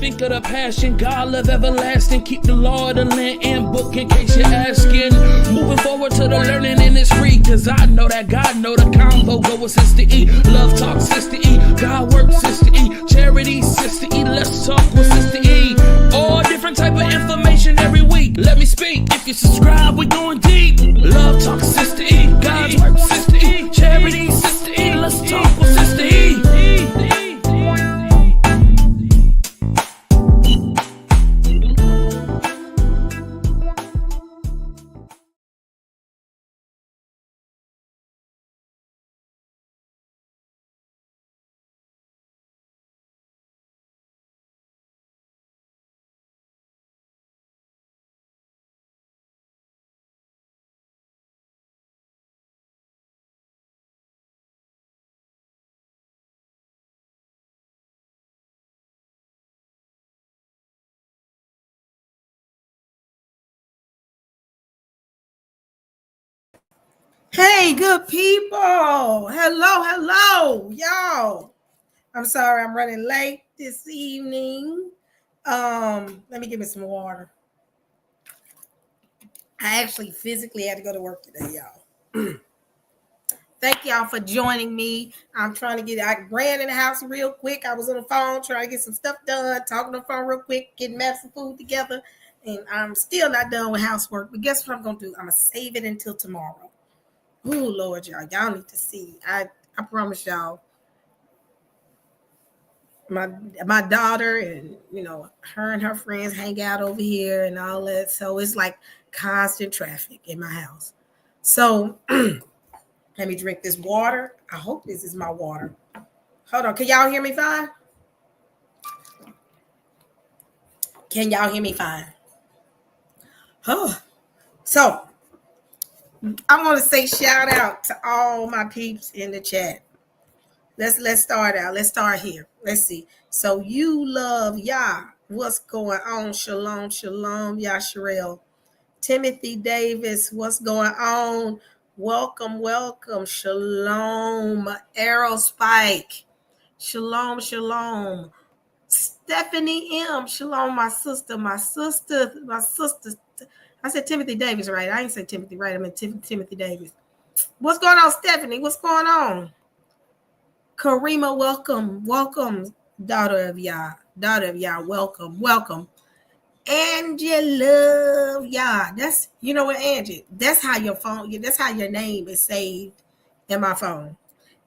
Think of the passion, God, love everlasting. Keep the law of the land and book in case you're asking. Moving forward to the learning and it's free. Cause I know that God know the combo go with Sister E. Love talk Sister E. God work Sister E. Charity Sister E. Let's talk with Sister E. All different type of information every week. Let me speak. If you subscribe, we're going deep. Love talk Sister E. God's work Sister E. Charity Sister E. Let's talk with Sister E. Hey, good people. Hello, y'all. I'm sorry I'm running late this evening. Let me give me some water. I actually physically had to go to work today, y'all. Thank y'all for joining me. I ran in the house real quick. I was on the phone trying to get some stuff done, talking on the phone real quick, getting some food together. And I'm still not done with housework. But guess what I'm going to do? I'm going to save it until tomorrow. Oh, Lord, y'all need to see. I promise y'all, my daughter and, her and her friends hang out over here and all that. So it's like constant traffic in my house. So let me drink this water. I hope this is my water. Hold on. Can y'all hear me fine? Oh, so I want to say shout out to all my peeps in the chat. Let's start out. Let's start here. Let's see. So you love Yah. What's going on? Shalom, shalom, Yasharel. Timothy Davis, what's going on? Welcome, welcome. Shalom. Arrow Spike. Shalom, shalom. Stephanie M. Shalom, my sister. I said Timothy Davis, right? I ain't say Timothy, right? I meant Timothy Davis. What's going on, Stephanie? What's going on? Karima, welcome, daughter of Yah, welcome. Angie, love Yah. That's, you know what, Angie? That's how your phone, that's how your name is saved in my phone.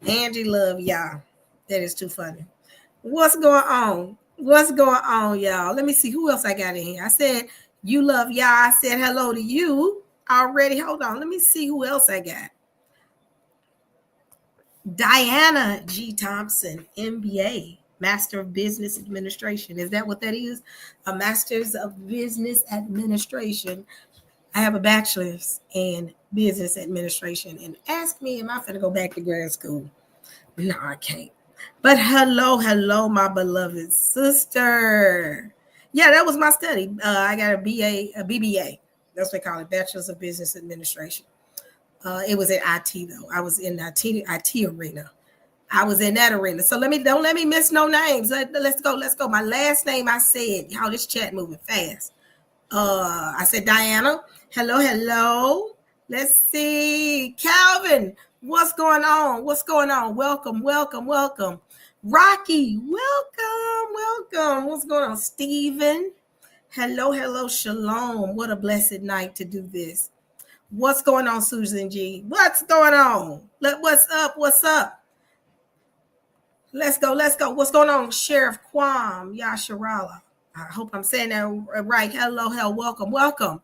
Angie, love Yah. That is too funny. What's going on? Y'all? Let me see who else I got in here. I said you love Yah. I said hello to you already. Hold on. Let me see who else I got. Diana G. Thompson, MBA, Master of Business Administration. Is that what that is? A Master's of Business Administration. I have a bachelor's in Business Administration. And ask me, am I going to go back to grad school? No, I can't. But hello, my beloved sister. Yeah, that was my study. I got a BBA. That's what they call it, Bachelor's of Business Administration. It was at IT though. I was in the IT arena. I was in that arena. So don't let me miss no names. Let's go. My last name I said. Y'all, this chat moving fast. I said Diana. Hello. Let's see. Calvin, what's going on? Welcome. Rocky, welcome. What's going on? Stephen. Hello, shalom. What a blessed night to do this. What's going on, Susan G? What's going on? What's up? Let's go. What's going on, Sheriff Kwam Yasharala? I hope I'm saying that right. Hello, welcome.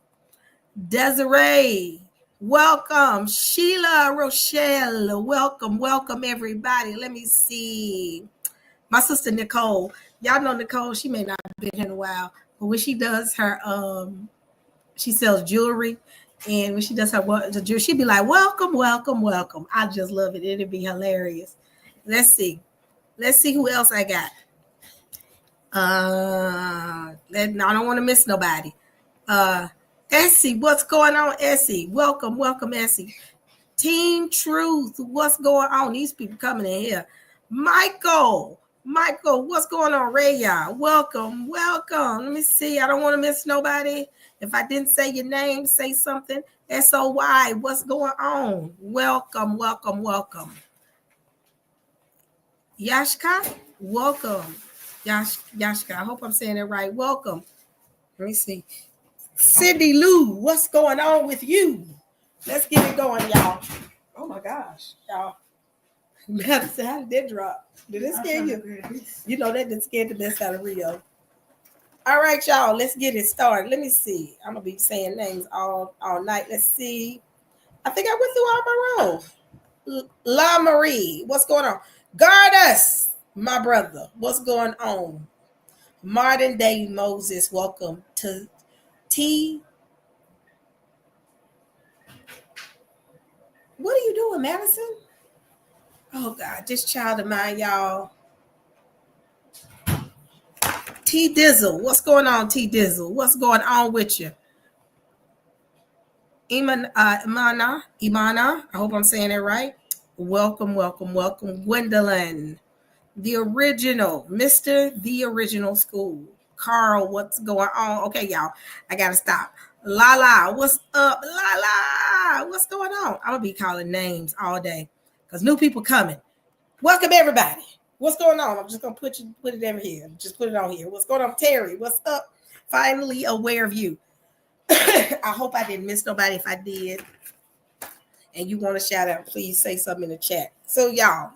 Desiree, welcome. Sheila Rochelle, welcome everybody. Let me see. My sister Nicole. Y'all know Nicole. She may not have been here in a while, but when she does her, she sells jewelry. And when she does her jewelry, she'd be like, welcome. I just love it. It'd be hilarious. Let's see who else I got. I don't want to miss nobody. Essie, what's going on, Essie? Welcome, Essie. Team Truth, what's going on? These people coming in here. Michael, what's going on? Raya, welcome. Let me see. I don't want to miss nobody. If I didn't say your name, say something. SOY, what's going on? Welcome. Yashka, welcome. Yashka, I hope I'm saying it right. Welcome. Let me see. Cindy Lou, what's going on with you? Let's get it going, y'all. Oh my gosh, y'all. How did that drop? Did it scare you? You know that didn't scare the best out of Rio. All right, y'all, let's get it started. Let me see. I'm going to be saying names all night. Let's see. I think I went through all my roles. La Marie, what's going on? Guard us, my brother. What's going on? Martin Day Moses, welcome to T. What are you doing, Madison? Oh, God, this child of mine, y'all. T Dizzle, what's going on, T Dizzle? What's going on with you? Imana, I hope I'm saying it right. Welcome. Gwendolyn, the original, Mr. The Original School. Carl, what's going on? Okay, y'all, I gotta stop. Lala, what's up? Lala, what's going on? I'm gonna be calling names all day because new people coming. Welcome, everybody. What's going on? I'm just going to put it over here. Just put it on here. What's going on, Terry? What's up? Finally aware of you. I hope I didn't miss nobody. If I did, and you want to shout out, please say something in the chat. So, y'all.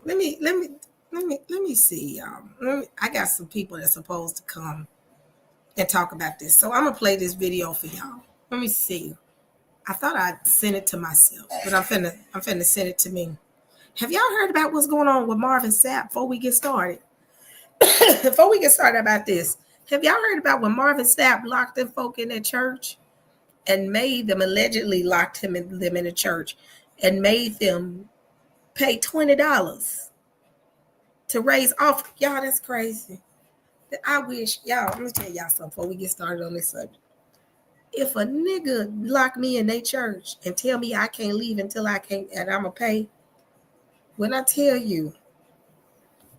Let me see, y'all. I got some people that's supposed to come and talk about this. So, I'm going to play this video for y'all. Let me see. I thought I'd send it to myself, but I'm finna send it to me. Have y'all heard about what's going on with Marvin Sapp before we get started? Before we get started about this, Have y'all heard about when Marvin Sapp locked them folk in that church and made them, allegedly locked them in the church and made them pay $20 to raise off? Y'all, that's crazy. I wish, y'all, let me tell y'all something before we get started on this subject. If a nigga lock me in their church and tell me I can't leave until I can't, and I'm going to pay, when I tell you,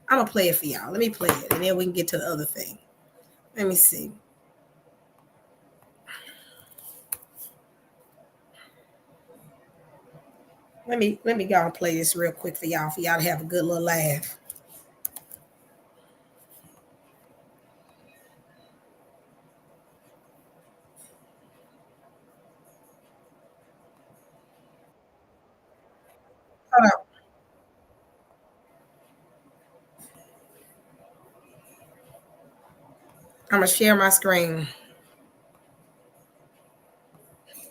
I'm going to play it for y'all. Let me play it, and then we can get to the other thing. Let me see. Let me go and play this real quick for y'all to have a good little laugh. Hold on. I'm going to share my screen.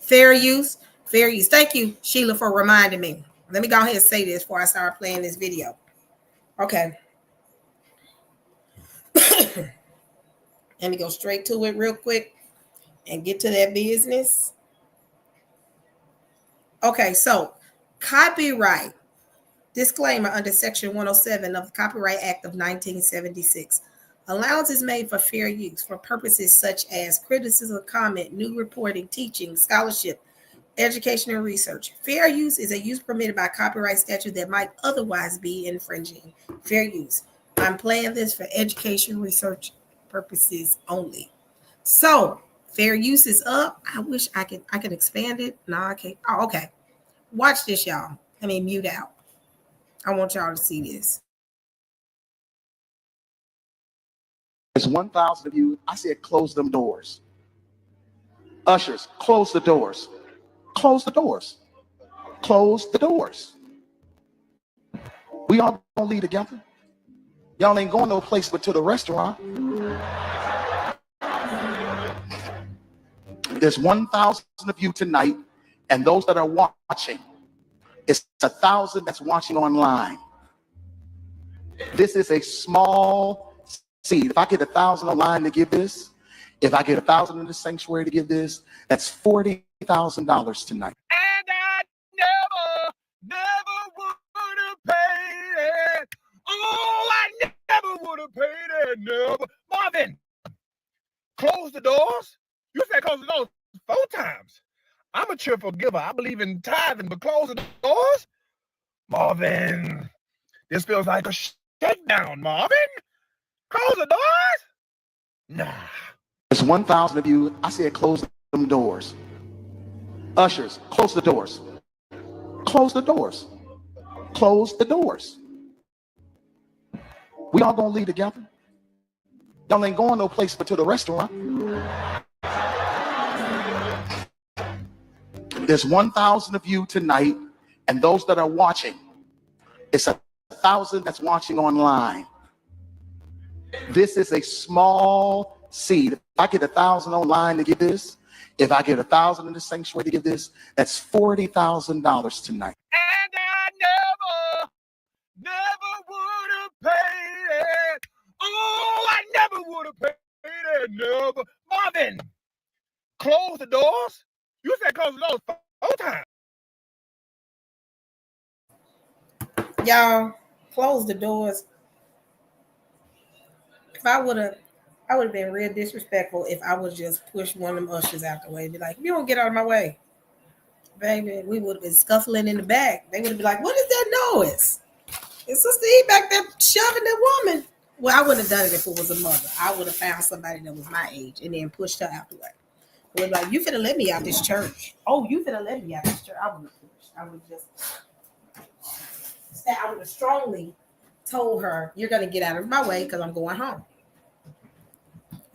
Fair use. Thank you, Sheila, for reminding me. Let me go ahead and say this before I start playing this video. Okay. Let me go straight to it real quick and get to that business. Okay, so copyright. Disclaimer under Section 107 of the Copyright Act of 1976. Allowance is made for fair use for purposes such as criticism, comment, new reporting, teaching, scholarship, education, and research. Fair use is a use permitted by copyright statute that might otherwise be infringing. Fair use. I'm playing this for education, research purposes only. So, fair use is up. I wish I could expand it. No, I can't. Oh, okay. Watch this, y'all. Let me mute out. I want y'all to see this. There's 1,000 of you. I said, close them doors. Ushers, close the doors. Close the doors. Close the doors. We all gonna leave together. Y'all ain't going no place but to the restaurant. There's 1,000 of you tonight, and those that are watching, it's 1,000 that's watching online. This is a small seed. If I get 1,000 online to give this, if I get 1,000 in the sanctuary to give this, that's $40,000 tonight. And I never would have paid it. Oh, I never would have paid it. Never. Marvin, close the doors. You said close the doors 4 times. I'm a cheerful giver. I believe in tithing, but close the doors? Marvin, this feels like a shakedown, Marvin. Close the doors? Nah. There's 1,000 of you. I said close them doors. Ushers, close the doors. Close the doors. Close the doors. We all gonna leave together. Y'all ain't going no place but to the restaurant. There's 1,000 of you tonight, and those that are watching, it's 1,000 that's watching online. This is a small seed. If I get 1,000 online to give this, if I get 1,000 in the sanctuary to give this, that's $40,000 tonight. And I never would have paid it. Oh, I never would have paid it. Never. Marvin, close the doors. You said close the doors 4 times. Y'all, close the doors. If I would have been real disrespectful if I would just push one of them ushers out the way. Be like, you don't get out of my way. Baby, we would have been scuffling in the back. They would have been like, what is that noise? It's Sister E back there shoving that woman. Well, I wouldn't have done it if it was a mother. I would have found somebody that was my age and then pushed her out the way. We're like, you finna let me out this church. Oh, you finna let me out this church. I would have pushed. I would have strongly told her, you're going to get out of my way because I'm going home.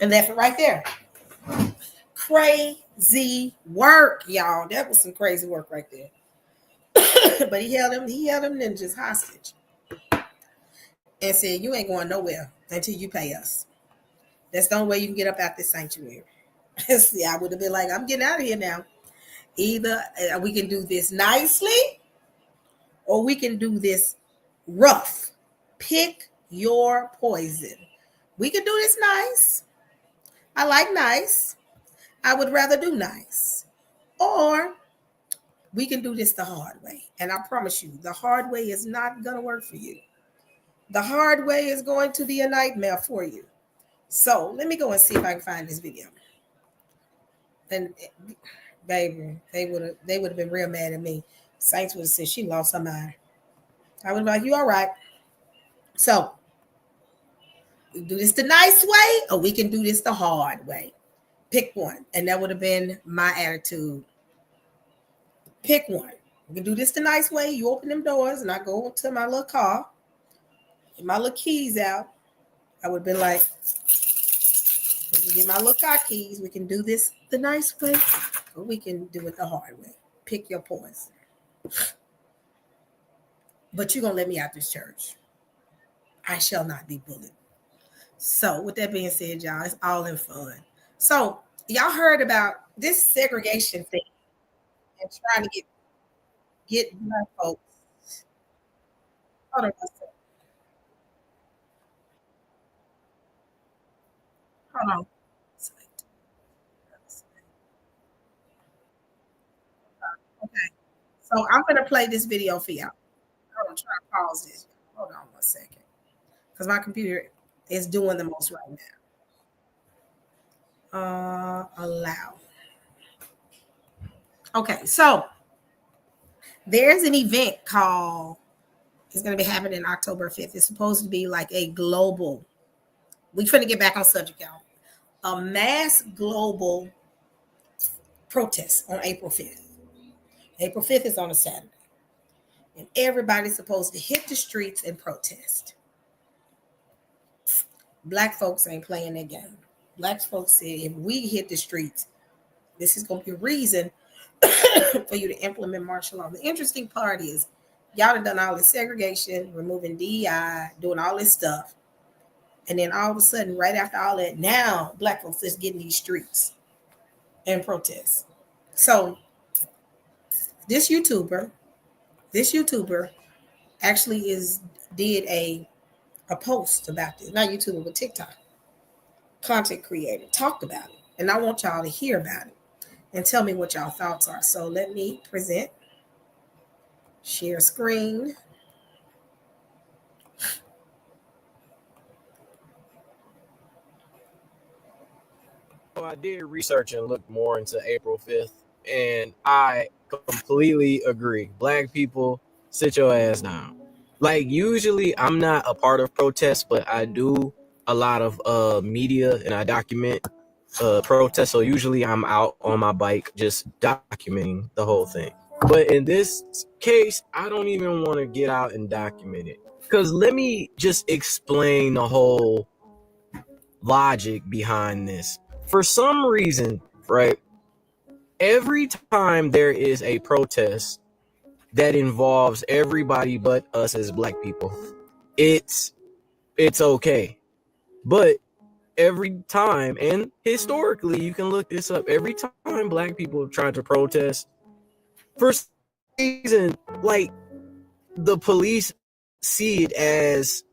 And that's it right there. Crazy work, y'all. That was some crazy work right there. But he held them ninjas hostage and said, you ain't going nowhere until you pay us. That's the only way you can get up out this sanctuary. See, I would have been like, I'm getting out of here now. Either we can do this nicely or we can do this rough. Pick your poison. We can do this nice I like nice. I would rather do nice. Or we can do this the hard way. And I promise you, the hard way is not going to work for you. The hard way is going to be a nightmare for you. So let me go and see if I can find this video. And baby, they would have been real mad at me. Saints would have said she lost her mind. I would be like, you all right. So we do this the nice way, or we can do this the hard way. Pick one. And that would have been my attitude. Pick one. We can do this the nice way. You open them doors, and I go to my little car, get my little keys out. I would have been like, let me get my little car keys. We can do this the nice way, or we can do it the hard way. Pick your poison. But you're going to let me out this church. I shall not be bullied. So with that being said, y'all, it's all in fun. So y'all heard about this segregation thing and trying to get black folks. Hold on one second. Hold on. Okay. So I'm going to play this video for y'all. I'm going to try to pause this. Hold on one second. Because my computer is doing the most right now. Allow. Okay, so there's an event called, it's going to be happening October 5th. It's supposed to be like a global, we finna get back on subject, y'all. A mass global protest on April 5th. April 5th is on a Saturday. And everybody's supposed to hit the streets and protest. Black folks ain't playing that game. Black folks said, if we hit the streets, this is going to be a reason for you to implement martial law. The interesting part is, y'all have done all this segregation, removing DEI, doing all this stuff. And then all of a sudden, right after all that, now black folks is getting these streets and protest. So this YouTuber actually did a post about this. Not YouTuber, but TikTok. Content creator talked about it. And I want y'all to hear about it and tell me what y'all thoughts are. So let me present. Share screen. I did research and looked more into April 5th, and I completely agree. Black people, sit your ass down. Like, usually I'm not a part of protests, but I do a lot of media and I document protests. So usually I'm out on my bike just documenting the whole thing. But in this case, I don't even want to get out and document it. Because let me just explain the whole logic behind this. For some reason, right, every time there is a protest that involves everybody but us as black people, it's okay. But every time, and historically, you can look this up, every time black people have tried to protest, for some reason, like, the police see it as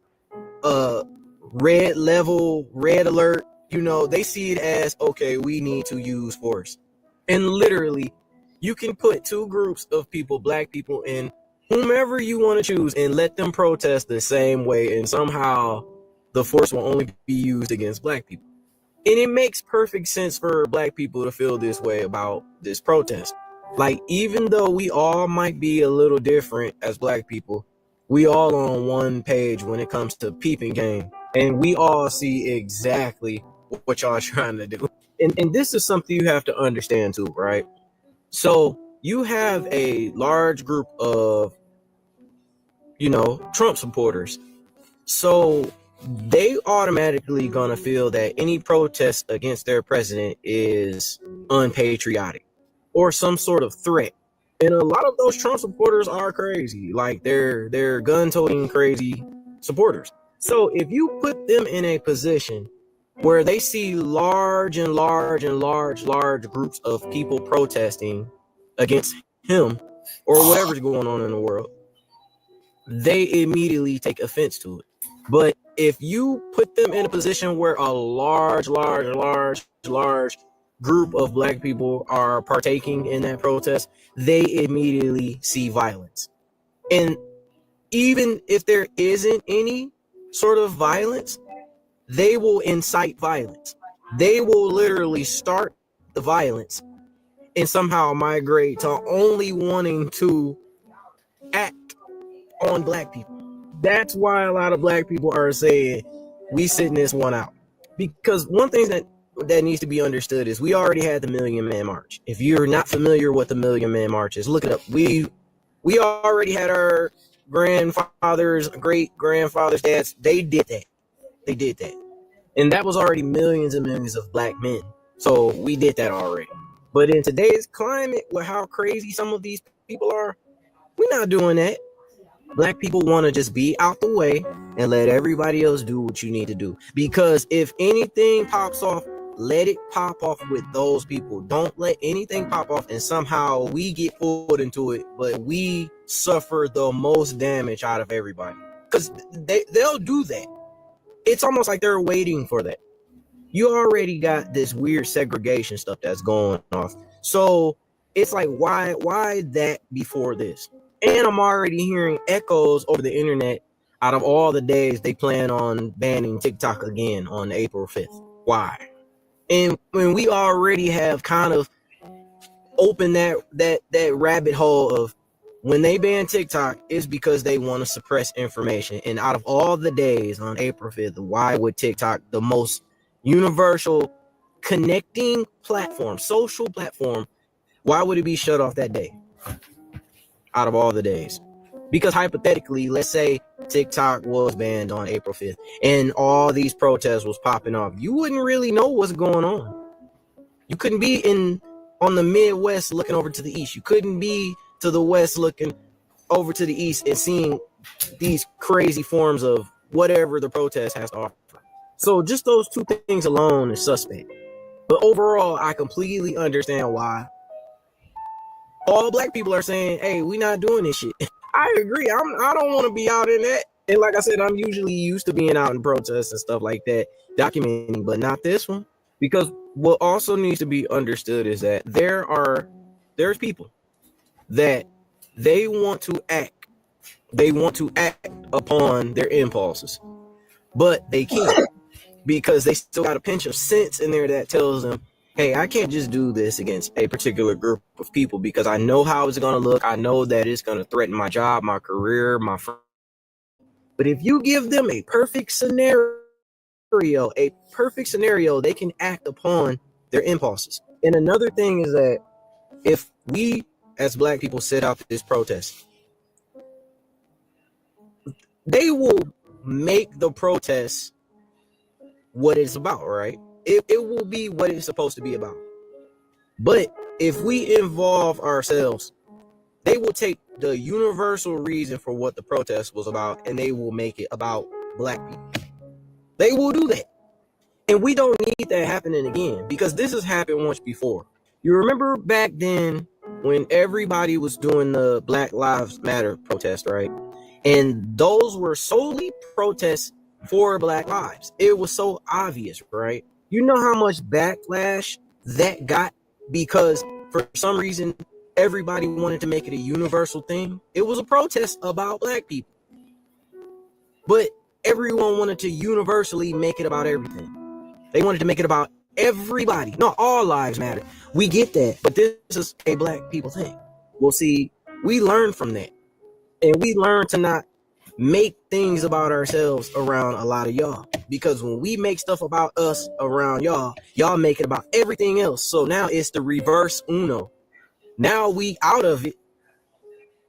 a red alert. You know, they see it as, okay, we need to use force. And literally, you can put two groups of people, black people, and whomever you want to choose, and let them protest the same way, and somehow the force will only be used against black people. And it makes perfect sense for black people to feel this way about this protest. Like, even though we all might be a little different as black people, we all on one page when it comes to peeping game, and we all see exactly what y'all are trying to do. And this is something you have to understand too, right? So you have a large group of, Trump supporters. So they automatically gonna feel that any protest against their president is unpatriotic or some sort of threat. And a lot of those Trump supporters are crazy. Like, they're gun-toting crazy supporters. So if you put them in a position where they see large groups of people protesting against him or whatever's going on in the world, they immediately take offense to it. But if you put them in a position where a large group of black people are partaking in that protest, they immediately see violence. And even if there isn't any sort of violence, they will incite violence. They will literally start the violence and somehow migrate to only wanting to act on black people. That's why a lot of black people are saying we sitting this one out. Because one thing that needs to be understood is we already had the Million Man March. If you're not familiar with the Million Man March is, look it up. We already had our grandfathers, great grandfathers, dads. They did that. And that was already millions and millions of black men. So we did that already. But in today's climate, with how crazy some of these people are, we're not doing that. Black people want to just be out the way and let everybody else do what you need to do. Because if anything pops off, let it pop off with those people. Don't let anything pop off and somehow we get pulled into it, but we suffer the most damage out of everybody. Because they'll do that. It's almost like they're waiting for that. You already got this weird segregation stuff that's going off. So it's like, why that before this? And I'm already hearing echoes over the internet out of all the days they plan on banning TikTok again on April 5th. Why? And when we already have kind of opened that rabbit hole of when they ban TikTok, it's because they want to suppress information. And out of all the days on April 5th, why would TikTok, the most universal connecting platform, social platform, why would it be shut off that day out of all the days? Because hypothetically, let's say TikTok was banned on April 5th and all these protests was popping off. You wouldn't really know what's going on. You couldn't be on the Midwest looking over to the East. You couldn't be to the West looking over to the East and seeing these crazy forms of whatever the protest has to offer. So just those two things alone is suspect. But overall, I completely understand why all black people are saying, hey, we not doing this shit. I agree. I don't want to be out in that. And like I said, I'm usually used to being out in protests and stuff like that, documenting, but not this one. Because what also needs to be understood is that there's people that they want to act upon their impulses, but they can't because they still got a pinch of sense in there that tells them, hey, I can't just do this against a particular group of people because I know how it's going to look. I know that it's going to threaten my job, my career, my friends. But if you give them a perfect scenario, they can act upon their impulses. And another thing is that if we as black people set out this protest, they will make the protest what it's about, right? It will be what it's supposed to be about. But if we involve ourselves, they will take the universal reason for what the protest was about and they will make it about black people. They will do that. And we don't need that happening again because this has happened once before. You remember back then when everybody was doing the Black Lives Matter protest, right? And those were solely protests for Black lives. It was so obvious, right? You know how much backlash that got because for some reason, everybody wanted to make it a universal thing. It was a protest about black people. But everyone wanted to universally make it about everything. They wanted to make it about everybody. No, all lives matter. We get that. But this is a black people thing. Well, see, we learned from that. And we learned to not make things about ourselves around a lot of y'all. Because when we make stuff about us around y'all, y'all make it about everything else. So now it's the reverse Uno. Now we out of it.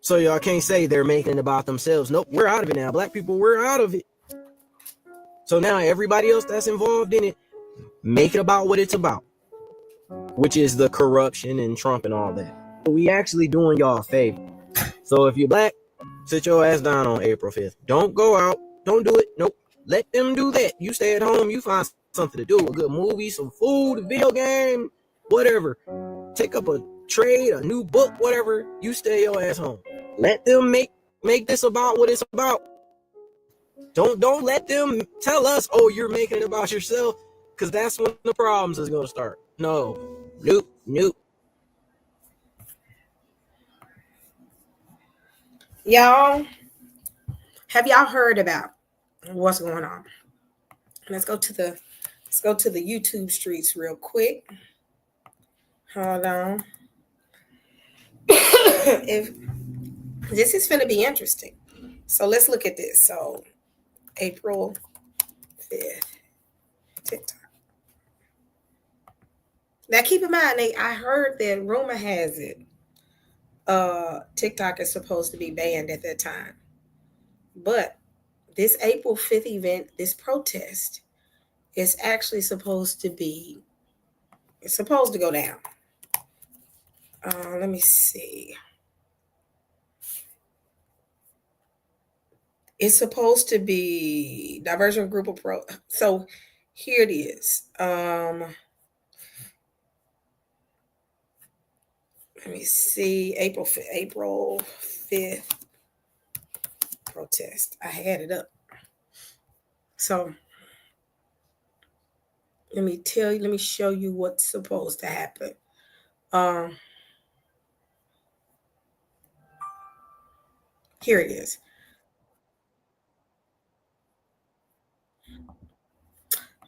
So y'all can't say they're making it about themselves. Nope, we're out of it now. Black people, we're out of it. So now everybody else that's involved in it, make it about what it's about. Which is the corruption and Trump and all that. We actually doing y'all a favor. So if you're black, sit your ass down on April 5th. Don't go out. Don't do it. Nope. Let them do that. You stay at home. You find something to do. A good movie, some food, a video game, whatever. Take up a trade, a new book, whatever. You stay your ass home. Let them make this about what it's about. Don't let them tell us, oh, you're making it about yourself, because that's when the problems is going to start. No. Nope. Y'all, have y'all heard about what's going on? Let's go to the YouTube streets real quick. Hold on. If this is gonna be interesting. So let's look at this. So April 5th, TikTok. Now keep in mind, I heard that rumor has it TikTok is supposed to be banned at that time. But this April 5th event, this protest, is actually supposed to go down. Let me see. It's supposed to be diversion group of so here it is. Let me see. April 5th protest. I had it up. So let me show you what's supposed to happen. Here it is.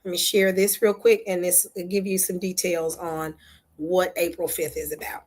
Let me share this real quick, and this will give you some details on what April 5th is about.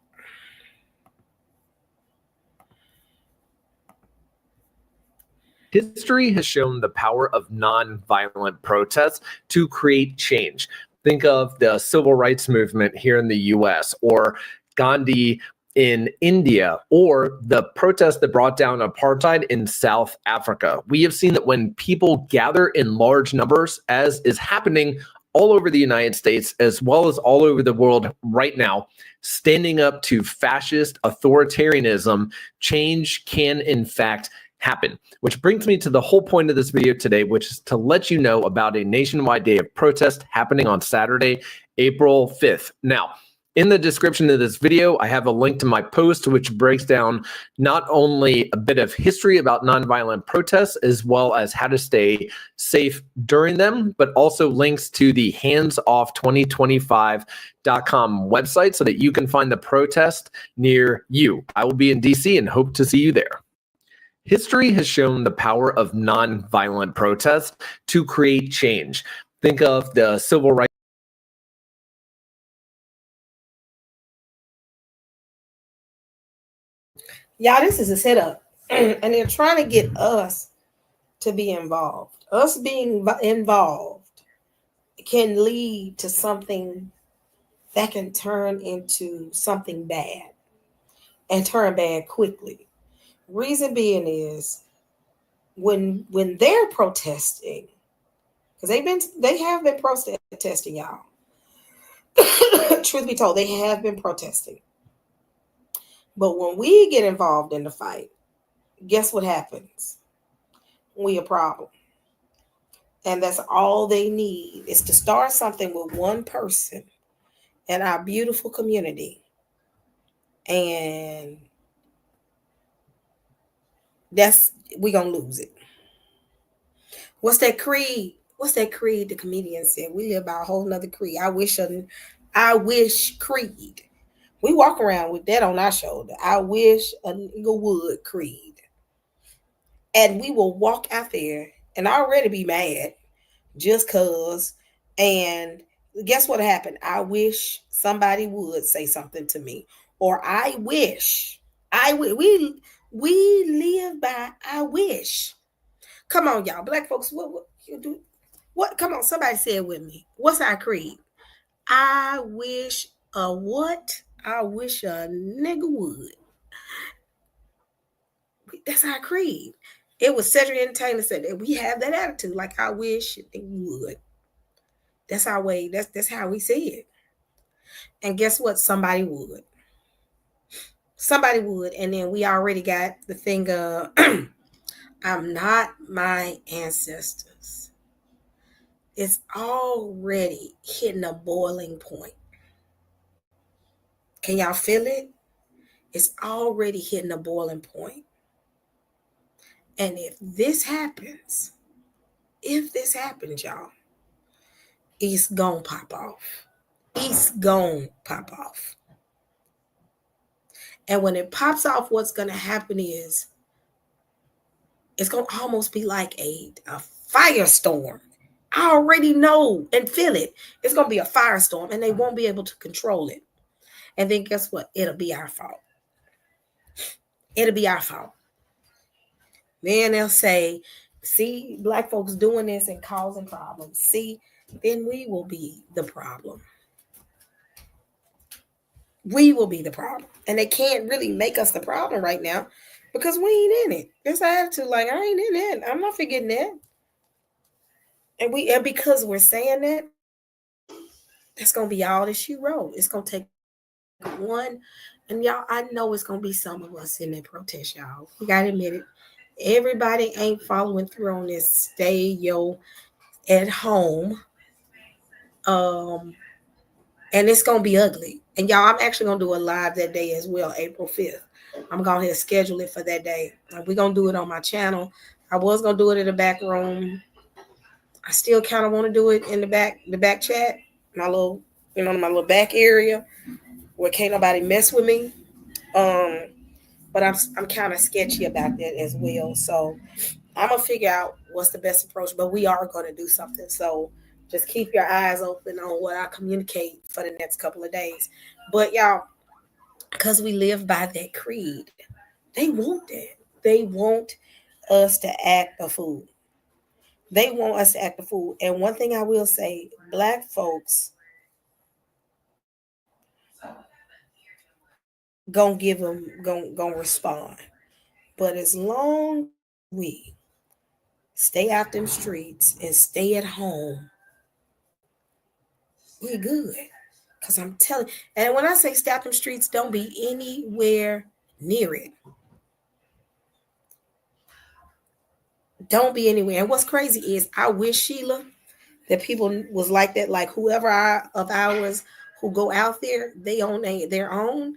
History has shown the power of nonviolent protests to create change. Think of the civil rights movement here in the US, or Gandhi in India, or the protest that brought down apartheid in South Africa. We have seen that when people gather in large numbers, as is happening all over the United States, as well as all over the world right now, standing up to fascist authoritarianism, change can in fact happen. Which brings me to the whole point of this video today, which is to let you know about a nationwide day of protest happening on Saturday, April 5th. Now, in the description of this video, I have a link to my post, which breaks down not only a bit of history about nonviolent protests, as well as how to stay safe during them, but also links to the handsoff2025.com website so that you can find the protest near you. I will be in DC and hope to see you there. History has shown the power of nonviolent protests to create change. Think of the civil rights. Y'all, this is a setup, and they're trying to get us to be involved. Us being involved can lead to something that can turn into something bad, and turn bad quickly. Reason being is when they're protesting, because they have been protesting, y'all. Truth be told, they have been protesting. But when we get involved in the fight, guess what happens? We a problem. And that's all they need is to start something with one person in our beautiful community. And we're going to lose it. What's that creed? The comedian said? We live by a whole nother creed. I wish creed. We walk around with that on our shoulder. I wish a nigga would creed. And we will walk out there and already be mad just cause. And guess what happened? I wish somebody would say something to me. Or I wish. We live by I wish. Come on, y'all. Black folks, what you do? What? Come on, somebody say it with me. What's our creed? I wish a what? I wish a nigga would. That's our creed. It was Cedric Entertainer said that we have that attitude. Like, I wish they would. That's our way. That's how we see it. And guess what? Somebody would. Somebody would. And then we already got the thing of I'm not my ancestors. It's already hitting a boiling point. Can y'all feel it? It's already hitting a boiling point. And if this happens, if this happens, y'all, it's gonna pop off. It's gonna pop off. And when it pops off, what's gonna happen is it's gonna almost be like a firestorm. I already know and feel it. It's gonna be a firestorm, and they won't be able to control it. And then guess what? It'll be our fault. It'll be our fault. Then they'll say, see, black folks doing this and causing problems. See, then we will be the problem. We will be the problem. And they can't really make us the problem right now because we ain't in it. There's an attitude like, I ain't in it. I'm not forgetting that. And because we're saying that, that's gonna be all that she wrote. It's gonna take one, and y'all, I know it's gonna be some of us in that protest, y'all. We gotta admit it. Everybody ain't following through on this. Stay at home. And it's gonna be ugly. And y'all, I'm actually gonna do a live that day as well, April 5th. I'm gonna go ahead and schedule it for that day. We're gonna do it on my channel. I was gonna do it in the back room. I still kind of want to do it in the back chat, my little back area where can't nobody mess with me. But I'm kind of sketchy about that as well. So I'm gonna figure out what's the best approach. But we are gonna do something. So just keep your eyes open on what I communicate for the next couple of days. But y'all, because we live by that creed, they want that. They want us to act a fool. They want us to act a fool. And one thing I will say, black folks gonna respond. But as long as we stay out them streets and stay at home, we good. Because I'm telling, and when I say stay out them streets, don't be anywhere near it. Don't be anywhere. And what's crazy is I wish, Sheila, that people was like that, like whoever of ours who go out there, they own their own.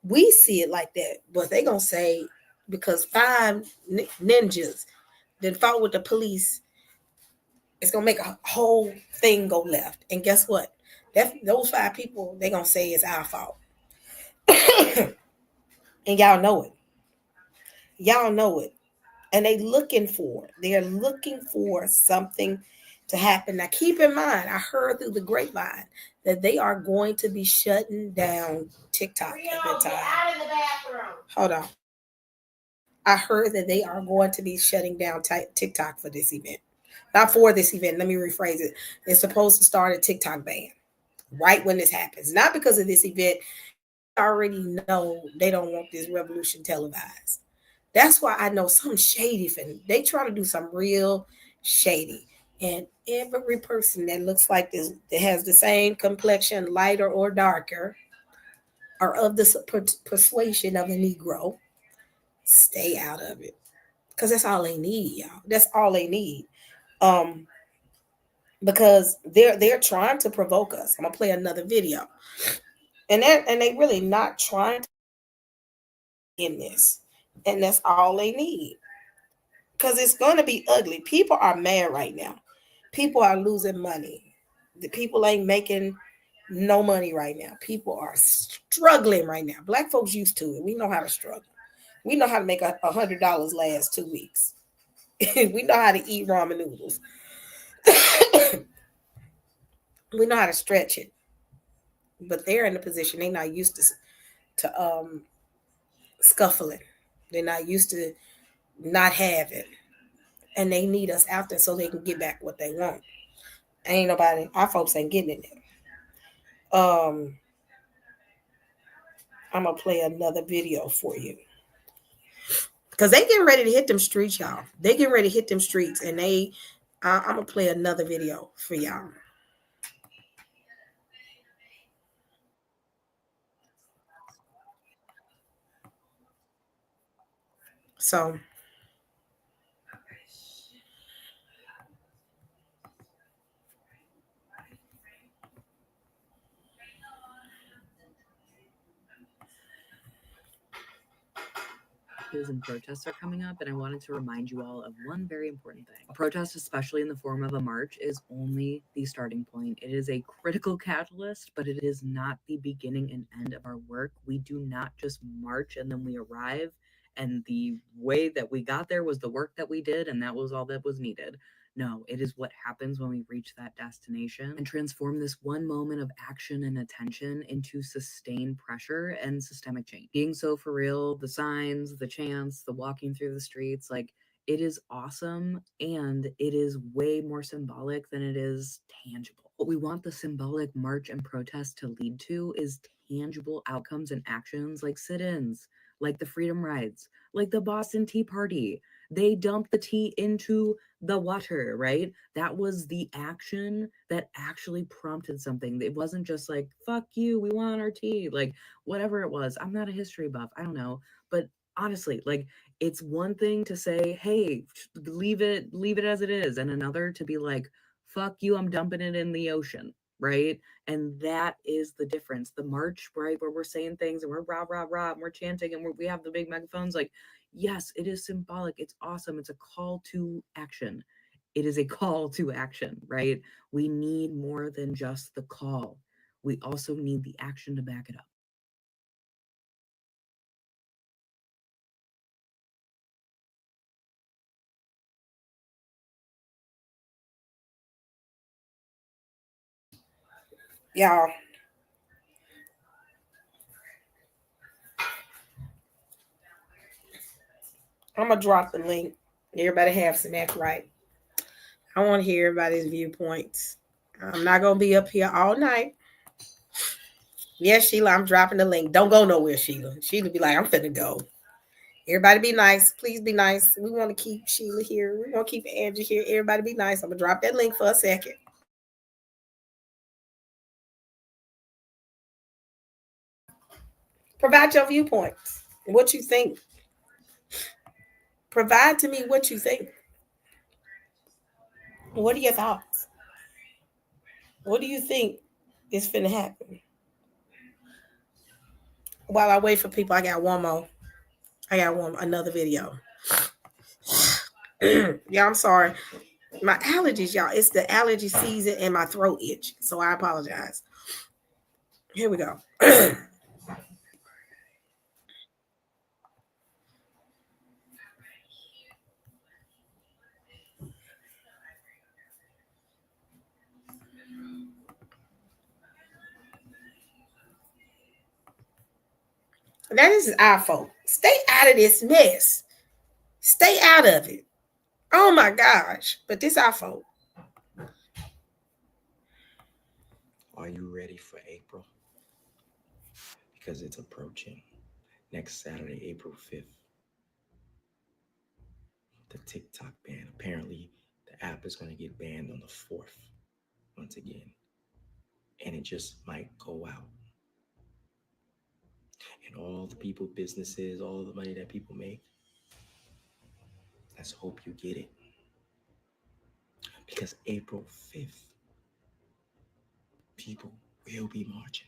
We see it like that, but they gonna say because 5 ninjas that fought with the police, it's gonna make a whole thing go left. And guess what? Those 5 people, they gonna say it's our fault. And y'all know it. Y'all know it. And they're looking for something to happen. Now, keep in mind, I heard through the grapevine that they are going to be shutting down TikTok at that time. Get out of the bathroom. Hold on. I heard that they are going to be shutting down TikTok for this event. Not for this event. Let me rephrase it. They're supposed to start a TikTok ban right when this happens. Not because of this event. I already know they don't want this revolution televised. That's why I know something shady. They try to do some real shady. And every person that looks like this, that has the same complexion, lighter or darker, are of the persuasion of a Negro, stay out of it. Because that's all they need, y'all. That's all they need. Because they're trying to provoke us. I'm gonna play another video. And they really not trying to in this. And that's all they need. Because it's going to be ugly. People are mad right now. People are losing money. The people ain't making no money right now. People are struggling right now. Black folks used to it. We know how to struggle. We know how to make $100 last 2 weeks. We know how to eat ramen noodles. We know how to stretch it. But they're in a position they're not used to scuffling. They're not used to not having. And they need us out there so they can get back what they want. Ain't nobody, our folks ain't getting it. I'm gonna play another video for you. Because they getting ready to hit them streets, y'all. They getting ready to hit them streets. And I'm gonna play another video for y'all. So marches and protests are coming up, and I wanted to remind you all of one very important thing. A protest, especially in the form of a march, is only the starting point. It is a critical catalyst, but it is not the beginning and end of our work. We do not just march and then we arrive, and the way that we got there was the work that we did, and that was all that was needed. No, it is what happens when we reach that destination and transform this one moment of action and attention into sustained pressure and systemic change. Being so for real, the signs, the chants, the walking through the streets, like, it is awesome, and it is way more symbolic than it is tangible. What we want the symbolic march and protest to lead to is tangible outcomes and actions, like sit-ins, like the freedom rides, like the Boston Tea Party. They dumped the tea into the water, right? That was the action that actually prompted something. It wasn't just like, fuck you, we want our tea, like whatever it was. I'm not a history buff, I don't know. But honestly, like, it's one thing to say, hey, leave it as it is, and another to be like, fuck you, I'm dumping it in the ocean, right? And that is the difference. The march, right, where we're saying things and we're rah, rah, rah, and we're chanting and we have the big megaphones, like, yes, it is symbolic. It's awesome. It's a call to action. It is a call to action, right? We need more than just the call. We also need the action to back it up. Y'all, I'm gonna drop the link. Everybody have some act right. I want to hear everybody's viewpoints. I'm not gonna be up here all night. Yes, Sheila, I'm dropping the link. Don't go nowhere, Sheila. Sheila be like, I'm finna go. Everybody be nice. Please be nice. We want to keep Sheila here. We want to keep Angie here. Everybody be nice. I'm gonna drop that link for a second. Provide your viewpoints. What you think. Provide to me what you think. What are your thoughts? What do you think is finna happen? While I wait for people, I got one more. Another video. Yeah, I'm sorry. My allergies, y'all. It's the allergy season and my throat itch. So I apologize. Here we go. Now, this is our fault. Stay out of this mess. Stay out of it. Oh my gosh. But this our fault. Are you ready for April? Because it's approaching. Next Saturday, April 5th. The TikTok ban. Apparently, the app is going to get banned on the 4th once again. And it just might go out. And all the people, businesses, all the money that people make, let's hope you get it. Because April 5th, people will be marching.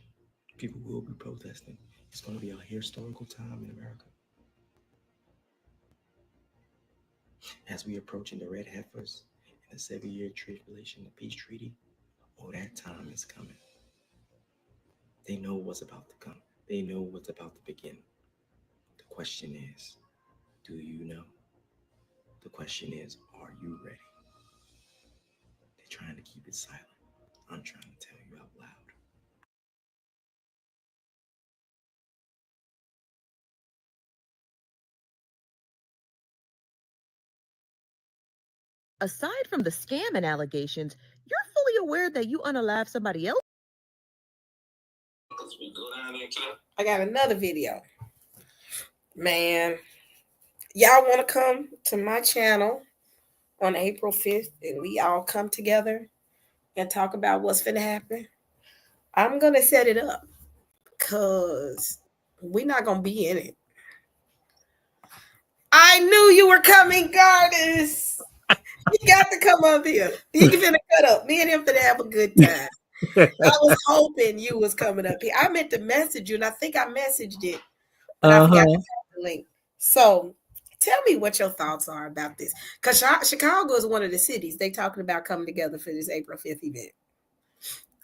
People will be protesting. It's going to be a historical time in America. As we approaching the red heifers and the 7-year tribulation, the peace treaty, oh, that time is coming. They know what's about to come. They know what's about to begin. The question is, do you know? The question is, are you ready? They're trying to keep it silent. I'm trying to tell you out loud. Aside from the scamming allegations, you're fully aware that you unalived somebody else? I got another video. Man, y'all want to come to my channel on April 5th and we all come together and talk about what's finna happen? I'm going to set it up because we're not going to be in it. I knew you were coming, Goddess. You got to come up here. He finna cut up. Me and him finna have a good time. I was hoping you was coming up here. I meant to message you, and I think I messaged it. But I forgot to have the link. So tell me what your thoughts are about this. Because Chicago is one of the cities they talking about coming together for this April 5th event.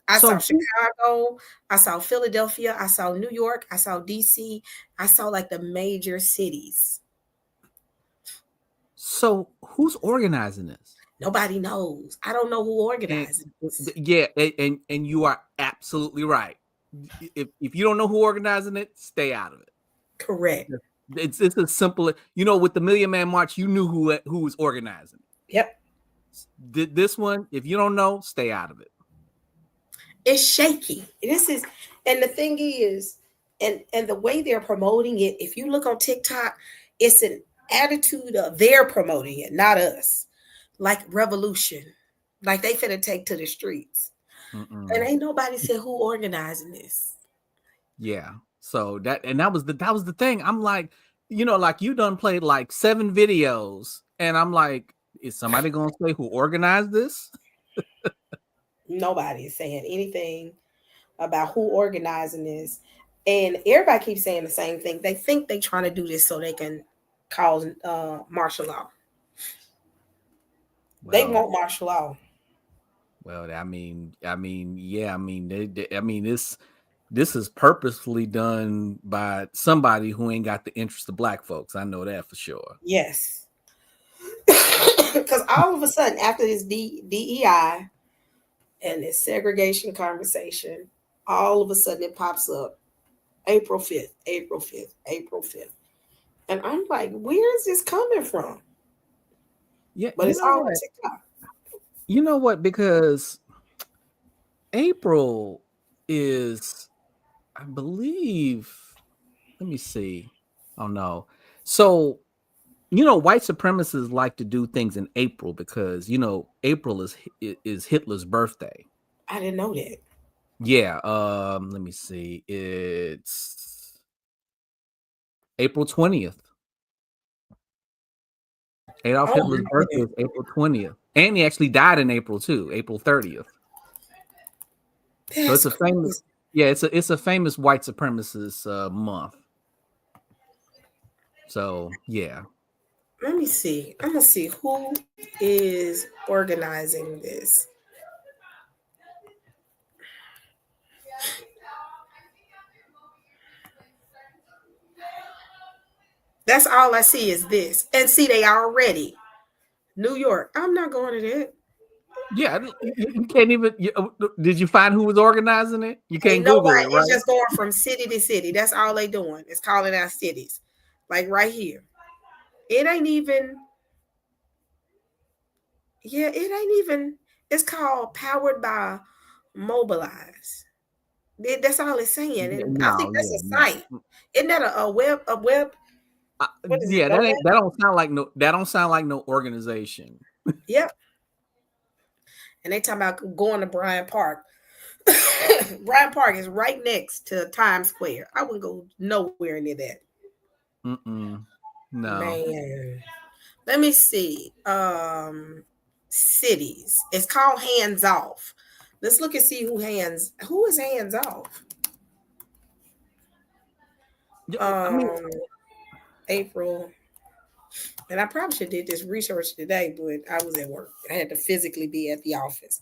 I saw Chicago, I saw Philadelphia, I saw New York, I saw DC, I saw like the major cities. So who's organizing this? Nobody knows. I don't know who organizes this. Yeah, and you are absolutely right. If you don't know who organizing it, stay out of it. Correct. It's as simple. You know, with the Million Man March, you knew who was organizing. Yep. This one, if you don't know, stay out of it. It's shaky. This is, and the thing is, and the way they're promoting it, if you look on TikTok, it's an attitude of they're promoting it, not us. Like revolution, like they finna take to the streets. And ain't nobody said who organizing this. Yeah. So that was the thing. I'm like, you know, like you done played like 7 videos, and I'm like, is somebody gonna say who organized this? Nobody is saying anything about who organizing this, and everybody keeps saying the same thing. They think they're trying to do this so they can cause martial law. They want martial law. Well, this is purposefully done by somebody who ain't got the interest of black folks. I know that for sure. Yes. Because all of a sudden, after this DEI and this segregation conversation, all of a sudden it pops up April 5th, April 5th, April 5th. And I'm like, where is this coming from? Yeah, but it's all on TikTok. You know what? Because April is, I believe, let me see. Oh no. So, you know, white supremacists like to do things in April because, you know, April is Hitler's birthday. I didn't know that. Yeah. Let me see. It's April 20th. Adolf Hitler's birthday is April 20th. And he actually died in April too, April 30th. So it's a famous, it's a famous white supremacist month. So yeah. Let me see. I'm gonna see who is organizing this. That's all I see is this. And see, they already New York. I'm not going to that. Yeah, you can't even. Did you find who was organizing it? You can't Google it, right? It's just going from city to city. That's all they doing. It's calling out cities, like right here. It ain't even. Yeah, it ain't even. It's called Powered by Mobilize. That's all it's saying, and I think that's a site. Isn't that a web? A web? Yeah, that don't sound like no. That don't sound like no organization. Yep. And they talking about going to Bryant Park. Bryant Park is right next to Times Square. I wouldn't go nowhere near that. No. Man. Let me see. Cities. It's called Hands Off. Let's look and see who is hands off. April. And I probably should have did this research today, but I was at work. I had to physically be at the office.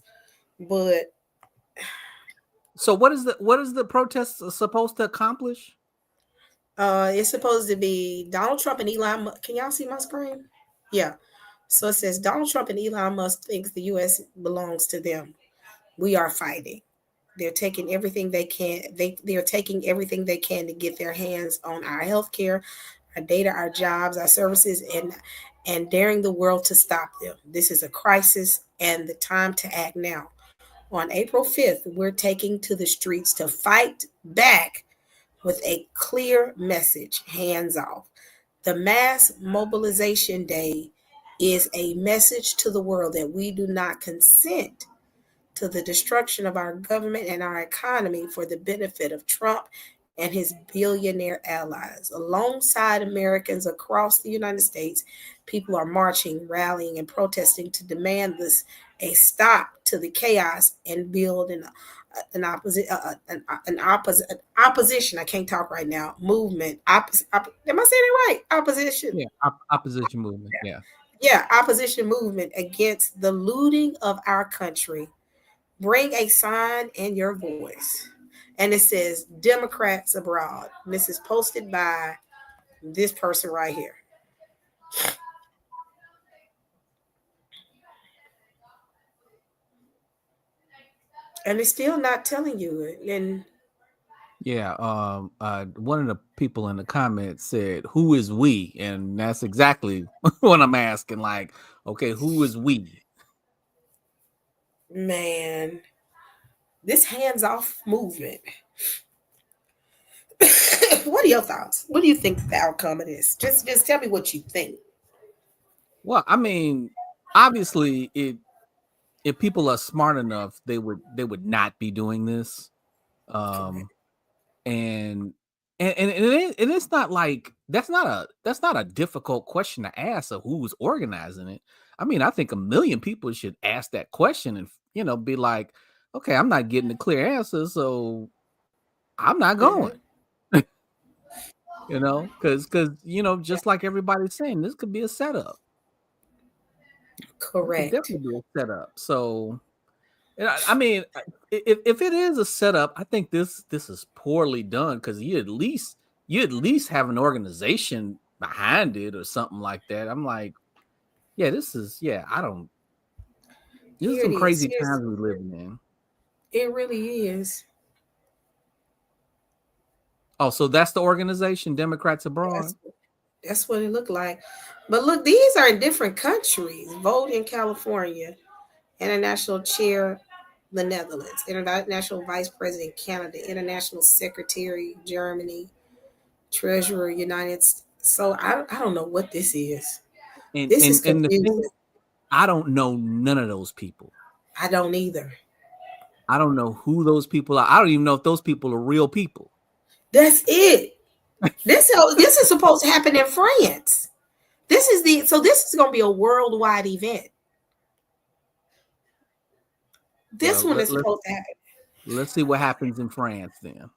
But so what is the protest supposed to accomplish? It's supposed to be Donald Trump and Elon Musk. Can y'all see my screen? Yeah. So it says Donald Trump and Elon Musk thinks the U.S. belongs to them. We are fighting. They're taking everything they can. They're taking everything they can to get their hands on our healthcare, our data, our jobs, our services, and daring the world to stop them. This is a crisis and the time to act now. On April 5th, we're taking to the streets to fight back with a clear message, hands off. The mass mobilization day is a message to the world that we do not consent to the destruction of our government and our economy for the benefit of Trump and his billionaire allies. Alongside Americans across the United States, people are marching, rallying, and protesting to demand a stop to the chaos and build opposition. I can't talk right now. Movement. Am I saying it right? Opposition. Yeah, opposition movement. Yeah. Yeah, opposition movement against the looting of our country. Bring a sign and your voice. And it says Democrats abroad. And this is posted by this person right here. And it's still not telling you it. And Yeah, one of the people in the comments said, "Who is we?" And that's exactly what I'm asking. Like, okay, who is we? man, this hands-off movement. What are your thoughts? What do you think the outcome of this? Just tell me what you think. Well, I mean, obviously, if people are smart enough, they would not be doing this. And it's not like that's not a difficult question to ask of who's organizing it. I mean, I think a million people should ask that question and be like, okay, I'm not getting a clear answer, so I'm not going. Because just like everybody's saying, this could be a setup. Correct. It could definitely be a setup. So I mean, if it is a setup, I think this is poorly done because you at least have an organization behind it or something like that. I'm like, yeah, this is some crazy times we're living in. It really is. Oh, so that's the organization, Democrats Abroad. That's what it looked like. But look, these are in different countries. Vote in California. International Chair, the Netherlands. International Vice President, Canada. International Secretary, Germany. Treasurer, United States. So I don't know what this is. This is confusing. I don't know none of those people. I don't either. I don't know who those people are. I don't even know if those people are real people. That's it. This is supposed to happen in France. This is going to be a worldwide event. This one is supposed to happen. Let's see what happens in France then.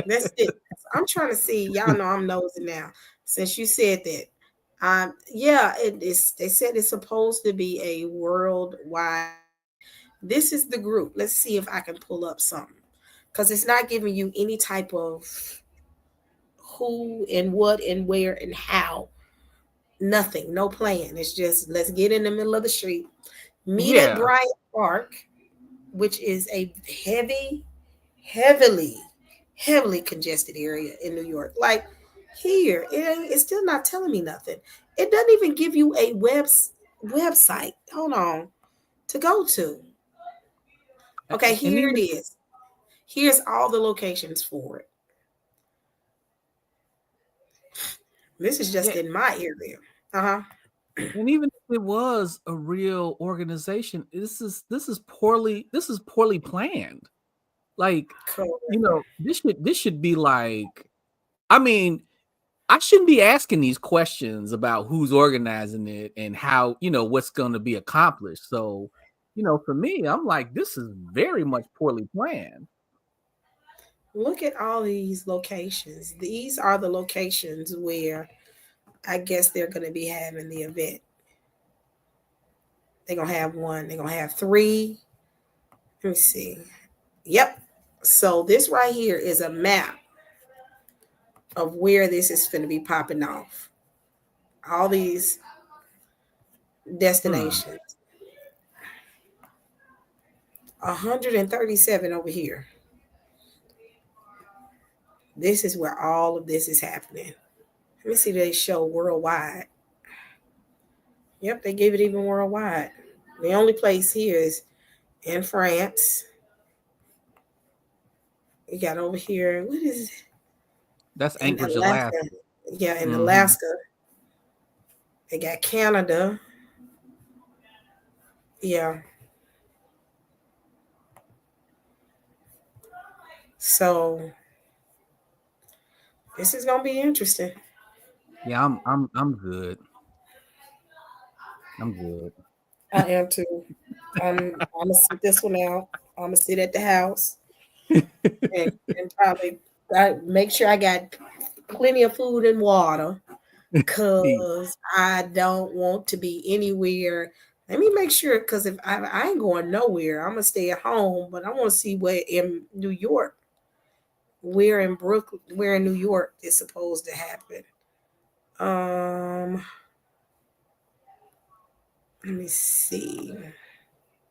That's it. I'm trying to see. Y'all know I'm nosing now. Since you said that, it is. They said it's supposed to be a worldwide. This is the group. Let's see if I can pull up something, because it's not giving you any type of who and what and where and how. Nothing. No plan. It's just let's get in the middle of the street. Meet at Bryant Park, which is a heavily congested area in New York. Like here, it's still not telling me nothing. It doesn't even give you a website. Hold on, to go to. Okay, here it is. Here's all the locations for it. This is just in my area. And even if it was a real organization, this is poorly planned. Like, this should be like, I mean, I shouldn't be asking these questions about who's organizing it and how, what's going to be accomplished. So, for me, I'm like, this is very much poorly planned. Look at all these locations. These are the locations where I guess they're going to be having the event. They're going to have one. They're going to have 3. Let me see. Yep. So this right here is a map of where this is going to be popping off. All these destinations. 137 over here. This is where all of this is happening. Let me see, they show worldwide. Yep, they give it even worldwide. The only place here is in France. You got over here, what is it? That's Anchorage, Alaska. Yeah, in Alaska. They got Canada. Yeah. So this is gonna be interesting. Yeah, I'm good. I'm good. I am too. I'm gonna sit this one out. I'm gonna sit at the house and probably make sure I got plenty of food and water because I don't want to be anywhere. Let me make sure because if I ain't going nowhere, I'm gonna stay at home. But I want to see where in New York, where in Brooklyn, where in New York is supposed to happen. Let me see.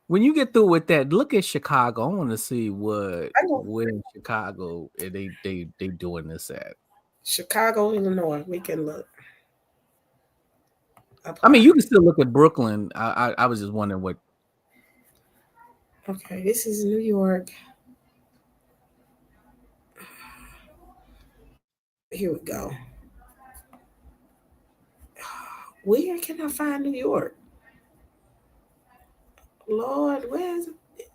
When you get through with that, look at Chicago. I want to see where in Chicago they doing this at. Chicago, Illinois. We can look. I mean, you can still look at Brooklyn. I was just wondering what. Okay, this is New York. Here we go. Where can I find New York? Lord, where's it?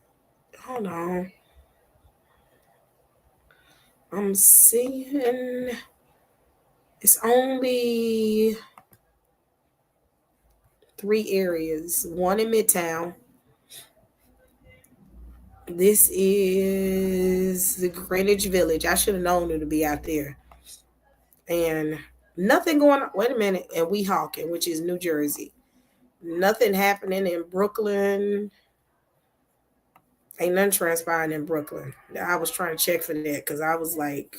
Hold on. I'm seeing it's only 3 areas. One in Midtown. This is the Greenwich Village. I should have known it to be out there. And nothing going on. Wait a minute. And Weehawken, which is New Jersey. Nothing happening in Brooklyn. Ain't nothing transpiring in Brooklyn. I was trying to check for that because I was like,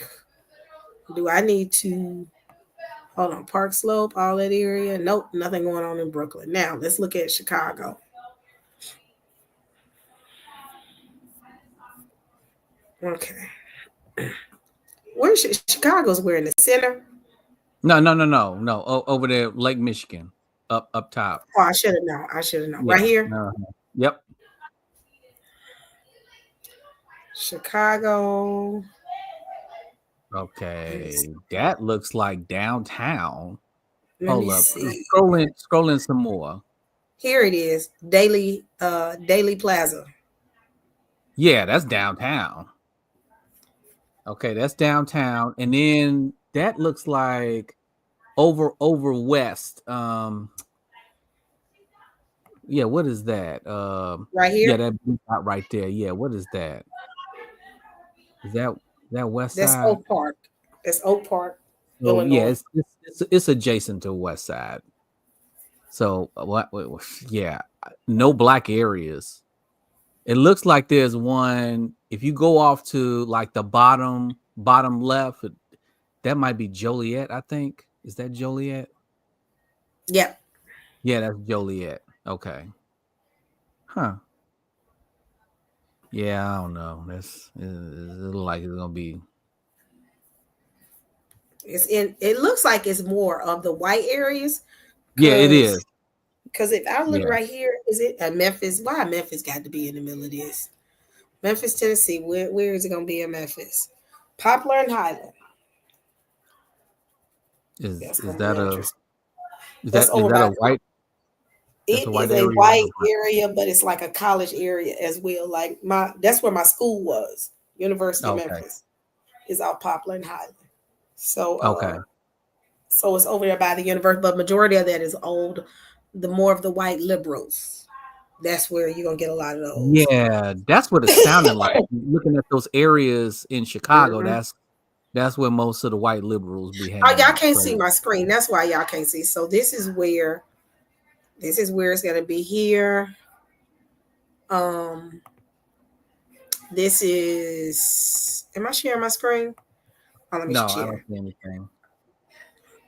do I need to hold on? Park Slope, all that area? Nope, nothing going on in Brooklyn. Now let's look at Chicago. Okay. Where's Chicago's? Where in the center? No. Over there, Lake Michigan, up top. Oh, I should have known. Yeah. Right here. Yep. Chicago. Okay, that looks like downtown. Let me Hold up. see. Scrolling some more. Here it is. Daily Plaza. Yeah, that's downtown. Okay, that's downtown. And then that looks like over west. Yeah, what is that? Right here? Yeah, that blue dot right there. Yeah, what is that? Is that west That's side? Oak Park. That's Oak Park. Oh, yeah, Illinois. it's adjacent to west side. So what? Yeah, no black areas. It looks like there's one. If you go off to like the bottom left, that might be Joliet. I think is that Joliet? Yep. Yeah, that's Joliet. Okay. Huh. Yeah, I don't know. It looks like it's gonna be. It looks like it's more of the white areas. Yeah, it is. Because if I look Yeah. right here, is it at Memphis? Why Memphis got to be in the middle of this? Memphis, Tennessee. Where is it going to be in Memphis? Poplar and Highland. Is That's that gonna be a interesting. is That's that over a by- white? That's It a white is a area? white area, but it's like a college area as well. Like that's where my school was. University of Okay. Memphis is out Poplar and Highland. So Okay. So it's over there by the university, but majority of that is old. The more of the white liberals. That's where you're gonna get a lot of those. Yeah, that's what it sounded like. Looking at those areas in Chicago, Mhm. that's where most of the white liberals be hanging. Oh, y'all out. can't So- see my screen. That's why y'all can't see. So this is where it's gonna be here. This is. Am I sharing my screen? Oh, let me No, I share. don't see anything.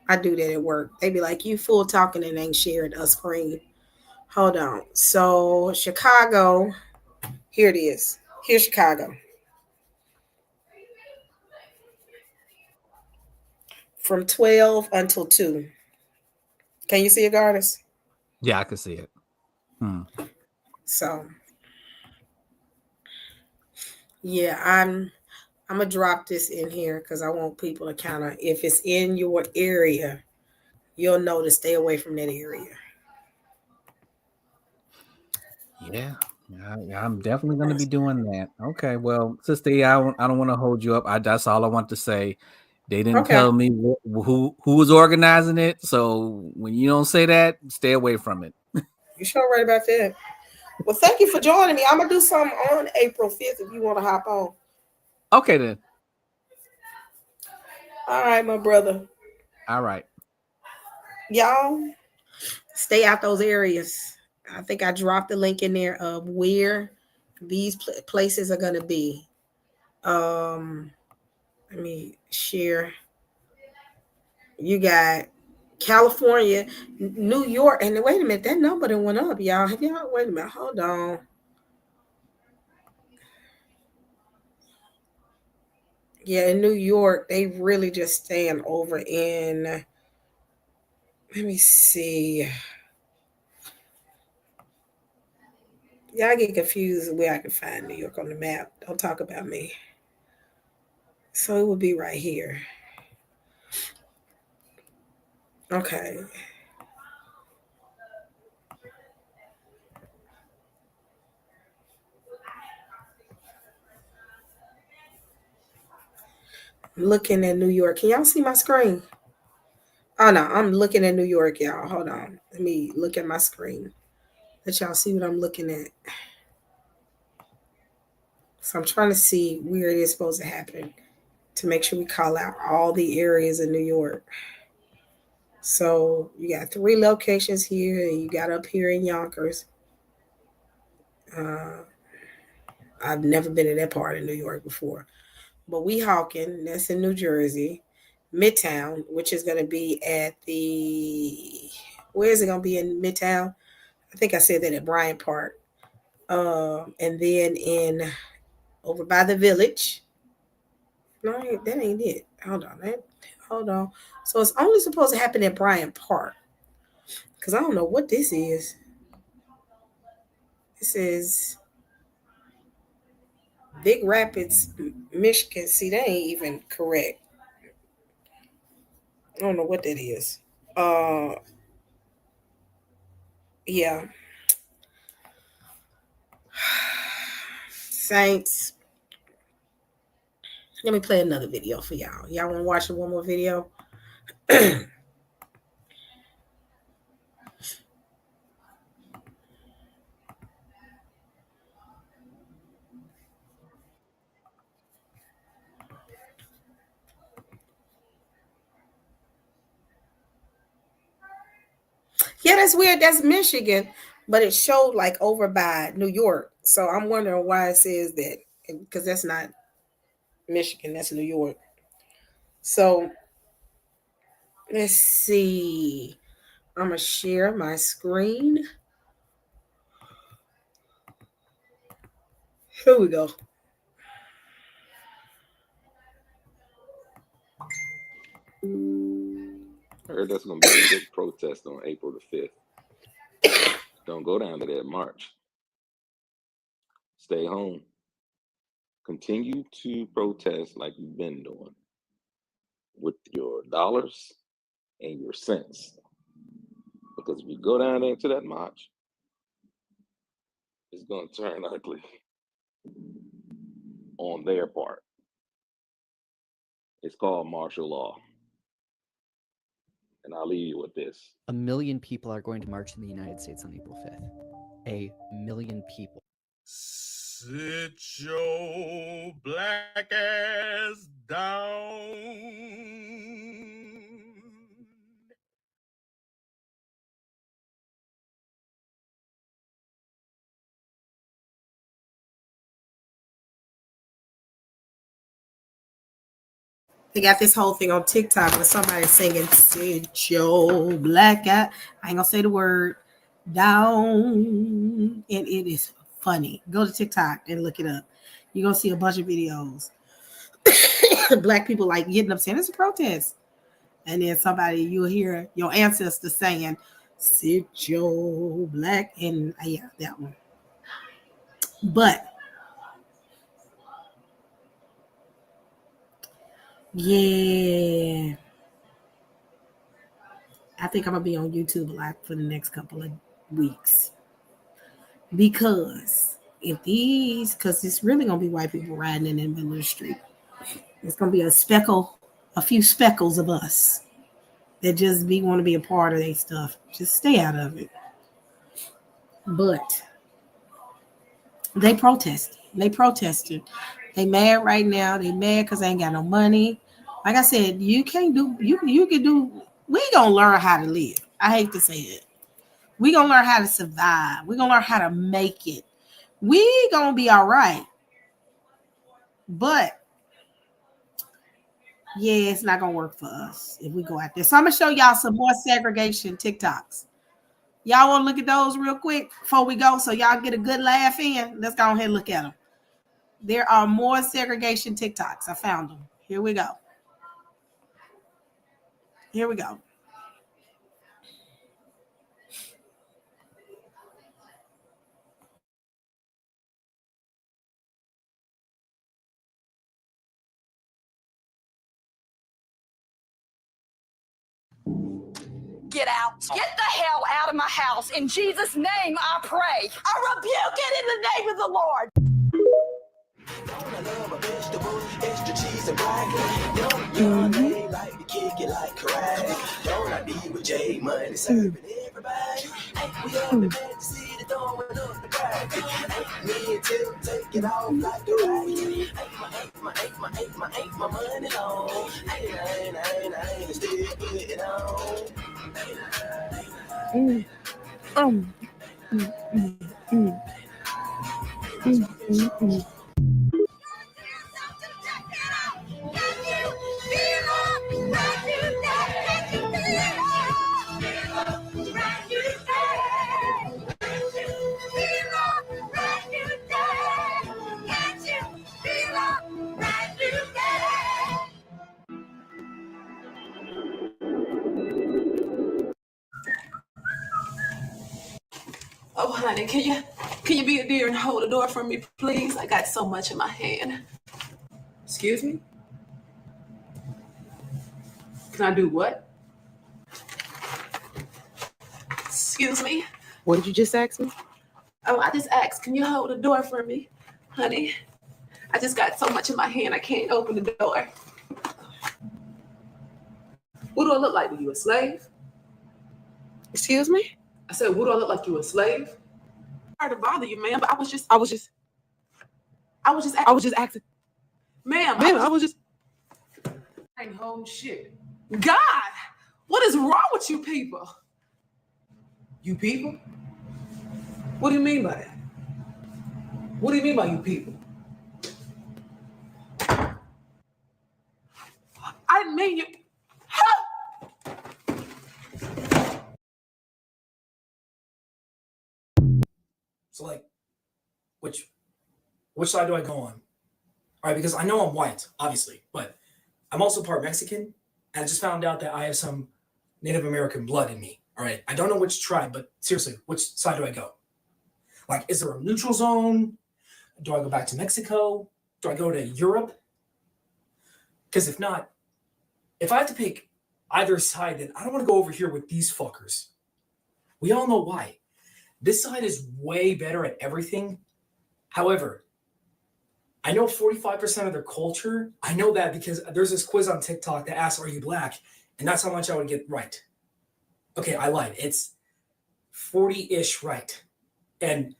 I do that at work. They be like, "You full talking and ain't sharing a screen." Hold on. So Chicago. Here it is. Here's Chicago. From 12 until 2. Can you see it, Goddess? Yeah, I can see it. So yeah, I'm gonna drop this in here because I want people to kind of, if it's in your area, you'll know to stay away from that area. Yeah, I'm definitely going to be doing that. Okay, well, Sister E, I don't want to hold you up. That's all I want to say. They didn't Okay. tell me who was organizing it, so when you don't say that, stay away from it. You sure right about that? Well, thank you for joining me. I'm gonna do something on April 5th if you want to hop on. Okay then. All right, my brother. All right. Y'all stay out those areas. I think I dropped the link in there of where these places are gonna be. Let me share. You got California, New York, and wait a minute, that number done went up, y'all. Wait a minute, hold on. Yeah, in New York, they really just stand over in. Let me see. Y'all get confused where I can find New York on the map. Don't talk about me. So it would be right here. Okay. Looking at New York. Can y'all see my screen? Oh no, I'm looking at New York, y'all. Hold on. Let me look at my screen. Let y'all see what I'm looking at. So I'm trying to see where it is supposed to happen to make sure we call out all the areas in New York. So you got 3 locations here, and you got up here in Yonkers. I've never been in that part of New York before. But Weehawken, that's in New Jersey. Midtown, which is going to be at the, where is it going to be in Midtown? I think I said that at Bryant Park. And then in, over by the Village. No, that ain't it. Hold on. So it's only supposed to happen at Bryant Park. Because I don't know what this is. This is Big Rapids, Michigan. See, that ain't even correct. I don't know what that is. Yeah. Saints. Let me play another video for y'all. Y'all want to watch one more video? Yeah, that's weird. That's Michigan, but it showed like over by New York. So I'm wondering why it says that, because that's not Michigan, that's New York. So let's see. I'm gonna share my screen. Here we go. I heard that's going to be a big protest on April the 5th. Don't go down to that march. Stay home. Continue to protest like you've been doing with your dollars and your cents. Because if you go down there to that march, it's going to turn ugly on their part. It's called martial law. And I'll leave you with this. 1 million people are going to march in the United States on April 5th. 1 million people. Sit your black ass down. They got this whole thing on TikTok where somebody's singing "Sit your black guy." I ain't gonna say the word down, and it is funny. Go to TikTok and look it up. You're gonna see a bunch of videos. Black people like getting up saying it's a protest, and then somebody you'll hear your ancestors saying "Sit your black," and yeah, that one. But yeah. I think I'm gonna be on YouTube a lot for the next couple of weeks. Because because it's really gonna be white people riding in the middle of the street. It's gonna be a few speckles of us that just want to be a part of their stuff. Just stay out of it. But They protested. They protested. They mad right now. They mad because they ain't got no money. Like I said, you can't do, you can do, we gonna learn how to live. I hate to say it. We gonna learn how to survive. We gonna learn how to make it. We gonna be all right. But yeah, it's not gonna work for us if we go out there. So I'm gonna show y'all some more segregation TikToks. Y'all want to look at those real quick before we go, so y'all get a good laugh in? Let's go ahead and look at them. There are more segregation TikToks. I found them. Here we go. Here we go. Get out. Get the hell out of my house. In Jesus' name, I pray. I rebuke it in the name of the Lord. Oh, honey, can you be a dear and hold the door for me, please? I got so much in my hand. Excuse me? Can I do what? Excuse me? What did you just ask me? Oh, I just asked, can you hold the door for me, honey? I just got so much in my hand, I can't open the door. What do I look like? Are you a slave? Excuse me? I said, what do I look like? You a slave? Sorry to bother you, ma'am, but I was just asking. Ma'am, I was just ain't holding shit. God, what is wrong with you people? You people? What do you mean by that? What do you mean by you people? I didn't mean you. So like, which side do I go on? All right, because I know I'm white, obviously, but I'm also part Mexican, and I just found out that I have some Native American blood in me. All right, I don't know which tribe, but seriously, which side do I go? Like, is there a neutral zone? Do I go back to Mexico? Do I go to Europe? Because if not, if I have to pick either side, then I don't want to go over here with these fuckers. We all know why. This side is way better at everything. However, I know 45% of their culture. I know that because there's this quiz on TikTok that asks, are you black? And that's how much I would get right. Okay, I lied. It's 40-ish right. And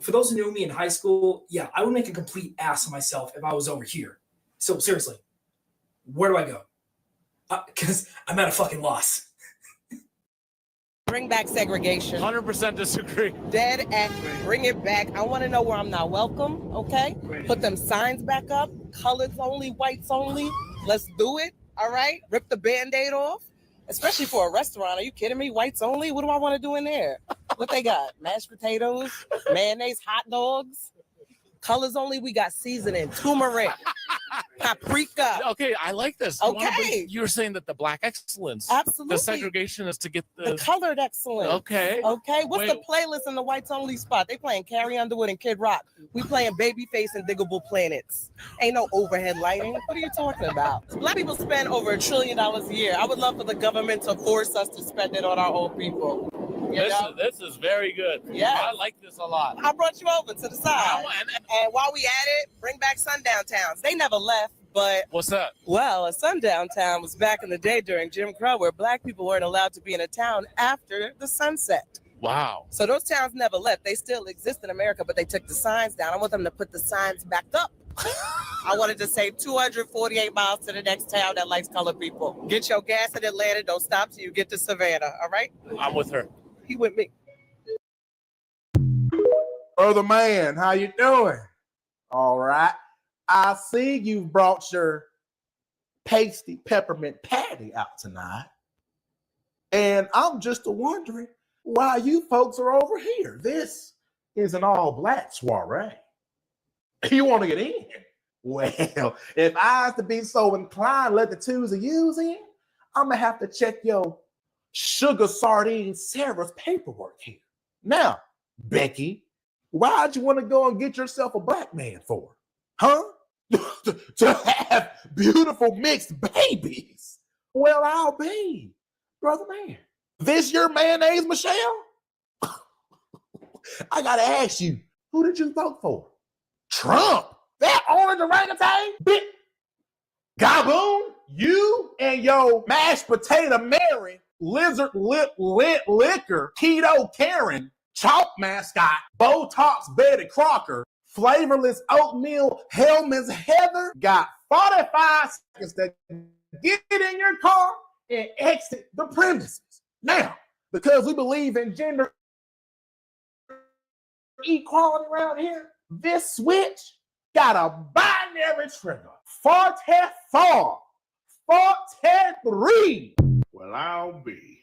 for those who knew me in high school, yeah, I would make a complete ass of myself if I was over here. So seriously, where do I go? Because I'm at a fucking loss. Bring back segregation. 100% disagree. Dead accurate. Bring it back. I want to know where I'm not welcome, okay? Put them signs back up. Colors only, whites only. Let's do it, all right? Rip the Band-Aid off, especially for a restaurant. Are you kidding me? Whites only? What do I want to do in there? What they got? Mashed potatoes, mayonnaise, hot dogs. Colors only, we got seasoning, turmeric, paprika. Okay, I like this. Okay. You were saying that the black excellence. Absolutely. The segregation is to get the colored excellence. Okay. Okay. What's the playlist in the whites only spot? They playing Carrie Underwood and Kid Rock. We playing Babyface and Diggable Planets. Ain't no overhead lighting. What are you talking about? Black people spend over $1 trillion a year. I would love for the government to force us to spend it on our own people. This is very good. Yeah. I like this a lot. I brought you over to the side. And while we at it, bring back sundown towns. They never left, but... What's that? Well, a sundown town was back in the day during Jim Crow where black people weren't allowed to be in a town after the sunset. Wow. So those towns never left. They still exist in America, but they took the signs down. I want them to put the signs back up. I wanted to say 248 miles to the next town that likes colored people. Get your gas in Atlanta. Don't stop till you get to Savannah. All right? I'm with her. He with me. Brother man, how you doing? All right. I see you've brought your pasty peppermint patty out tonight. And I'm just wondering why you folks are over here. This is an all-black soiree. You want to get in? Well, if I was to be so inclined, let the twos of yous in, I'm going to have to check your sugar sardine Sarah's paperwork here. Now, Becky, why'd you want to go and get yourself a black man for? Huh? To have beautiful mixed babies? Well, I'll be, brother man. This your mayonnaise, Michelle? I gotta ask you, who did you vote for? Trump? That orange orangutan? Big Gaboon? You and your mashed potato Mary, lizard lip lit liquor, keto Karen, chalk mascot, Botox Betty Crocker, flavorless oatmeal Hellman's Heather got 45 seconds to get in your car and exit the premises. Now, because we believe in gender equality around here, this switch got a binary trigger. 44, 43. Well, I'll be.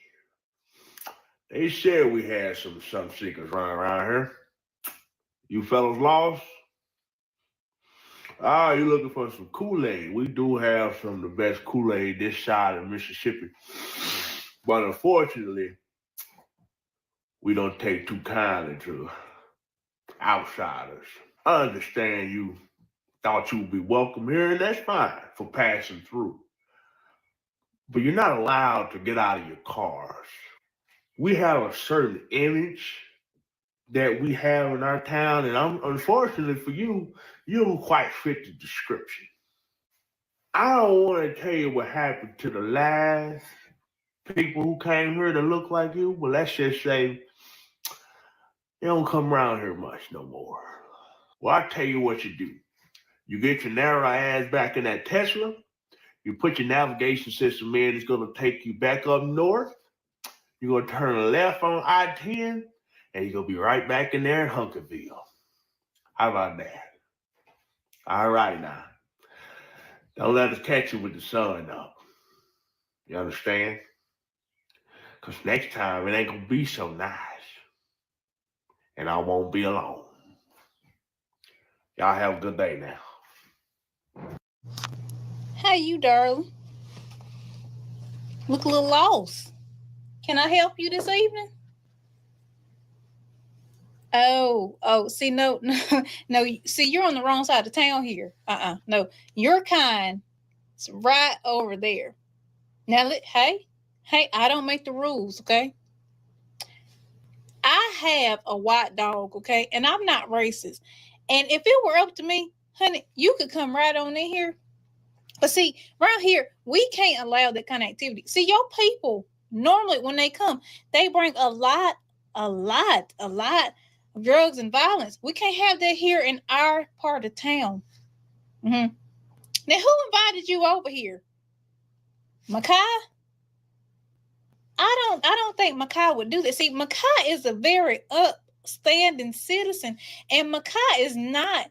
They said we had some seekers running around here. You fellas lost? Ah, you looking for some Kool-Aid? We do have some of the best Kool-Aid this side of Mississippi. But unfortunately, we don't take too kindly to outsiders. I understand you thought you would be welcome here, and that's fine for passing through. But you're not allowed to get out of your cars. We have a certain image that we have in our town, and unfortunately for you, you don't quite fit the description. I don't want to tell you what happened to the last people who came here that look like you, but let's just say they don't come around here much no more. Well, I tell you what you do. You get your narrow ass back in that Tesla, you put your navigation system in, it's going to take you back up north, you're going to turn left on I-10, and you're going to be right back in there in Hunkerville. How about that? All right now. Don't let us catch you with the sun up. You understand? Because next time it ain't going to be so nice. And I won't be alone. Y'all have a good day now. How you, darling? Look a little lost. Can I help you this evening? Oh, see, no, see, you're on the wrong side of town here. No, your kind is right over there. Now, hey, I don't make the rules, okay? I have a white dog, okay? And I'm not racist. And if it were up to me, honey, you could come right on in here. But see, around here, we can't allow that kind of activity. See, your people, normally when they come, they bring a lot of drugs and violence. We can't have that here in our part of town. Now, who invited you over here? Makai? I don't think Makai would do that. See, Makai is a very upstanding citizen, and Makai is not.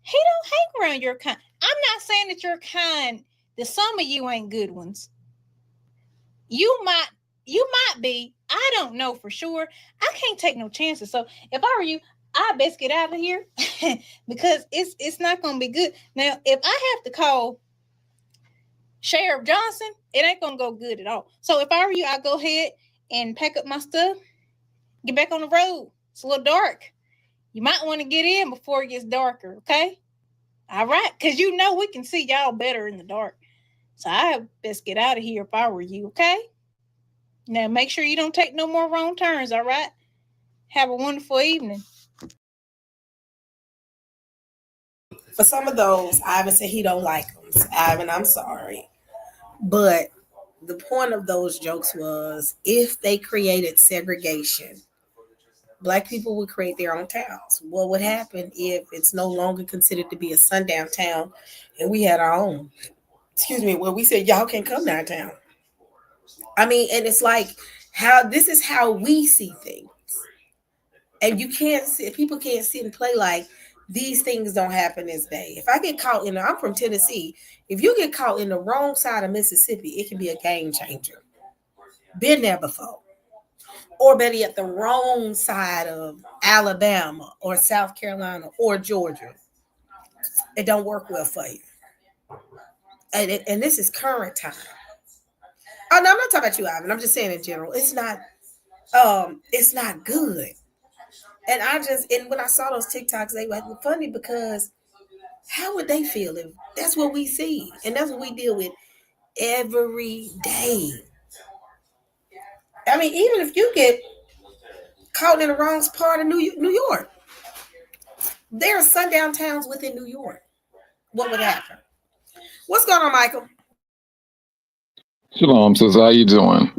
He don't hang around your kind. I'm not saying that your kind, that some of you ain't good ones. You might be. I don't know for sure. I can't take no chances. So if I were you, I'd best get out of here because it's not gonna be good. Now, if I have to call Sheriff Johnson, it ain't gonna go good at all. So if I were you, I'd go ahead and pack up my stuff, get back on the road. It's a little dark. You might want to get in before it gets darker, okay? All right, because you know we can see y'all better in the dark. So I best get out of here if I were you, okay? Now make sure you don't take no more wrong turns, all right? Have a wonderful evening. For some of those, Ivan said he don't like them. So, Ivan, I'm sorry. But the point of those jokes was if they created segregation, Black people would create their own towns. What would happen if it's no longer considered to be a sundown town and we had our own? Excuse me, well, we said y'all can't come downtown. I mean, and it's like this is how we see things. And people can't sit and play like these things don't happen this day. If I get caught I'm from Tennessee, if you get caught in the wrong side of Mississippi, it can be a game changer. Been there before. Or better yet, the wrong side of Alabama or South Carolina or Georgia. It don't work well for you. And this is current time. Oh, no, I'm not talking about you, Ivan. I'm just saying in general. It's not good. And when I saw those TikToks, they were funny because how would they feel if that's what we see? And that's what we deal with every day. I mean, even if you get caught in the wrong part of New York, there are sundown towns within New York. What would happen? What's going on, Michael? Shalom, sis. How you doing?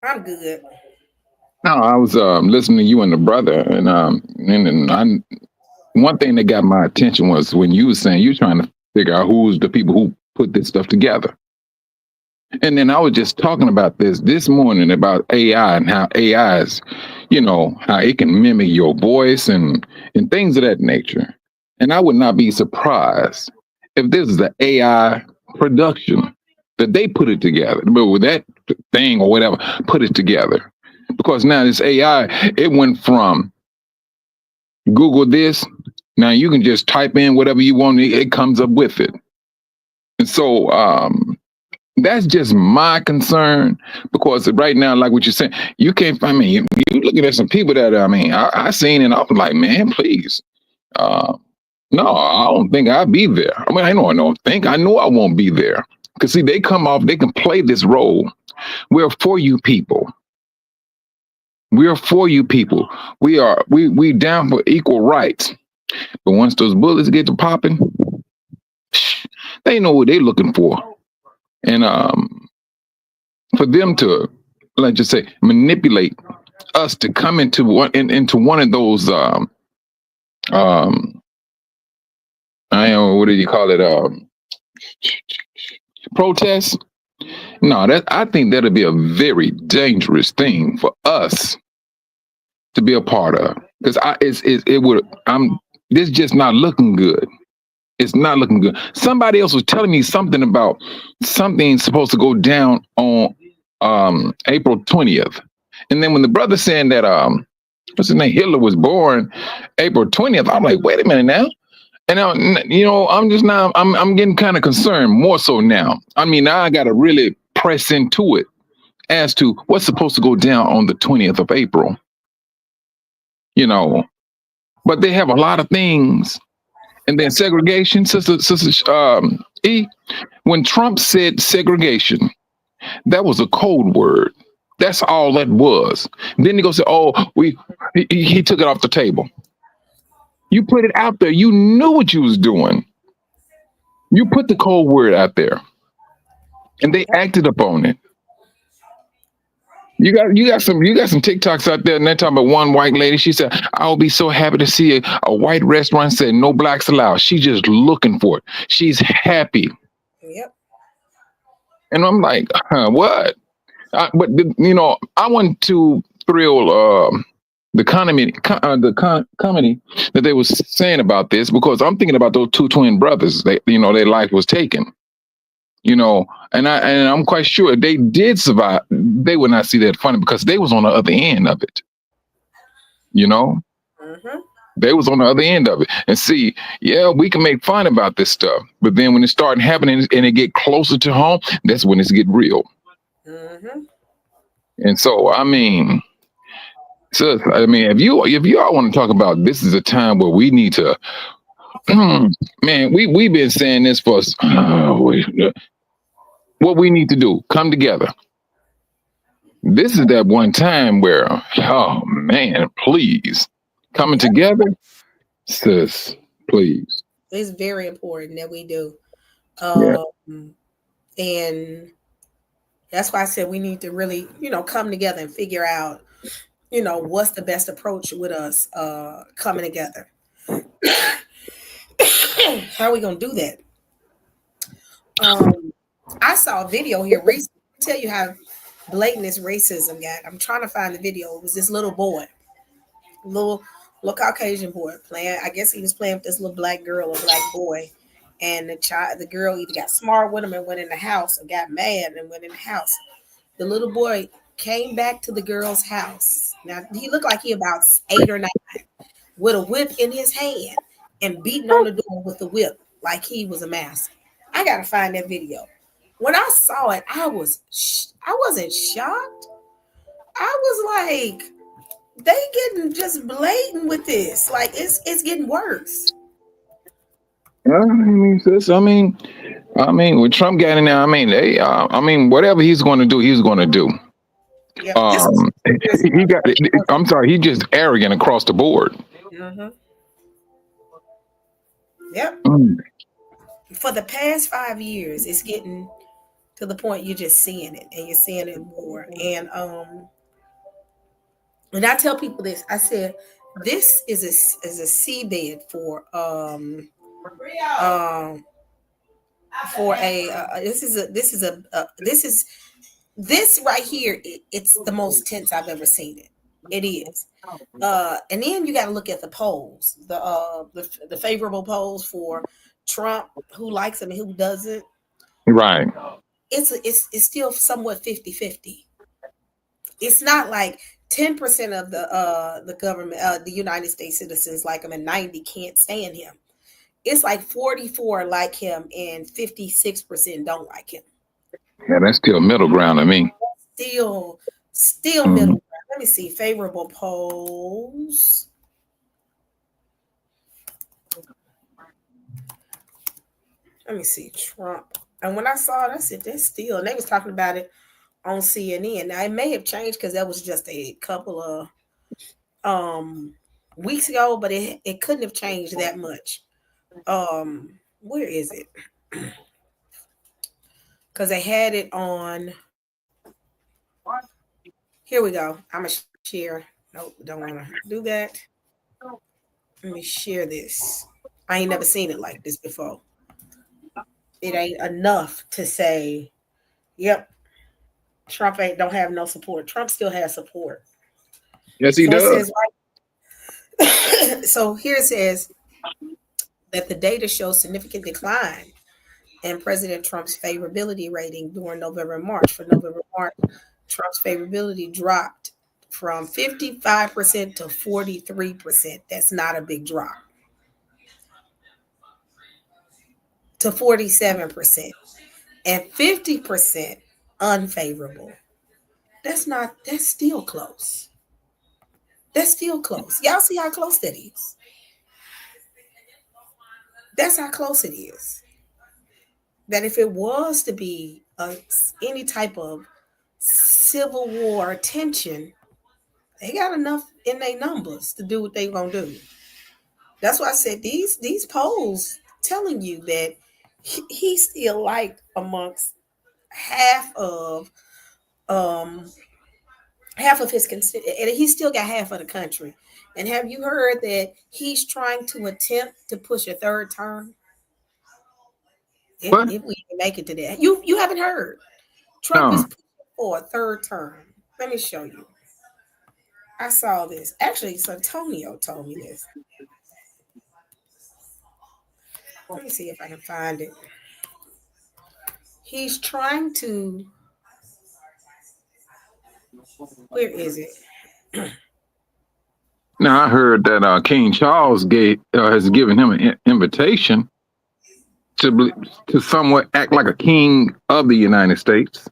I'm good. No, I was listening to you and the brother, and one thing that got my attention was when you were saying you're trying to figure out who's the people who put this stuff together. And then I was just talking about this morning about AI and how AI is, how it can mimic your voice and things of that nature. And I would not be surprised if this is the AI production that they put it together, but with that thing or whatever, put it together. Because now this AI, it went from Google this. Now you can just type in whatever you want, it comes up with it. And so that's just my concern, because right now, like what you're saying, you can't find me. You're looking at some people that, I seen and I was like, man, please. No, I don't think I'll be there. I know I won't be there. Because see, they can play this role. We're for you people. We're for you people. We down for equal rights. But once those bullets get to popping, they know what they're looking for. And for them to, let's just say, manipulate us to come into one of those what do you call it? Protests. No, I think that'll be a very dangerous thing for us to be a part of, because this is just not looking good. It's not looking good. Somebody else was telling me something about something supposed to go down on April 20th, and then when the brother saying that what's his name, Hitler was born April 20th, I'm like, wait a minute now. And now, I'm getting kind of concerned more so now. Now I got to really press into it as to what's supposed to go down on the 20th of April. But they have a lot of things. And then segregation, sister E, when Trump said segregation, that was a code word. That's all that was. Then he goes, he took it off the table. You put it out there. You knew what you was doing. You put the code word out there, and they acted upon it. You got some TikToks out there, and they're talking about one white lady. She said, "I'll be so happy to see a white restaurant said no blacks allowed." She's just looking for it. She's happy. Yep. And I'm like, what? But I want to thrill the comedy that they was saying about this, because I'm thinking about those two twin brothers. Their life was taken. And I'm quite sure if they did survive, they would not see that funny, because they was on the other end of it. Mm-hmm. They was on the other end of it. And see, yeah, we can make fun about this stuff, but then when it started happening and it get closer to home, that's when it's get real. Mm-hmm. And so, if you all want to talk about, this is a time where we need to, man, we've been saying this for what we need to do, come together. This is that one time where, oh man, please, coming together, sis, please. It's very important that we do. And that's why I said we need to really, come together and figure out what's the best approach with us coming together. How are we gonna do that? I saw a video here recently. I'll tell you how blatant this racism got. I'm trying to find the video. It was this little boy, little Caucasian boy playing. I guess he was playing with this little black girl or black boy, and the girl either got smart with him and went in the house, or got mad and went in the house. The little boy came back to the girl's house. Now he looked like he about 8 or 9, with a whip in his hand and beating on the door with the whip like he was a master. I gotta find that video. When I saw it, I wasn't shocked. I was like, they getting just blatant with this. Like it's getting worse. I mean, sis, I mean, with Trump getting there, whatever he's going to do, he's going to do. Yeah, he got. I'm sorry, he's just arrogant across the board. Yep. For the past 5 years, it's getting to the point you're just seeing it, and you're seeing it more. And I tell people this. I said this is a seabed for this right here. It's the most tense I've ever seen it. It is. And then you got to look at the polls, the favorable polls for Trump, who likes him and who doesn't. Right. It's still somewhat 50-50. It's not like 10% of the government, the United States citizens like him and 90 can't stand him. It's like 44 like him and 56% don't like him. Yeah, that's still middle ground to me. Still middle ground. Let me see favorable polls. Let me see Trump. And when I saw it, I said, "That's still." And they was talking about it on CNN. Now it may have changed because that was just a couple of weeks ago, but it couldn't have changed that much. Where is it? Because they had it on. Here we go. I'm gonna share. Nope, don't want to do that. Let me share this. I ain't never seen it like this before. It ain't enough to say, "Yep, Trump don't have no support." Trump still has support. Yes, he does. So here it says that the data shows significant decline in President Trump's favorability rating during November and March. For November and March, Trump's favorability dropped from 55% to 43%. That's not a big drop. To 47% and 50% unfavorable. That's still close. That's still close. Y'all see how close that is? That's how close it is. That if it was to be any type of civil war tension, they got enough in their numbers to do what they gonna do. That's why I said these polls telling you that he's still liked amongst half of his constituents, and he still got half of the country. And have you heard that he's trying to attempt to push a third term? If we can make it to that. You haven't heard. Trump is pushing for a third term. Let me show you. I saw this. Actually, Santonio told me this. Let me see if I can find it. He's trying to. Where is it? Now I heard that King Charles has given him an invitation to somewhat act like a king of the United States.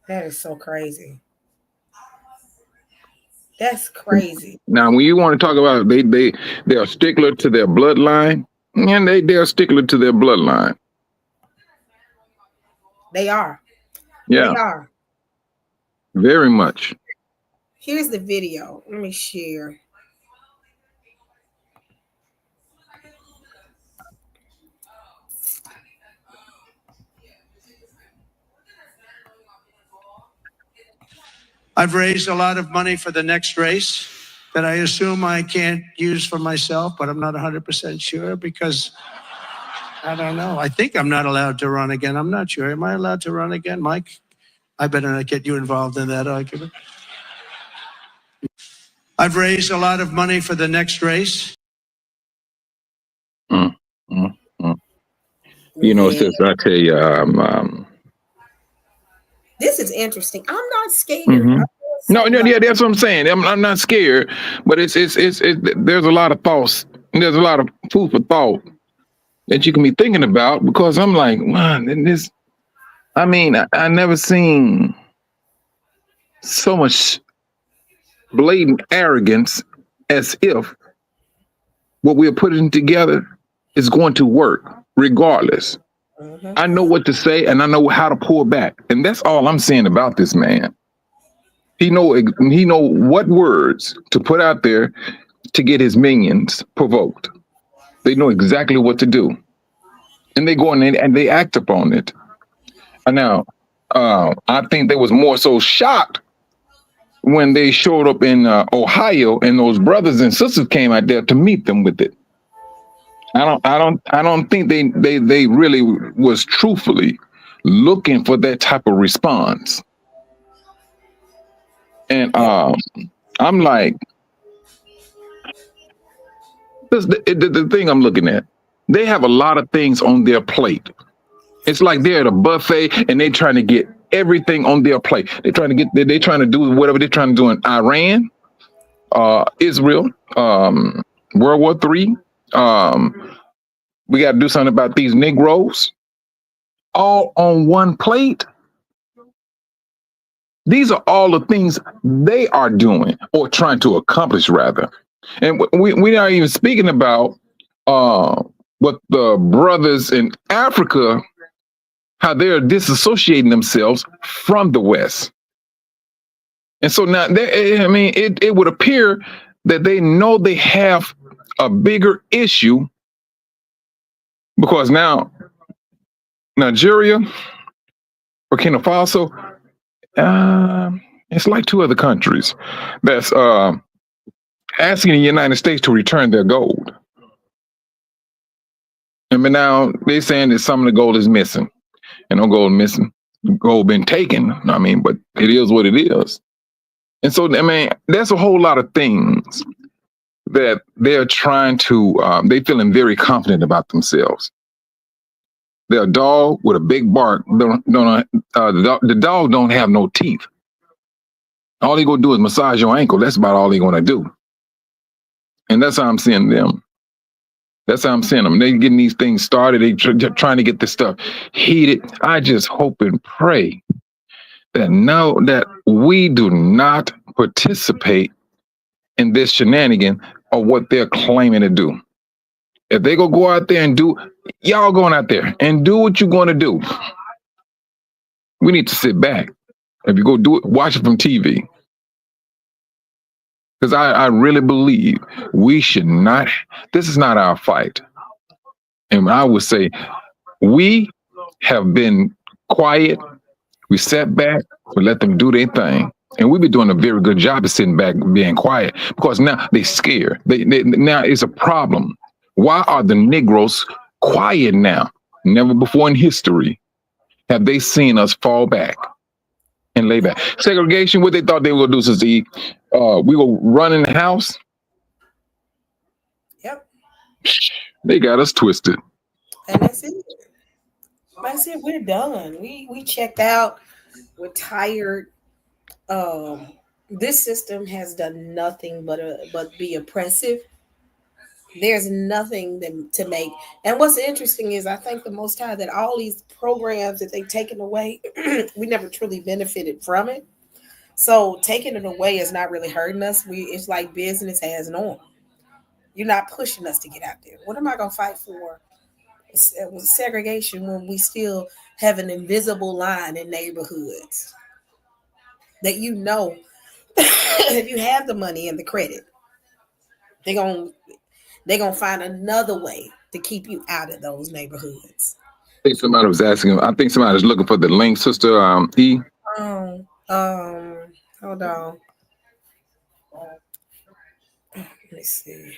That is so crazy. That's crazy. Now, when you want to talk about they're a stickler to their bloodline, and they're a stickler to their bloodline. They are. Yeah. They are. Very much. Here's the video. Let me share. I've raised a lot of money for the next race that I assume I can't use for myself, but I'm not 100% sure because I don't know. I think I'm not allowed to run again. I'm not sure. Am I allowed to run again, Mike? I better not get you involved in that argument. I've raised a lot of money for the next race. You know, sis, I tell you, This is interesting. I'm not scared. mhm. No, yeah, that's what I'm saying. I'm not scared, but it's there's a lot of thoughts. There's a lot of food for thought that you can be thinking about because I'm like, man, I never seen so much blatant arrogance as if what we're putting together is going to work regardless. I know what to say and I know how to pull back. And that's all I'm saying about this man. He know what words to put out there to get his minions provoked. They know exactly what to do. And they go in and they act upon it. And now, I think they was more so shocked when they showed up in Ohio and those brothers and sisters came out there to meet them with it. I don't think they really was truthfully looking for that type of response. And I'm like, the thing I'm looking at, they have a lot of things on their plate. It's like they're at a buffet and they're trying to get everything on their plate. They're trying to do whatever they're trying to do in Iran, Israel, World War III. We got to do something about these Negroes, all on one plate. These are all the things they are doing or trying to accomplish, rather. And we're not even speaking about what the brothers in Africa, how they're disassociating themselves from the West. And so now, it would appear that they know they have a bigger issue because now Nigeria, Burkina Faso, it's like two other countries that's asking the United States to return their gold. I mean, now they're saying that some of the gold is missing. And no gold missing, gold been taken. I mean, but it is what it is. And so, I mean, there's a whole lot of things that they're trying to, they feeling very confident about themselves. They're a dog with a big bark. The dog don't have no teeth. All they gonna do is massage your ankle. That's about all they gonna do. And that's how I'm seeing them. That's how I'm seeing them. They getting these things started. They trying to get this stuff heated. I just hope and pray that now that we do not participate in this shenanigan or what they're claiming to do. If they go out there and do, y'all going out there and do what you're going to do. We need to sit back. If you go do it, watch it from TV. Because I really believe we should not, this is not our fight. And I would say we have been quiet. We sat back, we let them do their thing. And we've been doing a very good job of sitting back, being quiet, because now they're scared. Now it's a problem. Why are the Negroes quiet now? Never before in history have they seen us fall back and lay back. Segregation, what they thought they were going to do, Sister E, we will run in the house. Yep. They got us twisted. And that's it. That's it. We're done. We checked out. We're tired. This system has done nothing but be oppressive. There's nothing to make. And what's interesting is I think the Most High that all these programs that they've taken away, we never truly benefited from it. So taking it away is not really hurting us. It's like business as normal. You're not pushing us to get out there. What am I going to fight for? It was segregation when we still have an invisible line in neighborhoods that if you have the money and the credit, they're gonna find another way to keep you out of those neighborhoods. I think somebody was asking. I think somebody was looking for the link, Sister E. Hold Hold on. Let me see.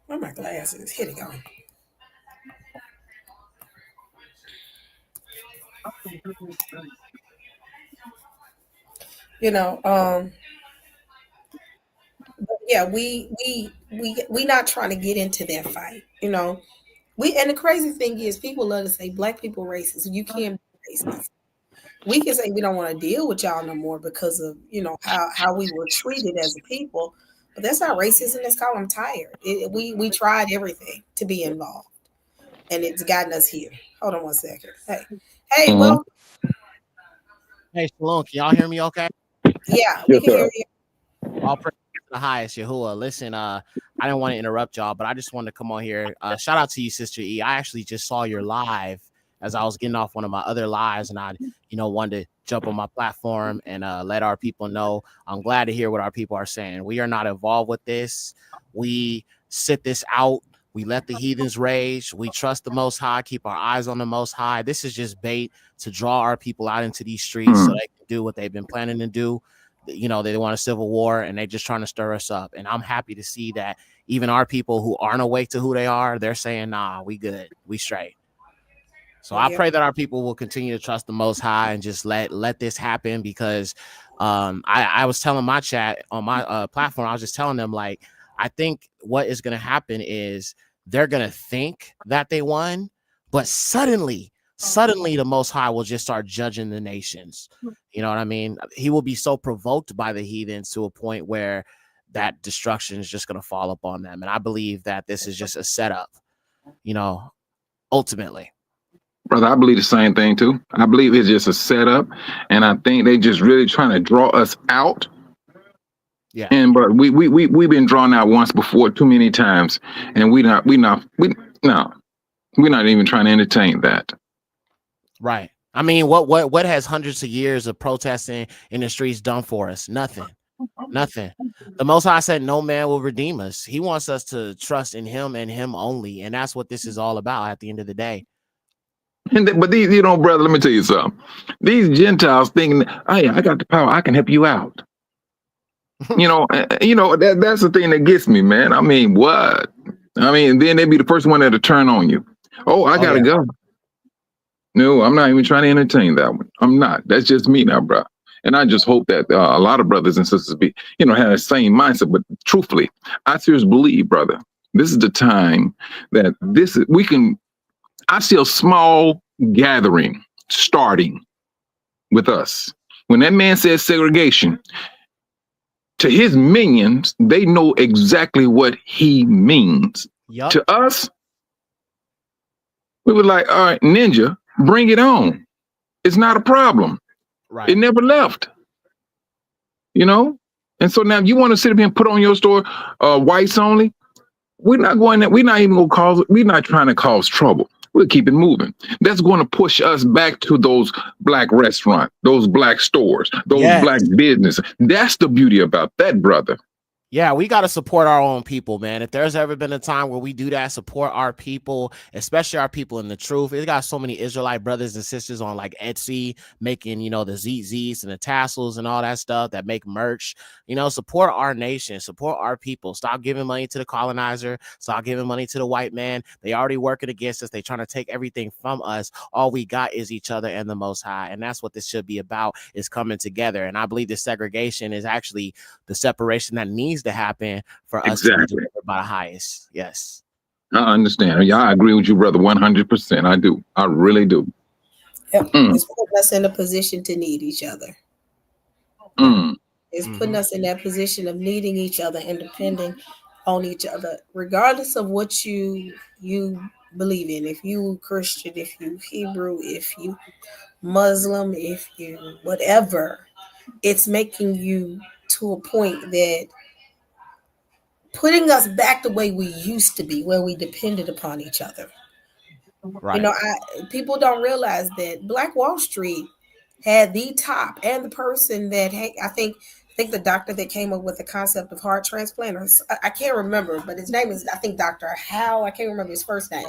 Where are my glasses? Here they go. You know, yeah, we not trying to get into that fight. You know, and the crazy thing is, people love to say black people racist. You can't be racist. We can say we don't want to deal with y'all no more because of how we were treated as a people, but that's not racism. That's called I'm tired. We tried everything to be involved, and it's gotten us here. Hold on one second. Hey, well, Hey, Shalom, can y'all hear me okay? yeah, we can hear you. All praise to the highest, Yahuwah. Listen, I didn't want to interrupt y'all, but I just wanted to come on here. Shout out to you, Sister E. I actually just saw your live as I was getting off one of my other lives, and I, wanted to jump on my platform and let our people know. I'm glad to hear what our people are saying. We are not involved with this. We sit this out. We let the heathens rage. We trust the Most High, keep our eyes on the Most High. This is just bait to draw our people out into these streets so they can do what they've been planning to do. They want a civil war, and they're just trying to stir us up. And I'm happy to see that even our people who aren't awake to who they are, they're saying, nah, we good. We straight. So I pray that our people will continue to trust the Most High and just let this happen, because I was telling my chat on my platform, I was just telling them, like, I think what is going to happen is they're going to think that they won, but suddenly the Most High will just start judging the nations. You know what I mean? He will be so provoked by the heathens to a point where that destruction is just going to fall upon them. And I believe that this is just a setup, ultimately. Brother, I believe the same thing too. I believe it's just a setup, and I think they just really trying to draw us out. Yeah. But we've been drawn out once before, too many times, and we're not even trying to entertain that. Right. I mean, what has hundreds of years of protesting in the streets done for us? Nothing. The Most High said no man will redeem us. He wants us to trust in him and him only, and that's what this is all about at the end of the day. But these, brother, let me tell you something. These Gentiles thinking, hey, I got the power, I can help you out. That's the thing that gets me, man. I mean, what? I mean, then they'd be the first one that'll turn on you. Oh, I gotta go. No, I'm not even trying to entertain that one. I'm not. That's just me now, bro. And I just hope that a lot of brothers and sisters have the same mindset. But truthfully, I seriously believe, brother, this is the time that I see a small gathering starting with us. When that man says segregation, to his minions, they know exactly what he means. Yep. To us, we were like, all right, ninja, bring it on. It's not a problem. Right. It never left. And so now you want to sit up here and put on your store whites only? We're not going there. We're not even going to cause, we're not trying to cause trouble. We'll keep it moving. That's going to push us back to those black restaurants, those black stores, those black businesses. That's the beauty about that, brother. Yeah, we got to support our own people, man. If there's ever been a time where we do that, support our people, especially our people in the truth. It's got so many Israelite brothers and sisters on like Etsy making, the ZZs and the tassels and all that stuff that make merch. Support our nation, support our people. Stop giving money to the colonizer. Stop giving money to the white man. They already working against us. They trying to take everything from us. All we got is each other and the Most High. And that's what this should be about, is coming together. And I believe this segregation is actually the separation that needs to happen for us to be delivered by the highest. Yes. I understand. Yeah, I agree with you, brother, 100%. I do. I really do. Yep. It's putting us in a position to need each other. It's putting us in that position of needing each other and depending on each other, regardless of what you believe in. If you Christian, if you Hebrew, if you Muslim, if you whatever, it's making you to a point that putting us back the way we used to be, where we depended upon each other. Right. People don't realize that Black Wall Street had the top, and the person that I think the doctor that came up with the concept of heart transplanters. I can't remember, but his name is, I think, Dr. Howe. I can't remember his first name,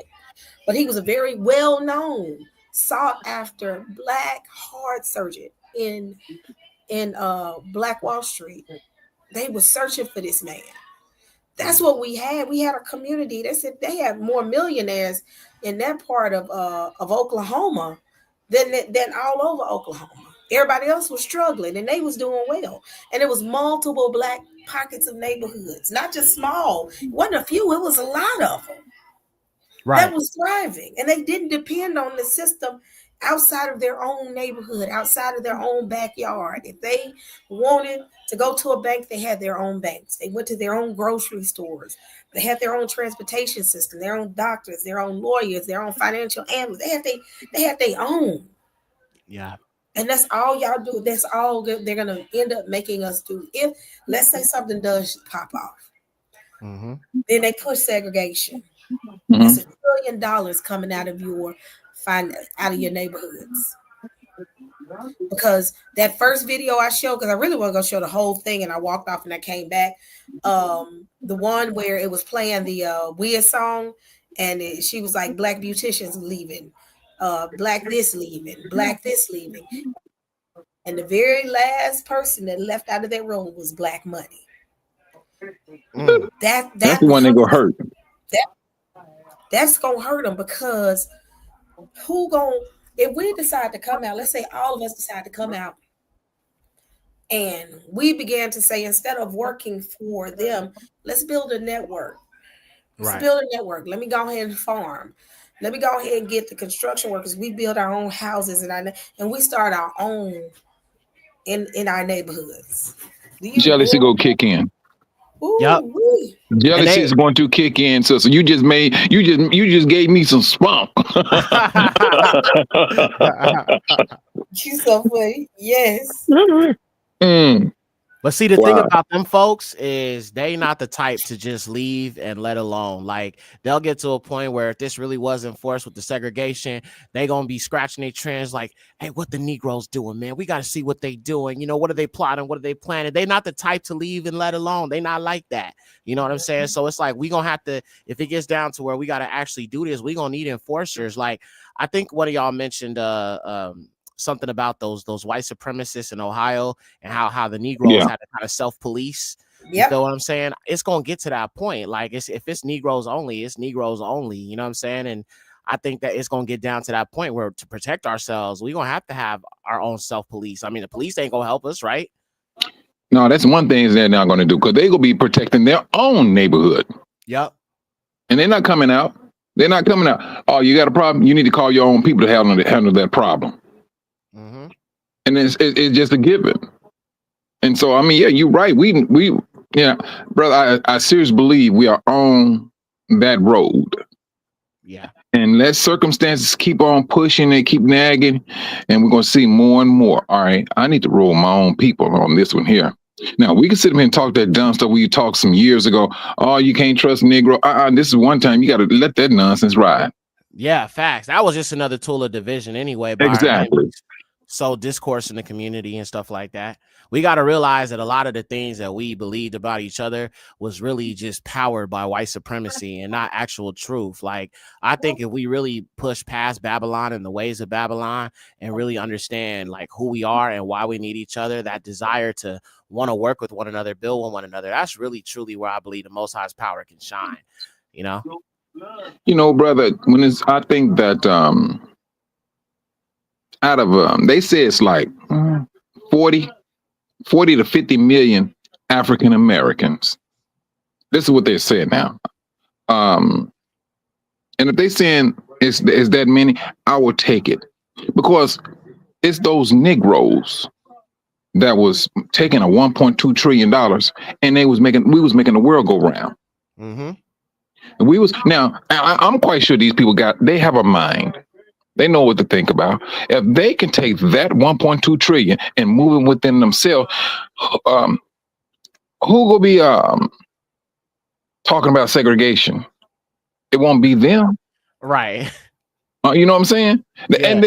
but he was a very well-known sought after black heart surgeon in Black Wall Street. They were searching for this man. That's what we had. We had a community. They said they had more millionaires in that part of Oklahoma than all over Oklahoma. Everybody else was struggling and they was doing well. And it was multiple black pockets of neighborhoods, not just small. It wasn't a few, it was a lot of them that was thriving. And they didn't depend on the system outside of their own neighborhood, outside of their own backyard. If they wanted to go to a bank, they had their own banks. They went to their own grocery stores. They had their own transportation system, their own doctors, their own lawyers, their own financial analysts. They had their own. Yeah. And that's all y'all do. That's all they're going to end up making us do. If, let's say, something does pop off, then they push segregation. It's $1 trillion coming out of your neighborhoods. Because that first video I showed, because I really wasn't going to show the whole thing, and I walked off and I came back. The one where it was playing the Wiz song, and she was like, black beauticians leaving. Black this leaving, black this leaving. And the very last person that left out of that room was Black Money. That's the one that gonna hurt. That's gonna hurt them, because if we decide to come out, let's say all of us decide to come out, and we began to say, instead of working for them, let's build a network. Let's build a network. Let me go ahead and farm. Let me go ahead and get the construction workers. We build our own houses and we start our own in our neighborhoods. Jealousy go kick in. Yep. Jealousy is going to kick in. So you just gave me some spunk. You so funny. Yes. But see, the thing about them folks is they not the type to just leave and let alone. Like, they'll get to a point where if this really was enforced with the segregation, they gonna be scratching their trends like, hey, what the Negroes doing, man? We got to see what they doing. You know, what are they plotting? What are they planning? They not the type to leave and let alone. They not like that. You know what I'm saying? So it's like, we gonna have to, if it gets down to where we got to actually do this, we gonna need enforcers. Like, I think one of y'all mentioned something about those white supremacists in Ohio and how the Negroes had to kind of self-police. You know what I'm saying? It's gonna get to that point. Like, if it's Negroes only, it's Negroes only. You know what I'm saying? And I think that it's gonna get down to that point where, to protect ourselves, we're gonna have to have our own self-police. I mean, the police ain't gonna help us, right? No, that's one thing they're not gonna do, because they're gonna be protecting their own neighborhood. Yep. And they're not coming out. They're not coming out. Oh, you got a problem? You need to call your own people to handle that problem. And it's just a given. And so, I mean, yeah, you're right. We brother, I seriously believe we are on that road. Yeah. And let circumstances keep on pushing and keep nagging, and we're going to see more and more. All right, I need to roll my own people on this one here. Now, we can sit here and talk that dumb stuff we talked some years ago. Oh, you can't trust Negro. This is one time you got to let that nonsense ride. Yeah, facts. That was just another tool of division anyway. Exactly. So discourse in the community and stuff like that. We got to realize that a lot of the things that we believed about each other was really just powered by white supremacy and not actual truth. Like, I think if we really push past Babylon and the ways of Babylon and really understand like who we are and why we need each other, that desire to want to work with one another, build with one another, that's really truly where I believe the Most High's power can shine. You know, brother, I think that out of they say it's like 40 to 50 million African Americans. This is what they're saying now. And if they're saying it's that many, I will take it, because it's those Negroes that was taking a $1.2 trillion and we was making the world go round. And I'm quite sure these people they have a mind. They know what to think about. If they can take that 1.2 trillion and move it within themselves, who will be talking about segregation? It won't be them, right? You know what I'm saying? Yeah. And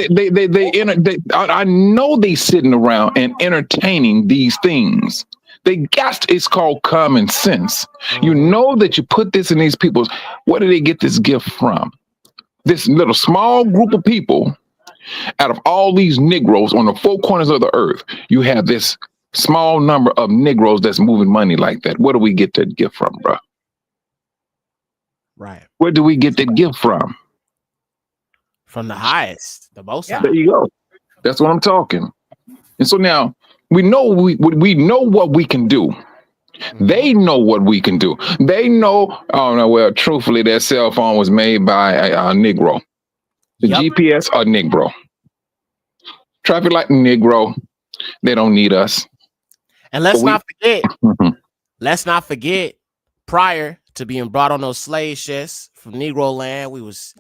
I know they sitting around and entertaining these things. It's called common sense. You know that you put this in these people's. Where do they get this gift from? This little small group of people Out of all these Negroes on the four corners of the earth, you have this small number of Negroes that's moving money like that. Where do we get that gift from, bro? Right. Where do we get that gift from? From the highest, the most high. There you go. That's what I'm talking. And so now we know we know what we can do. They know what we can do. They know. Oh no. Well, truthfully, their cell phone was made by a Negro. The GPS a Negro. Traffic light Negro. They don't need us. And let's not forget, prior to being brought on those slave ships from Negro land, we was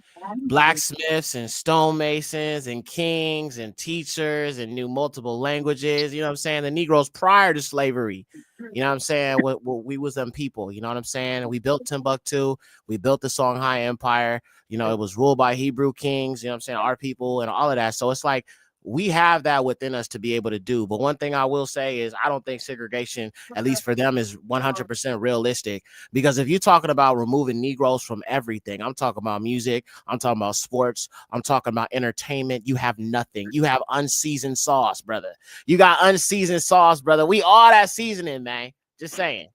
blacksmiths and stonemasons and kings and teachers and knew multiple languages. You know what I'm saying? The Negroes prior to slavery, you know what I'm saying? We was them people, you know what I'm saying? And we built Timbuktu. We built the Songhai Empire. You know, it was ruled by Hebrew kings, you know what I'm saying? Our people and all of that. So it's like, we have that within us to be able to do. But one thing I will say is I don't think segregation, at least for them, is 100% realistic. Because if you're talking about removing Negroes from everything, I'm talking about music, I'm talking about sports, I'm talking about entertainment, you have nothing. You have unseasoned sauce, brother. You got unseasoned sauce, brother. We all that seasoning, man. Just saying.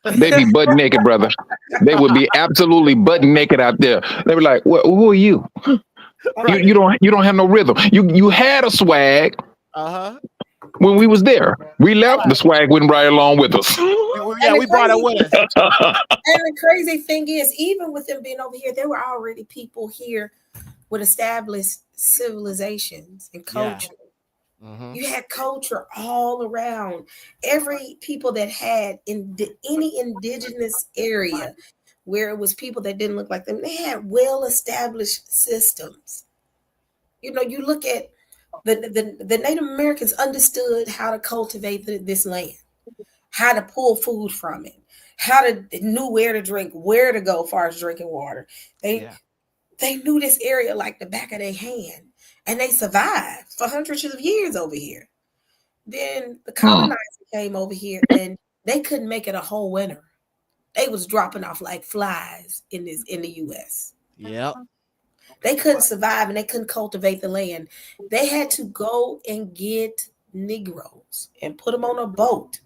They be butt naked, brother. They would be absolutely butt naked out there. They be like, who are you? You don't have no rhythm. You had a swag when we was there. We left, the swag went right along with us. Yeah, we brought it with us. And the crazy thing is, even with them being over here, there were already people here with established civilizations and culture. You had culture all around. Every people that had in any indigenous area where it was people that didn't look like them, they had well-established systems. You know, you look at the Native Americans understood how to cultivate this land, how to pull food from it, knew where to drink, where to go as far as drinking water. They knew this area like the back of their hand, and they survived for hundreds of years over here. Then the colonizer came over here, and they couldn't make it a whole winter. They was dropping off like flies in the U.S. Yep. They couldn't survive and they couldn't cultivate the land. They had to go and get Negroes and put them on a boat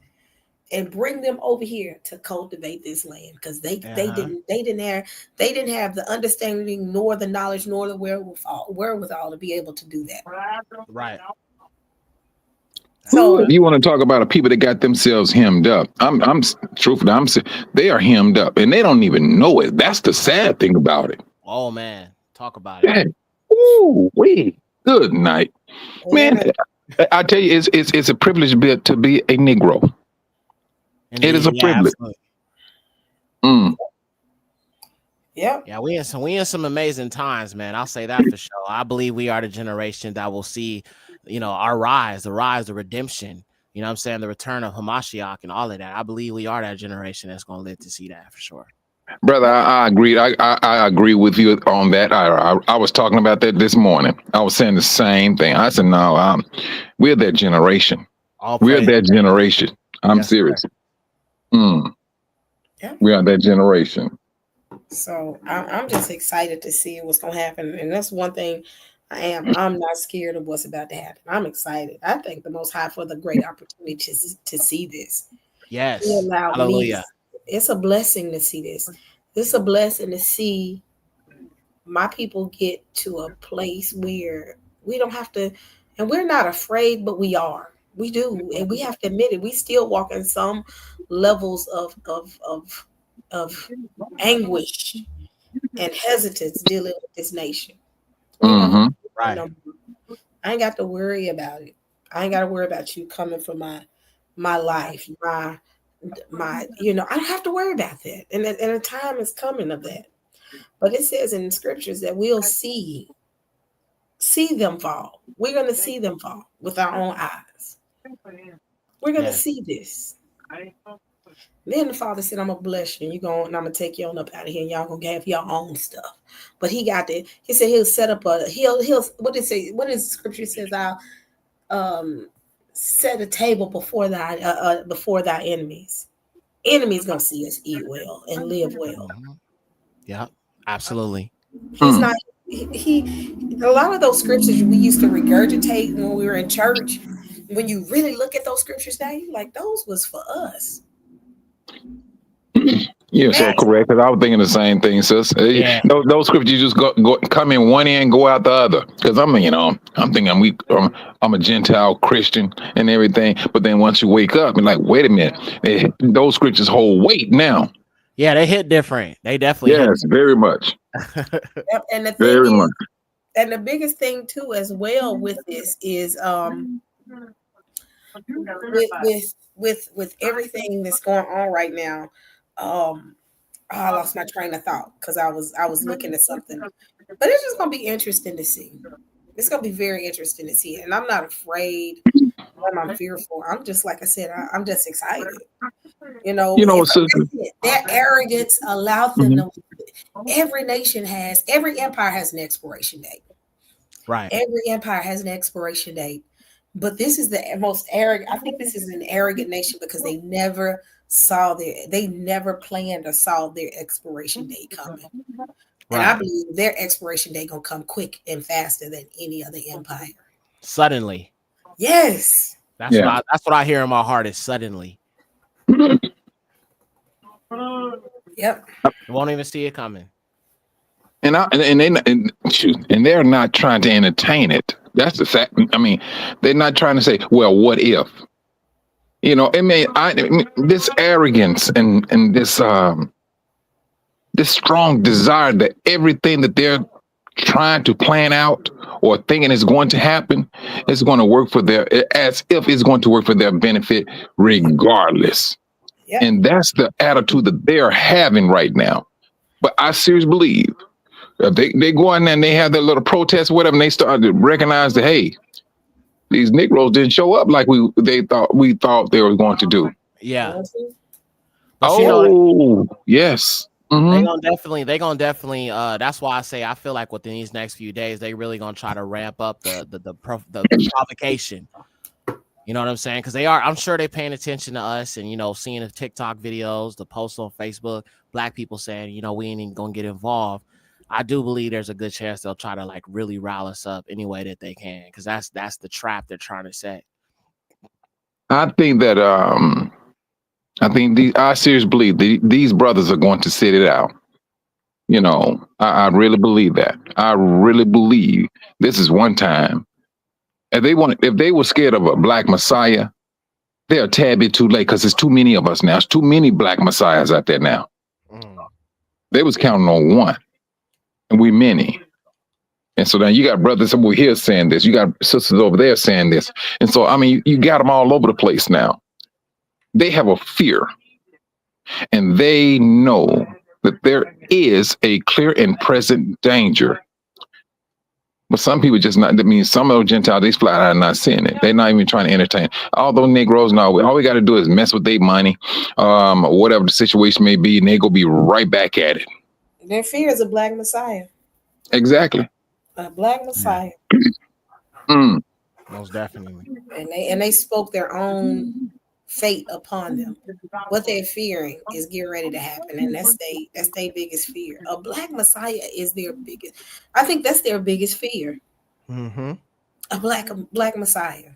and bring them over here to cultivate this land because they didn't have the understanding nor the knowledge nor the wherewithal to be able to do that. Right. So you want to talk about a people that got themselves hemmed up. They are hemmed up and they don't even know it. That's the sad thing about it. Oh man, talk about it. Ooh, good night, man. I tell you, it's a privilege bit to be a Negro. It is a privilege. Yeah, we in some amazing times, man. I'll say that for sure. I believe we are the generation that will see, our rise, the redemption. You know what I'm saying? The return of Hamashiach and all of that. I believe we are that generation that's going to live to see that for sure. Brother, I agree. I agree with you on that. I was talking about that this morning. I was saying the same thing. I said, no, we're that generation. We're that generation. I'm serious. Yeah. We are that generation. So I'm just excited to see what's going to happen. And that's one thing I'm not scared of what's about to happen. I'm excited. I thank the Most High for the great opportunity to see this. Yes. Hallelujah. It's a blessing to see this. It's a blessing to see my people get to a place where we don't have to, and we're not afraid, but we are. We do. And we have to admit it. We still walk in some levels of anguish and hesitance dealing with this nation. Right. I ain't got to worry about it. I ain't got to worry about you coming for my life, my I don't have to worry about that. And a time is coming of that. But it says in the scriptures that we'll see them fall. We're going to see them fall with our own eyes. We're going to see this. Then the Father said, I'm going to bless you and I'm going to take you on up out of here and y'all going to have your own stuff. But he said he'll set up what did it say? What is the scripture says? I'll set a table before thy enemies. Enemies going to see us eat well and live well. Yeah, absolutely. He's not a lot of those scriptures we used to regurgitate when we were in church. When you really look at those scriptures now, you like those was for us. You're so correct. 'Cause I was thinking the same thing, sis. Yeah. Those scriptures just go come in one end, go out the other. Because I'm thinking I'm a Gentile Christian and everything. But then once you wake up, you're like, wait a minute, those scriptures hold weight now. Yeah, they hit different. They definitely hit Yes, very much. Yep, and the Very thing is, much. and the biggest thing too, as well, with this is with everything that's going on right now. I lost my train of thought because I was looking at something, but it's just gonna be interesting to see. It's gonna be very interesting to see, and I'm not afraid. I'm fearful. I'm just like I said. I'm just excited. Their arrogance allows them to. Every nation has. Every empire has an expiration date. Right. Every empire has an expiration date, but this is the most arrogant. I think this is an arrogant nation because they never planned or saw their expiration date coming. And I believe their expiration date gonna come quick and faster than any other empire. Suddenly. Yes. That's what I hear in my heart is suddenly. Yep. You won't even see it coming. And they're not trying to entertain it. That's the fact. I mean, they're not trying to say, well, what if? This arrogance and this strong desire that everything that they're trying to plan out or thinking is going to happen is going to work for as if it's going to work for their benefit regardless. Yep. And that's the attitude that they're having right now. But I seriously believe they go in there and they have their little protest, whatever, and they start to recognize that, hey, these Negroes didn't show up like we thought they were going to do. Yeah. Yes. Mm-hmm. They gonna definitely. That's why I say I feel like within these next few days they really gonna try to ramp up the provocation. You know what I'm saying? Because I'm sure they're paying attention to us and seeing the TikTok videos, the posts on Facebook, black people saying we ain't even gonna get involved. I do believe there's a good chance they'll try to like really rile us up any way that they can, because that's the trap they're trying to set. I think that I seriously believe these brothers are going to sit it out. I really believe that. I really believe this is one time. If they were scared of a black messiah, they're a tad bit too late because there's too many of us now. There's too many black messiahs out there now. They was counting on one, and we many. And so now you got brothers over here saying this. You got sisters over there saying this. And so, I mean, you got them all over the place now. They have a fear, and they know that there is a clear and present danger. But some people just not, that means some of those Gentiles, they flat out not seeing it. They're not even trying to entertain. Although Negroes, no, all we got to do is mess with their money, or whatever the situation may be, and they go be right back at it. Their fear is a black messiah. Exactly. A black messiah. Most definitely. And they spoke their own fate upon them. What they're fearing is getting ready to happen, and that's their biggest fear. A black messiah is their biggest. I think that's their biggest fear. Mm-hmm. A black messiah.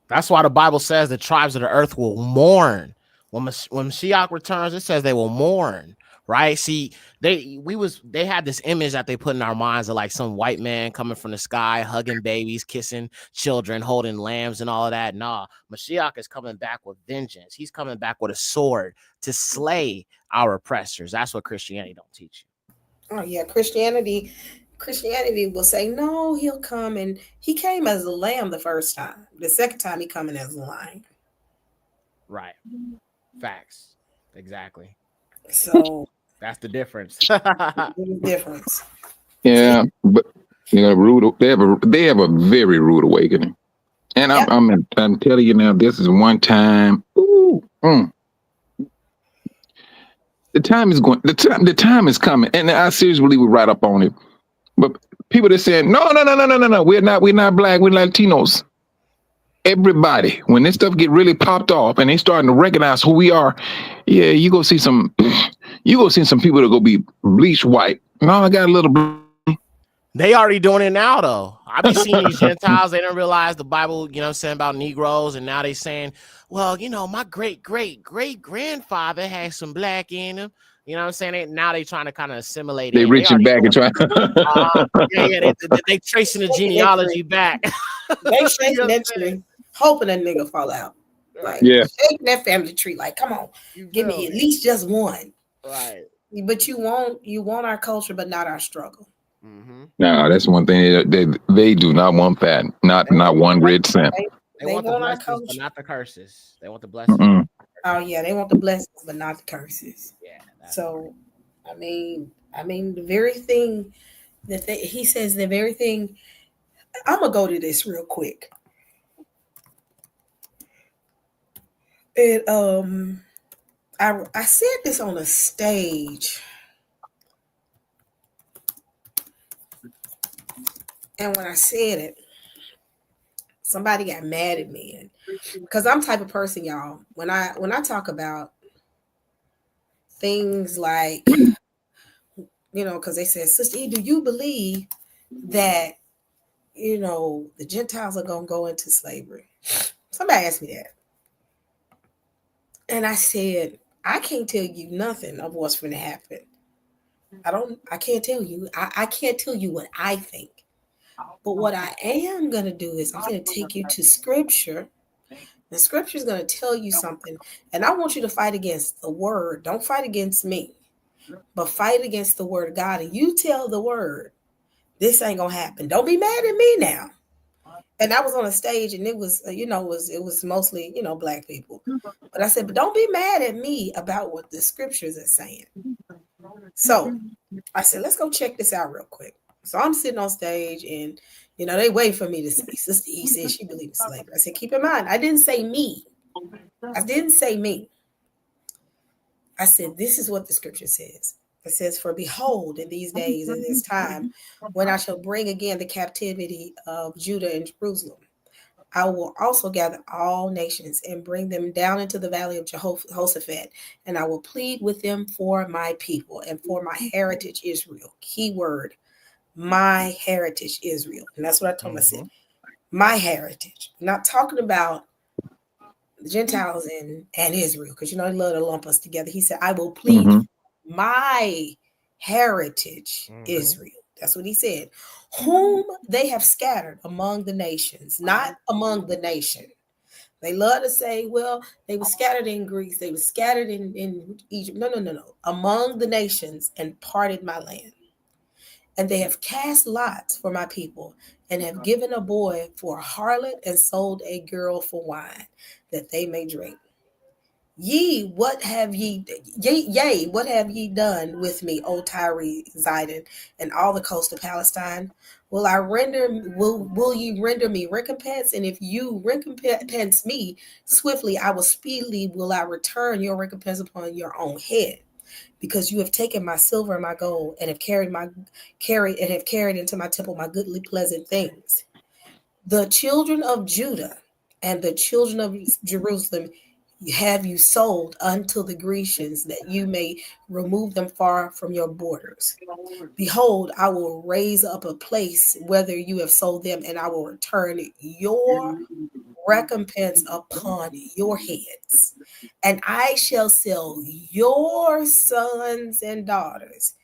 That's why the Bible says the tribes of the earth will mourn when Mashiach returns. It says they will mourn. Right? See, they had this image that they put in our minds of like some white man coming from the sky, hugging babies, kissing children, holding lambs and all of that. Nah, Mashiach is coming back with vengeance. He's coming back with a sword to slay our oppressors. That's what Christianity don't teach you. Oh yeah, Christianity will say, no, he'll come, and he came as a lamb the first time. The second time he coming as a lion. Right. Facts. Exactly. So that's the difference. Difference. Yeah, but they have a very rude awakening, and I'm telling you now, this is one time. The time is going. The time is coming, and I seriously believe we're right up on it. But people that saying no, we're not black, we're Latinos. Everybody, when this stuff get really popped off and they starting to recognize who we are, yeah, you go see some people that go be bleached white. No, I got a little. They already doing it now, though. I be seeing these Gentiles. They don't realize the Bible, you know what I'm saying, about Negroes. And now they saying, well, you know, my great-great-great-grandfather had some black in him. You know what I'm saying? Now they trying to kind of assimilate They in. reaching back and trying. They tracing the genealogy back. They shaking that tree, hoping that nigga fall out. Like, Yeah. shaking that family tree. Like, come on, give me at least just one. Right. But you want our culture, but not our struggle. No, that's one thing they do not want that. Not one red cent. They want the want our blessings, but culture. not the curses. They want the blessings. Mm-mm. Oh yeah, they want the blessings, but not the curses. Yeah. So, I mean, the very thing that he says, the very thing. I'm gonna go to this real quick. And I said this on a stage, and when I said it, somebody got mad at me, and because I'm the type of person, y'all. When I talk about things like, you know, because they said, Sister E, do you believe that, you know, the Gentiles are gonna go into slavery? Somebody asked me that, and I said, I can't tell you nothing of what's going to happen. I can't tell you. I can't tell you what I think. But what I am going to do is I'm going to take you to scripture. The scripture is going to tell you something. And I want you to fight against the word. Don't fight against me, but fight against the word of God. And you tell the word, this ain't going to happen. Don't be mad at me now. And I was on a stage, and it was, you know, it was mostly, you know, black people. But I said, but don't be mad at me about what the scriptures are saying. So I said, let's go check this out real quick. So I'm sitting on stage, and, you know, they wait for me to say, Sister E said she believes in slavery. I said, keep in mind, I didn't say me. I didn't say me. I said, this is what the scripture says. It says, for behold, in these days, in this time, when I shall bring again the captivity of Judah and Jerusalem, I will also gather all nations and bring them down into the valley of Jehoshaphat, and I will plead with them for my people and for my heritage Israel. Key word, my heritage Israel. And that's what I told myself. My heritage. I'm not talking about the Gentiles and Israel, because, you know, they love to lump us together. He said, I will plead my heritage Israel. That's what he said. Whom they have scattered among the nations, not among the nation. They love to say, well, they were scattered in Greece, they were scattered in Egypt. No. Among the nations, and parted my land. And they have cast lots for my people, and have given a boy for a harlot, and sold a girl for wine, that they may drink. Yea, what have ye done with me, O Tyre, Zidon, and all the coast of Palestine? Will ye render me recompense? And if you recompense me swiftly, speedily will I return your recompense upon your own head. Because you have taken my silver and my gold, and have carried into my temple my goodly pleasant things. The children of Judah and the children of Jerusalem have you sold unto the Grecians, that you may remove them far from your borders. Behold, I will raise up a place whether you have sold them, and I will return your recompense upon your heads. And I shall sell your sons and daughters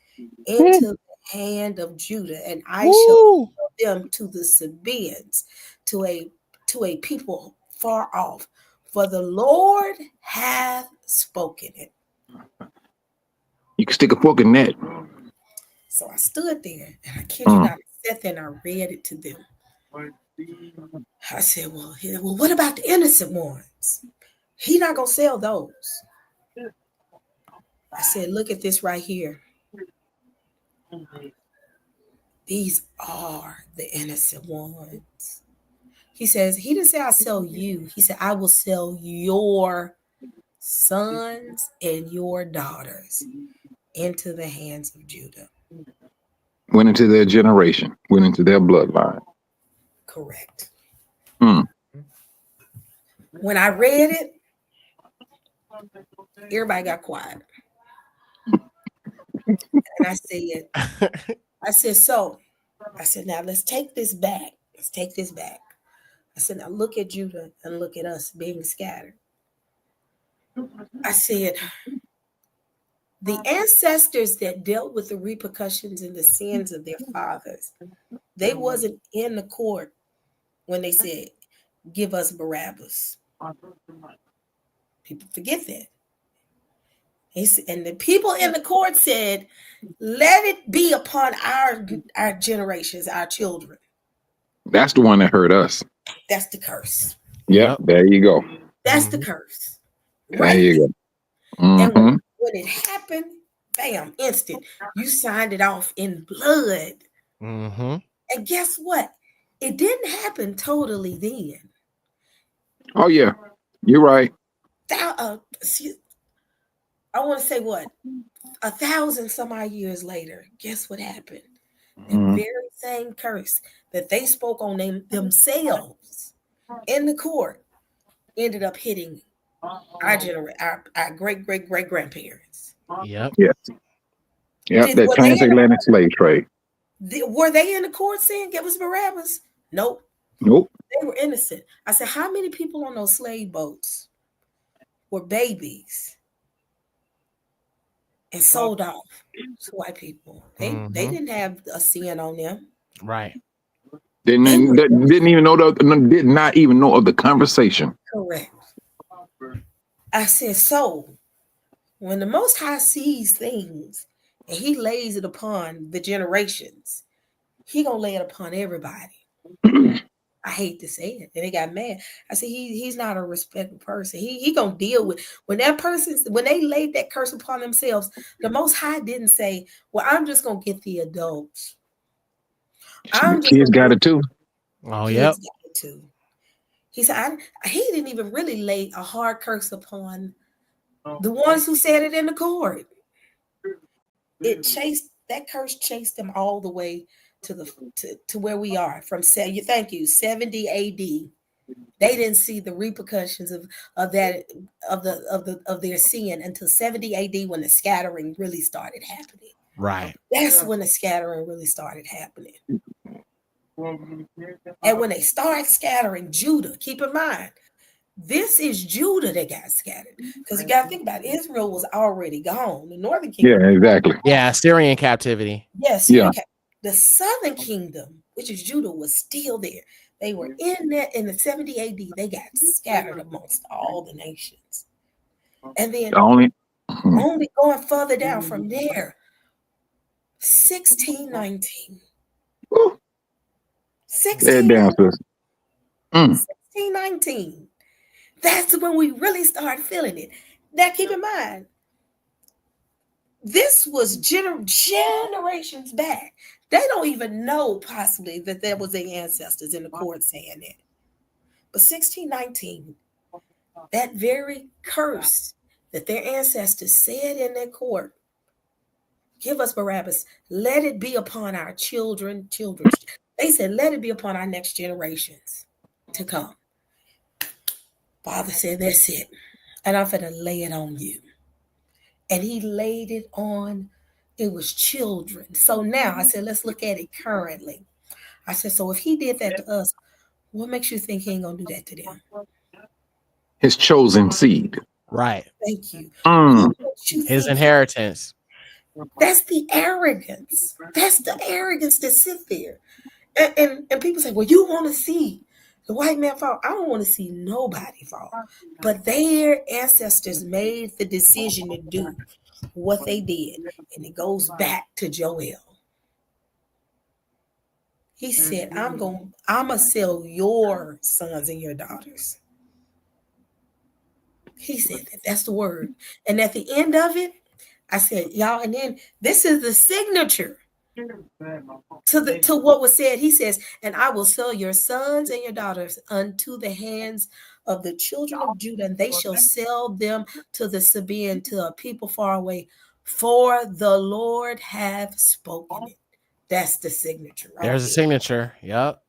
into the hand of Judah, and I shall sell them to the Sabaeans, to a people far off. For the Lord hath spoken it. You can stick a fork in that. So I stood there, and I kid you not, I sat there and I read it to them. I said, well, what about the innocent ones? He not gonna sell those. I said, look at this right here. These are the innocent ones. He says, he didn't say I'll sell you. He said, I will sell your sons and your daughters into the hands of Judah. Went into their generation, went into their bloodline. Correct. When I read it, everybody got quiet. And I said, so I said, now let's take this back. Let's take this back. I said, now look at Judah and look at us being scattered. I said, the ancestors that dealt with the repercussions and the sins of their fathers, they wasn't in the court when they said, give us Barabbas. People forget that. And the people in the court said, let it be upon our generations, our children. That's the one that hurt us. That's the curse. Yep, there you go. That's the curse. There you go. And when it happened, bam, instant. You signed it off in blood. And guess what? It didn't happen totally then. Oh yeah, you're right. I want to say what? 1,000 some odd years later, guess what happened? The very same curse that they spoke on themselves in the court ended up hitting our great grandparents. Yep. Yes. Yep. That transatlantic slave trade. Were they in the court saying give us Barabbas? Nope. Nope. They were innocent. I said, how many people on those slave boats were babies and sold off to white people? They didn't have a sin on them. Right. Didn't even know did not even know of the conversation. Correct. I said, so when the Most High sees things and he lays it upon the generations, he gonna lay it upon everybody. I hate to say it. And they got mad. I said, he's not a respectful person. He gonna deal with when they laid that curse upon themselves, the Most High didn't say, well, I'm just gonna get the adults. Kids got it too. Oh, yep. Too. He said, he didn't even really lay a hard curse upon the ones who said it in the court. That curse chased them all the way to where we are from 70 AD. They didn't see the repercussions of their sin until 70 AD when the scattering really started happening. Right. That's when the scattering really started happening. And when they start scattering Judah, keep in mind, this is Judah that got scattered. Because you got to think about it, Israel was already gone. The northern kingdom. Yeah, exactly. Yeah, Syrian captivity. Yes. Yeah. The southern kingdom, which is Judah, was still there. They were in there in the 70 AD. They got scattered amongst all the nations. And then only going further down from there, 1619. 1619. That's when we really started feeling it. Now, keep in mind, this was generations back. They don't even know possibly that there was their ancestors in the court saying that. But 1619, that very curse that their ancestors said in their court, give us Barabbas, let it be upon our children. They said, let it be upon our next generations to come. Father said, that's it. And I'm going to lay it on you. And he laid it on, it was children. So now I said, let's look at it currently. I said, so if he did that to us, what makes you think he ain't going to do that to them? His chosen seed. Right. Thank you. His inheritance. That's the arrogance. That's the arrogance that sit there. And people say, well, you want to see the white man fall. I don't want to see nobody fall. But their ancestors made the decision to do what they did. And it goes back to Joel. He said, I'm gonna sell your sons and your daughters. He said that. That's the word. And at the end of it, I said, y'all, and then this is the signature to what was said. He says, and I will sell your sons and your daughters unto the hands of the children of Judah, and they shall sell them to the Sabaean, to a people far away, for the Lord hath spoken it. That's the signature. Right? There's a signature. Yep.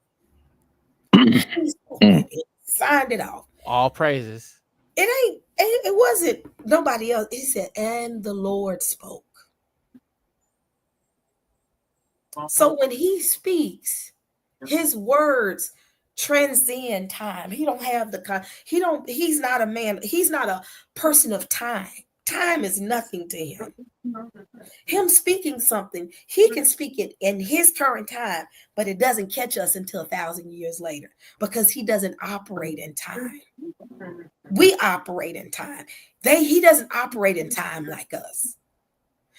Signed it off. All praises. It wasn't nobody else. He said, and the Lord spoke. So when he speaks, his words transcend time. He don't have the he's not a man, he's not a person of time. Time is nothing to him. Him speaking something, he can speak it in his current time, but it doesn't catch us until 1,000 years later because he doesn't operate in time. We operate in time. He doesn't operate in time like us.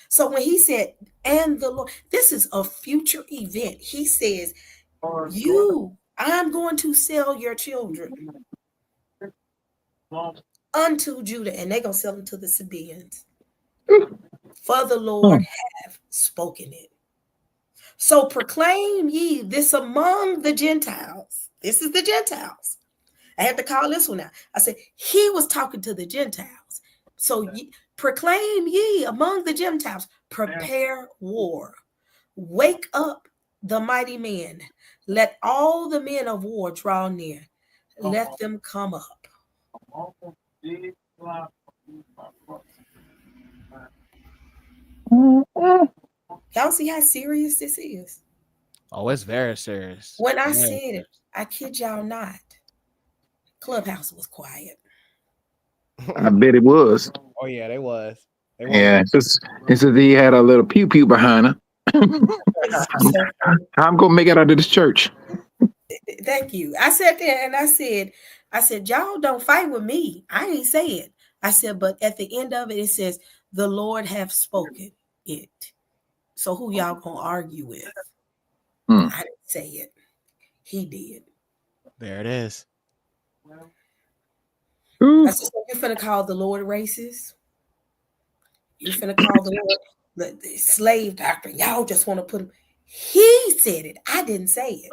So when he said, and the Lord, this is a future event. He says, I'm going to sell your children unto Judah, and they're going to sell them to the Sabaeans. For the Lord have spoken it. So proclaim ye this among the Gentiles. This is the Gentiles. I had to call this one out. I said, he was talking to the Gentiles. So proclaim ye among the Gentiles, prepare war. Wake up the mighty men. Let all the men of war draw near. Let them come up. Y'all see how serious this is? Oh, it's very serious. When I said it, I kid y'all not, Clubhouse was quiet. I bet it was. Oh yeah, they was. Yeah, it's as he had a little pew pew behind her. I'm gonna make it out of this church. Thank you. I sat there and I said, y'all don't fight with me. I ain't say it. I said, but at the end of it, it says, the Lord have spoken it. So who y'all gonna argue with? I didn't say it. He did. There it is. I said, so you're finna call the Lord racist? You're finna call the Lord the slave doctrine? Y'all just want to put him. He said it. I didn't say it.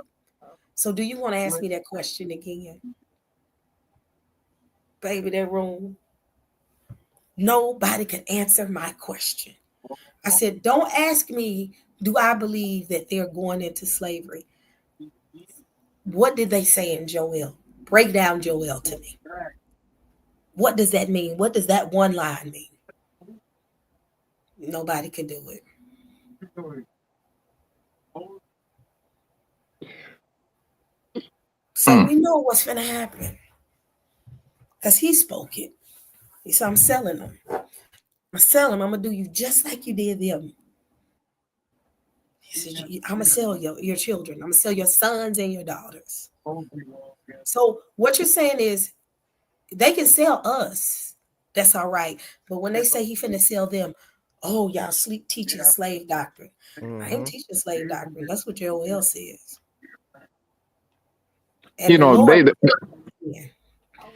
So do you want to ask me that question again? Baby, that room. Nobody can answer my question. I said, don't ask me, do I believe that they're going into slavery? What did they say in Joel? Break down Joel to me. What does that mean? What does that one line mean? Nobody can do it. So we know what's going to happen. Because he spoke it. He said, I'm selling them. I'm selling them. I'm going to do you just like you did them. He said, I'm going to sell your children. I'm going to sell your sons and your daughters. So what you're saying is they can sell us. That's all right. But when they say he finna sell them, oh, y'all teaching slave doctrine. I ain't teaching slave doctrine. That's what Joel says. And you know, Lord,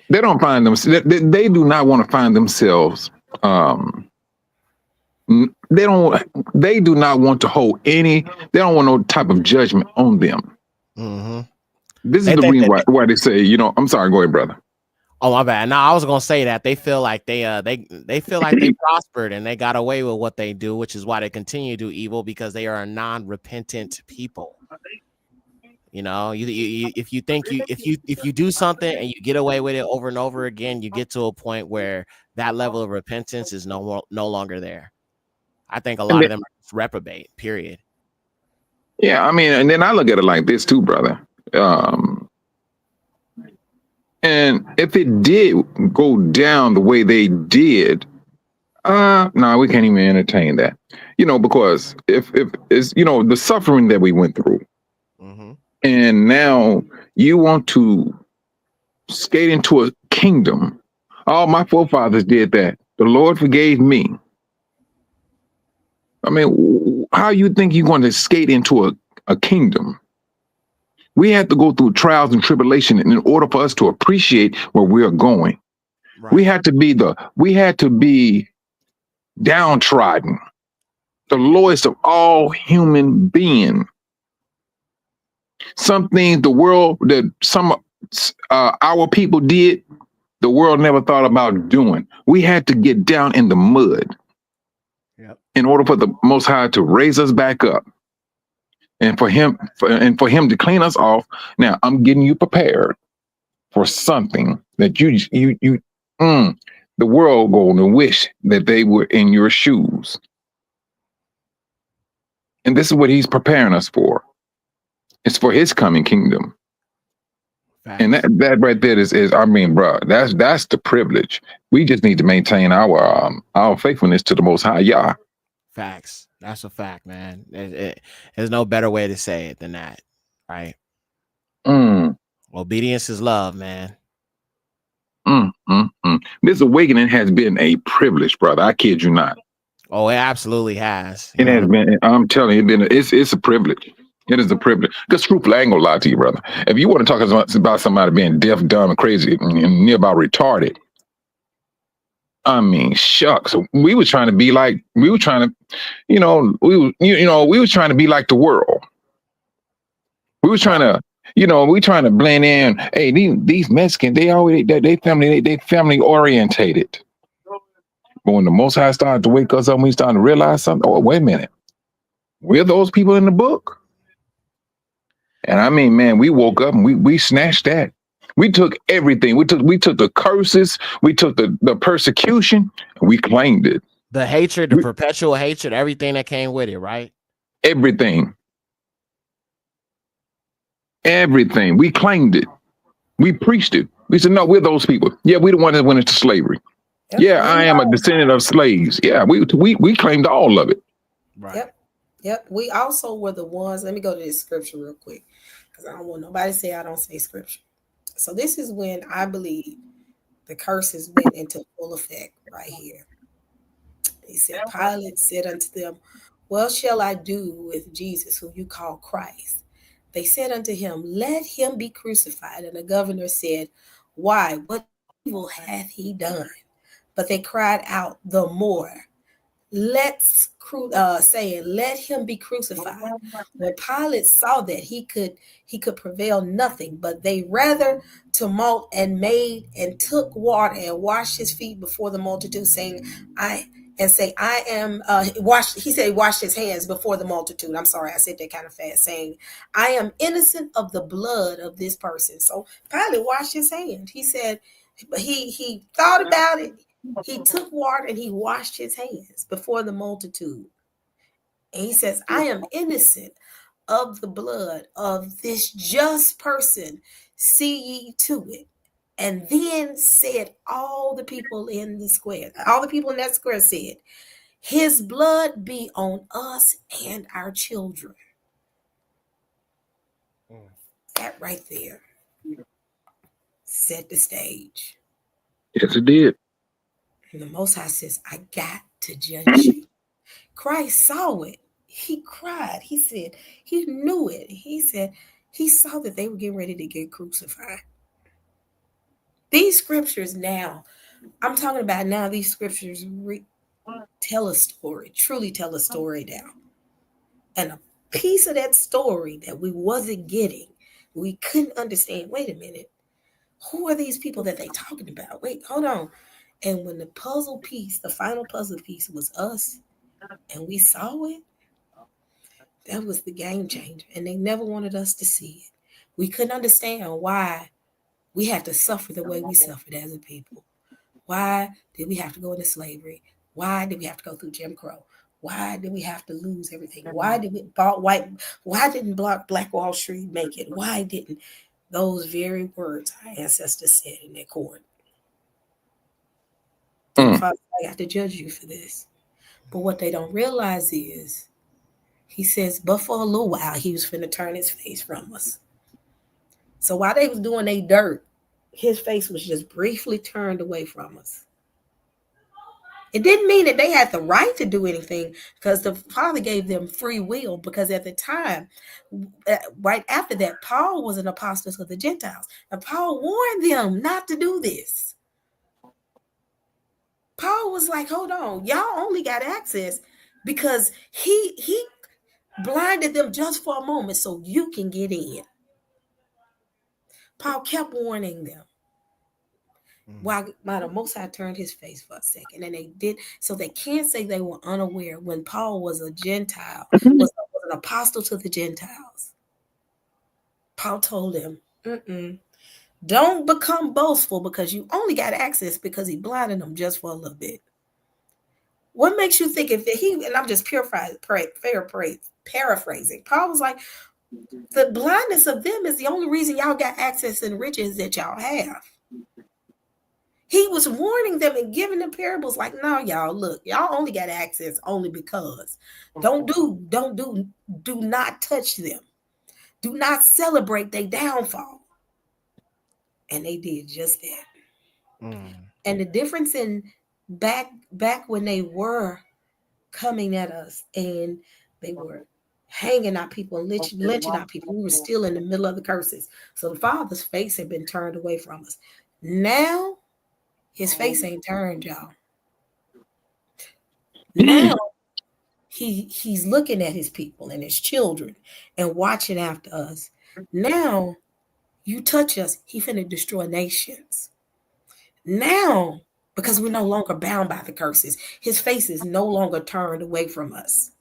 they don't find them. They do not want to find themselves. They do not want to hold any. They don't want no type of judgment on them. This is the reason why they say, you know. I'm sorry. Go ahead, brother. Oh, my bad. No, I was gonna say that they feel like they feel like they prospered and they got away with what they do, which is why they continue to do evil, because they are a non-repentant people. You know, if you think if you do something and you get away with it over and over again, you get to a point where that level of repentance is no longer there. I think a lot of them are just reprobate. Period. Yeah, I mean, and then I look at it like this too, brother. And if it did go down the way they did, no, we can't even entertain that. You know, because if it's, you know, the suffering that we went through, and now you want to skate into a kingdom. All my forefathers did that. The Lord forgave me. I mean, how you think you're going to skate into a kingdom? We had to go through trials and tribulation in order for us to appreciate where we are going. Right. We had to be downtrodden, the lowest of all human beings. Some things the world that our people did, the world never thought about doing. We had to get down in the mud in order for the Most High to raise us back up. And for him to clean us off. Now I'm getting you prepared for something that the world going to wish that they were in your shoes. And this is what he's preparing us for. It's for his coming kingdom. And that right there is I mean, bro, that's the privilege. We just need to maintain our faithfulness to the Most High Yah. Facts. That's a fact, man. There's no better way to say it than that, right? Obedience is love, man. This awakening has been a privilege, brother. I kid you not. Oh, it absolutely has. It has been. I'm telling you, it's a privilege. It is a privilege. Because truthfully, I ain't gonna lie to you, brother. If you want to talk about somebody being deaf, dumb, and crazy, and near about retarded, I mean, shucks. We were trying to be like, we were trying to be like the world. We were trying to, trying to blend in. Hey, these Mexicans, they family orientated. But when the Most High started to wake us up, we started to realize something. Oh, wait a minute. We're those people in the book. And I mean, man, we woke up and we snatched that. We took everything. We took the curses. We took the persecution. And we claimed it. The hatred, the perpetual hatred, everything that came with it, right? Everything. Everything. We claimed it. We preached it. We said, no, we're those people. Yeah, we're the ones that went into slavery. Yeah, I am a descendant of slaves. Yeah, we claimed all of it. Right. Yep. We also were the ones. Let me go to this scripture real quick because I don't want nobody to say I don't say scripture. So this is when I believe the curses went into full effect right here. He said, Pilate said unto them, what shall I do with Jesus, who you call Christ? They said unto him, let him be crucified. And the governor said, why? What evil hath he done? But they cried out the more, saying, let him be crucified. When Pilate saw that he could prevail nothing, but they rather tumult and took water and washed his feet before the multitude, saying, he washed his hands before the multitude. I'm sorry, I said that kind of fast, saying, I am innocent of the blood of this person. So Pilate washed his hand. He said, he thought about it. He took water and he washed his hands before the multitude. And he says, I am innocent of the blood of this just person. See ye to it. And then said all the people in the square, all the people in that square said, his blood be on us and our children. That right there set the stage. Yes, it did. And the Most High says, I got to judge you. Christ saw it. He cried. He said, he knew it. He said, he saw that they were getting ready to get crucified. These scriptures now, I'm talking about now, these scriptures tell a story, truly tell a story now. And a piece of that story that we wasn't getting, we couldn't understand. Wait a minute. Who are these people that they talking about? Wait, hold on. And when the puzzle piece, the final puzzle piece was us, and we saw it, that was the game changer. And they never wanted us to see it. We couldn't understand why we had to suffer the way we suffered as a people. Why did we have to go into slavery? Why did we have to go through Jim Crow? Why did we have to lose everything? Why didn't Black Wall Street make it? Why didn't those very words our ancestors said in their court? Father, I got to judge you for this. But what they don't realize is, he says, but for a little while, he was finna turn his face from us. So while they was doing their dirt, his face was just briefly turned away from us. It didn't mean that they had the right to do anything, because the Father gave them free will, because at the time, right after that, Paul was an apostle to the Gentiles. And Paul warned them not to do this. Paul was like, hold on, y'all only got access because he blinded them just for a moment so you can get in. Paul kept warning them. While the Most High turned his face for a second, and they did, so they can't say they were unaware when Paul was a Gentile, was an apostle to the Gentiles. Paul told them, don't become boastful because you only got access because he blinded them just for a little bit. What makes you think if he, and I'm just paraphrasing, Paul was like, the blindness of them is the only reason y'all got access and riches that y'all have. He was warning them and giving them parables like, no, y'all, look, y'all only got access only because. Do not touch them. Do not celebrate their downfall. And they did just that. And the difference in back when they were coming at us and they were hanging our people and lynching our people, we were still in the middle of the curses. So the Father's face had been turned away from us. Now, his face ain't turned, y'all. Now, he's looking at his people and his children and watching after us. Now, you touch us, he finna destroy nations. Now, because we're no longer bound by the curses, his face is no longer turned away from us.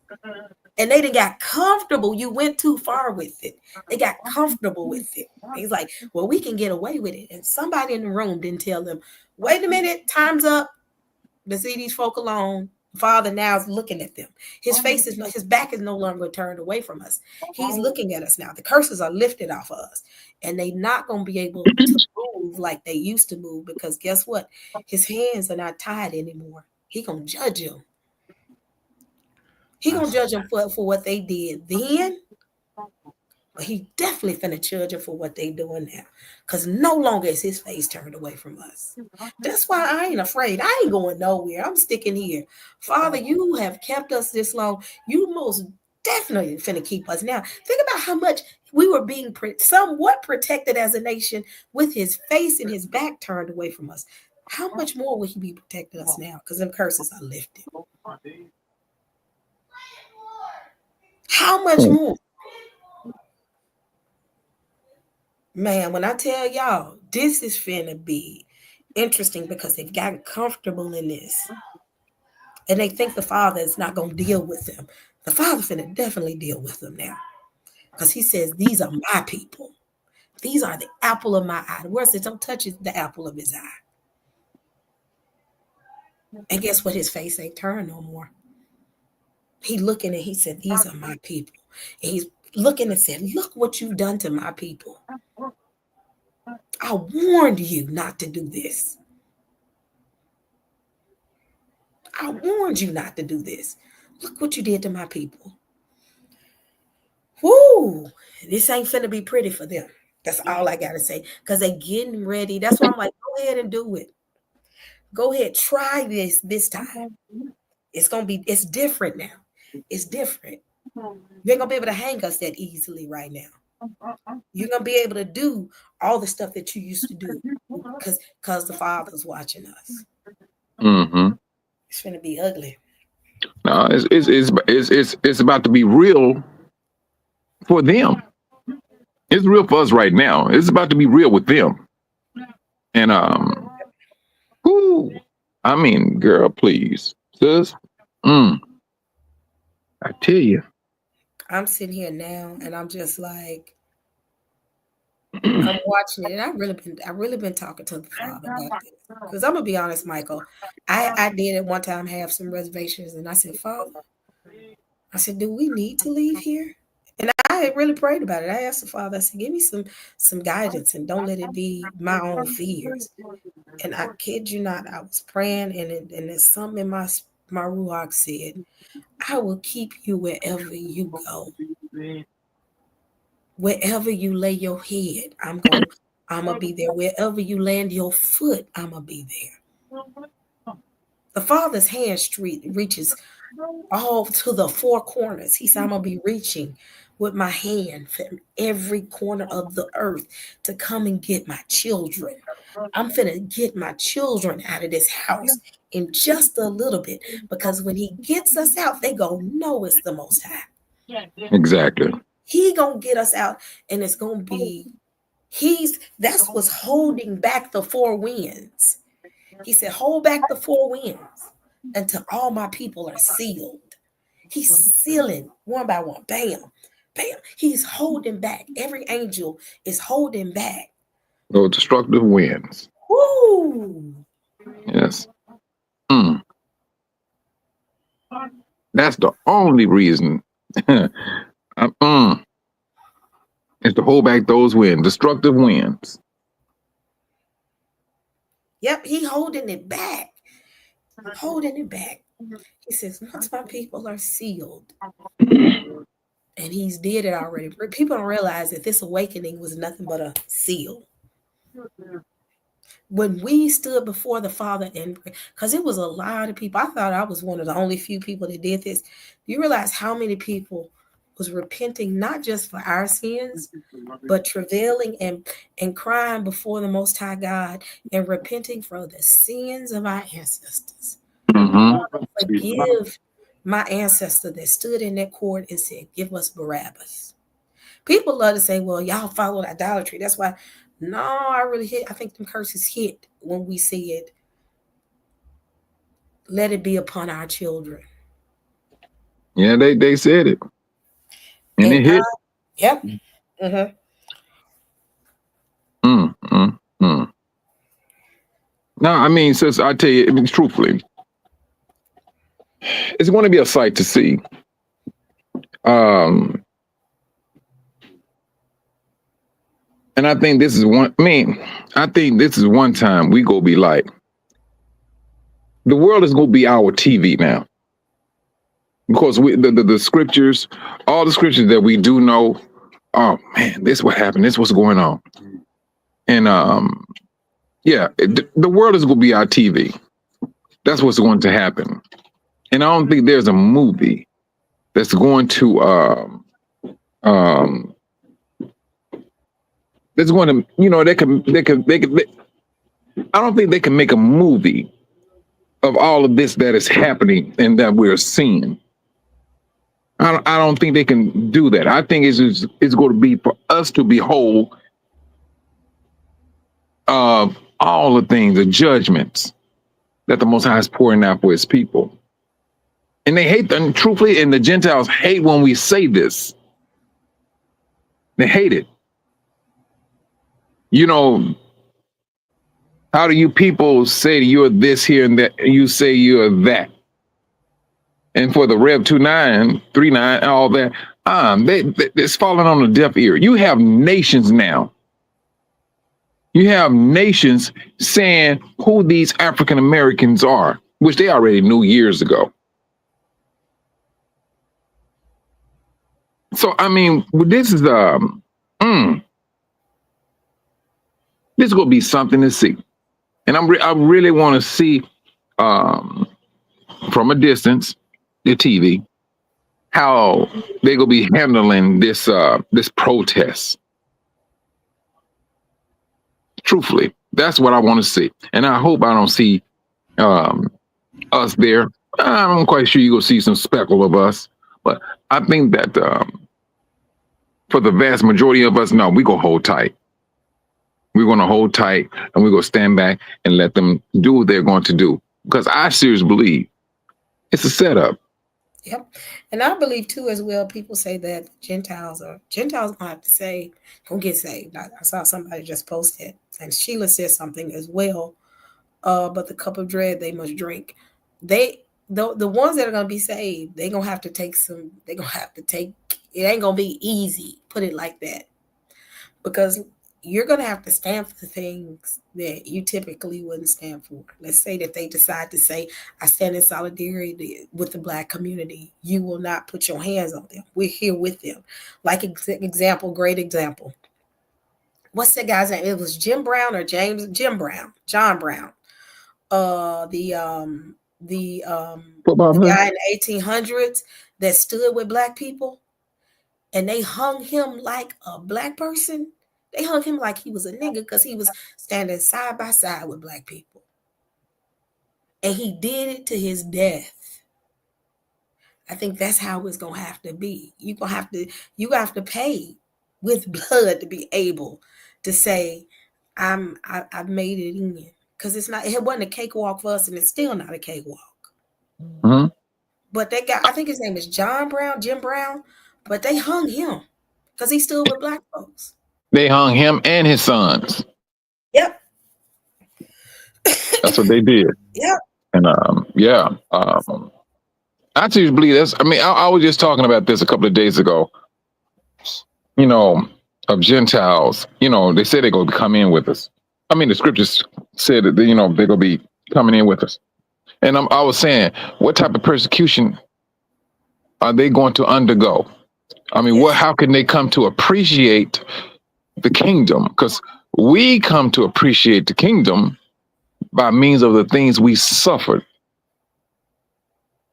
And they done got comfortable. You went too far with it. They got comfortable with it. He's like, well, we can get away with it. And somebody in the room didn't tell them, wait a minute, time's up. Let's leave these folk alone. Father now is looking at them. His back is no longer turned away from us. He's looking at us now. The curses are lifted off of us. And they're not going to be able to move like they used to move, because guess what? His hands are not tied anymore. He going to judge them. He gonna judge them for what they did then, but he definitely finna judge them for what they doing now, because no longer is his face turned away from us. That's why I ain't afraid. I ain't going nowhere. I'm sticking here. Father, you have kept us this long. You most definitely finna keep us now. Think about how much we were being somewhat protected as a nation with his face and his back turned away from us. How much more will he be protecting us now? Because them curses are lifted. How much more? Man, when I tell y'all, this is finna be interesting, because they've gotten comfortable in this. And they think the Father is not going to deal with them. The Father finna definitely deal with them now. Because he says, these are my people. These are the apple of my eye. The word says, don't touch the apple of his eye. And guess what? His face ain't turned no more. He looking and he said, these are my people. And he's looking and said, look what you've done to my people. I warned you not to do this. I warned you not to do this. Look what you did to my people. Woo! This ain't finna be pretty for them. That's all I gotta say. Because they getting ready. That's why I'm like, go ahead and do it. Go ahead, try this time. It's different now. It's different. You ain't gonna be able to hang us that easily right now. You're gonna be able to do all the stuff that you used to do because the Father's watching us. Mm-hmm. It's gonna be ugly. No, it's about to be real for them. It's real for us right now. It's about to be real with them. And I mean, girl, please, sis. I tell you. I'm sitting here now and I'm just like, I'm watching it, and I really been talking to the Father about this. Because I'm gonna be honest, Michael, I did at one time have some reservations, and I said, Father, I said, do we need to leave here? And I really prayed about it. I asked the Father, I said, give me some guidance and don't let it be my own fears. And I kid you not, I was praying, and there's something in my Ruach said, I will keep you wherever you go. Wherever you lay your head, I'm gonna be there. Wherever you land your foot, I'm gonna be there. The Father's hand reaches all to the four corners. He said, I'm gonna be reaching with my hand from every corner of the earth to come and get my children. I'm finna get my children out of this house in just a little bit, because when he gets us out, they gonna know it's the Most High. Exactly. He gonna get us out, and it's gonna be that's what's holding back the four winds. He said, hold back the four winds until all my people are sealed. He's sealing one by one. Bam, bam. He's holding back. Every angel is holding back. Those destructive winds. Woo! Yes. That's the only reason. Is to hold back those winds, destructive winds. Yep, he holding it back. Holding it back. He says, once my people are sealed, and he's did it already. People don't realize that this awakening was nothing but a seal. When we stood before the Father, and because it was a lot of people, I thought I was one of the only few people that did this. Do you realize how many people was repenting, not just for our sins, but travailing and crying before the Most High God and repenting for the sins of our ancestors? Forgive my ancestor that stood in that court and said, give us Barabbas. People love to say, well, y'all followed idolatry. That's why. No, I think them curses hit when we said, let it be upon our children. Yeah, they said it. And it hit. Yep. No, I mean, sis, I tell you, truthfully, it's going to be a sight to see. And I think this is one. I think this is one time we go be like, the world is going to be our TV now, because the scriptures, all the scriptures that we do know. Oh man, this what happened. This what's going on, and the world is going to be our TV. That's what's going to happen, and I don't think there's a movie that's going to that's going to, they can. I don't think they can make a movie of all of this that is happening and that we're seeing. I don't think they can do that. I think it's going to be for us to behold of all the things, the judgments that the Most High is pouring out for his people. And they hate them, truthfully, and the Gentiles hate when we say this. They hate it. How do you people say you're this here and that, and you say you're that? And for the Rev 2939, all that, it's falling on a deaf ear. You have nations now. You have nations saying who these African Americans are, which they already knew years ago. So, I mean, this is this is going to be something to see. And I really want to see from a distance, the TV, how they're going to be handling this protest. Truthfully, that's what I want to see. And I hope I don't see us there. I'm quite sure you're going to see some speckle of us. But I think that for the vast majority of us, no, we're going to hold tight. We're going to hold tight, and we're going to stand back and let them do what they're going to do. Because I seriously believe it's a setup. Yep. And I believe too, as well, people say that Gentiles gonna have to say, don't get saved. I saw somebody just post it, and Sheila said something as well. But the cup of dread they must drink. The ones that are gonna be saved, they're gonna have to take it ain't gonna be easy, put it like that. Because you're going to have to stand for the things that you typically wouldn't stand for. Let's say that they decide to say, I stand in solidarity with the Black community. You will not put your hands on them. We're here with them. Like great example. What's that guy's name? It was Jim Brown or John Brown. The guy in the 1800s that stood with Black people, and they hung him like a Black person. They hung him like he was a nigga because he was standing side by side with Black people. And he did it to his death. I think that's how it's going to have to be. You have to pay with blood to be able to say, I've made it in. Because it wasn't a cakewalk for us, and it's still not a cakewalk. Mm-hmm. But that guy, I think his name is Jim Brown, but they hung him because he stood with Black folks. They hung him and his sons. Yep. That's what they did. Yep. And I seriously believe that's. I mean, I was just talking about this a couple of days ago. You know, of Gentiles. You know, they said they're going to come in with us. I mean, the scriptures said that they're going to be coming in with us. And I was saying, what type of persecution are they going to undergo? I mean, how can they come to appreciate the kingdom? Because we come to appreciate the kingdom by means of the things we suffered.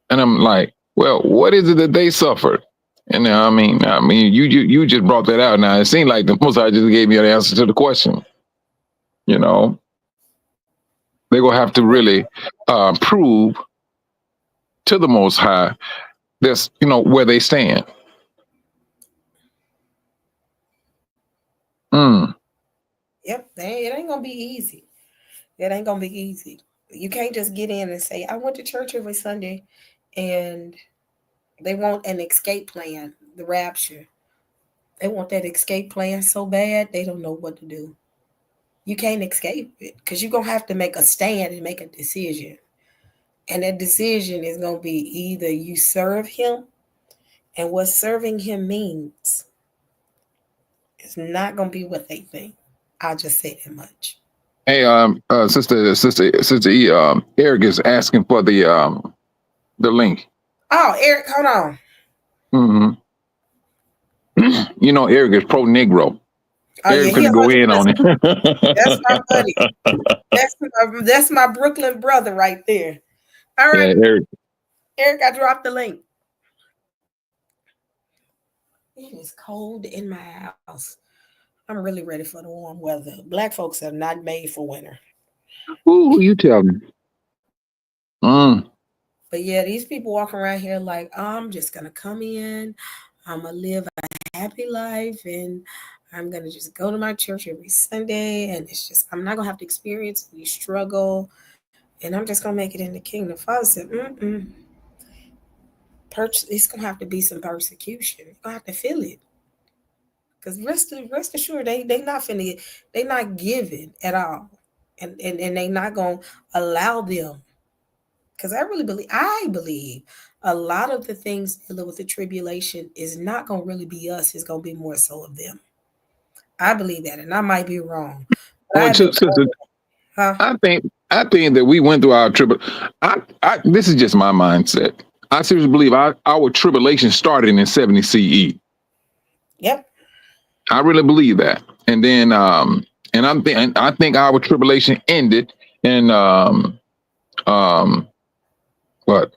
And I'm like, well, what is it that they suffered? And I mean, you just brought that out. Now it seemed like the Most High just gave me an answer to the question. You know, they're gonna have to really prove to the Most High this, where they stand. Yep, it ain't gonna be easy. It ain't gonna be easy. You can't just get in and say, I went to church every Sunday, and they want an escape plan, the rapture. They want that escape plan so bad, they don't know what to do. You can't escape it because you're going to have to make a stand and make a decision. And that decision is going to be either you serve him, and what serving him means is not going to be what they think. I'll just say that much. Hey, sister E, Eric is asking for the link. Oh, Eric, hold on. You know, Eric is pro Negro. Oh, Eric could go in on it. That's my buddy. That's my Brooklyn brother right there. All right, Yeah, Eric, I dropped the link. It is cold in my house. I'm really ready for the warm weather. Black folks are not made for winter. Who you tell me? But yeah, these people walking around here like, I'm just gonna come in, I'm gonna live a happy life, and I'm gonna just go to my church every Sunday, and it's just I'm not gonna have to experience any struggle, and I'm just gonna make it in the kingdom. Father said, it's gonna have to be some persecution. You're gonna have to feel it. Because rest assured, they not giving at all. And they not gonna allow them. Because I believe a lot of the things dealing with the tribulation is not gonna really be us, it's gonna be more so of them. I believe that, and I might be wrong. Well, I think that we went through our this is just my mindset. I seriously believe our tribulation started in 70 CE. Yep. I really believe that. And then I think our tribulation ended in what?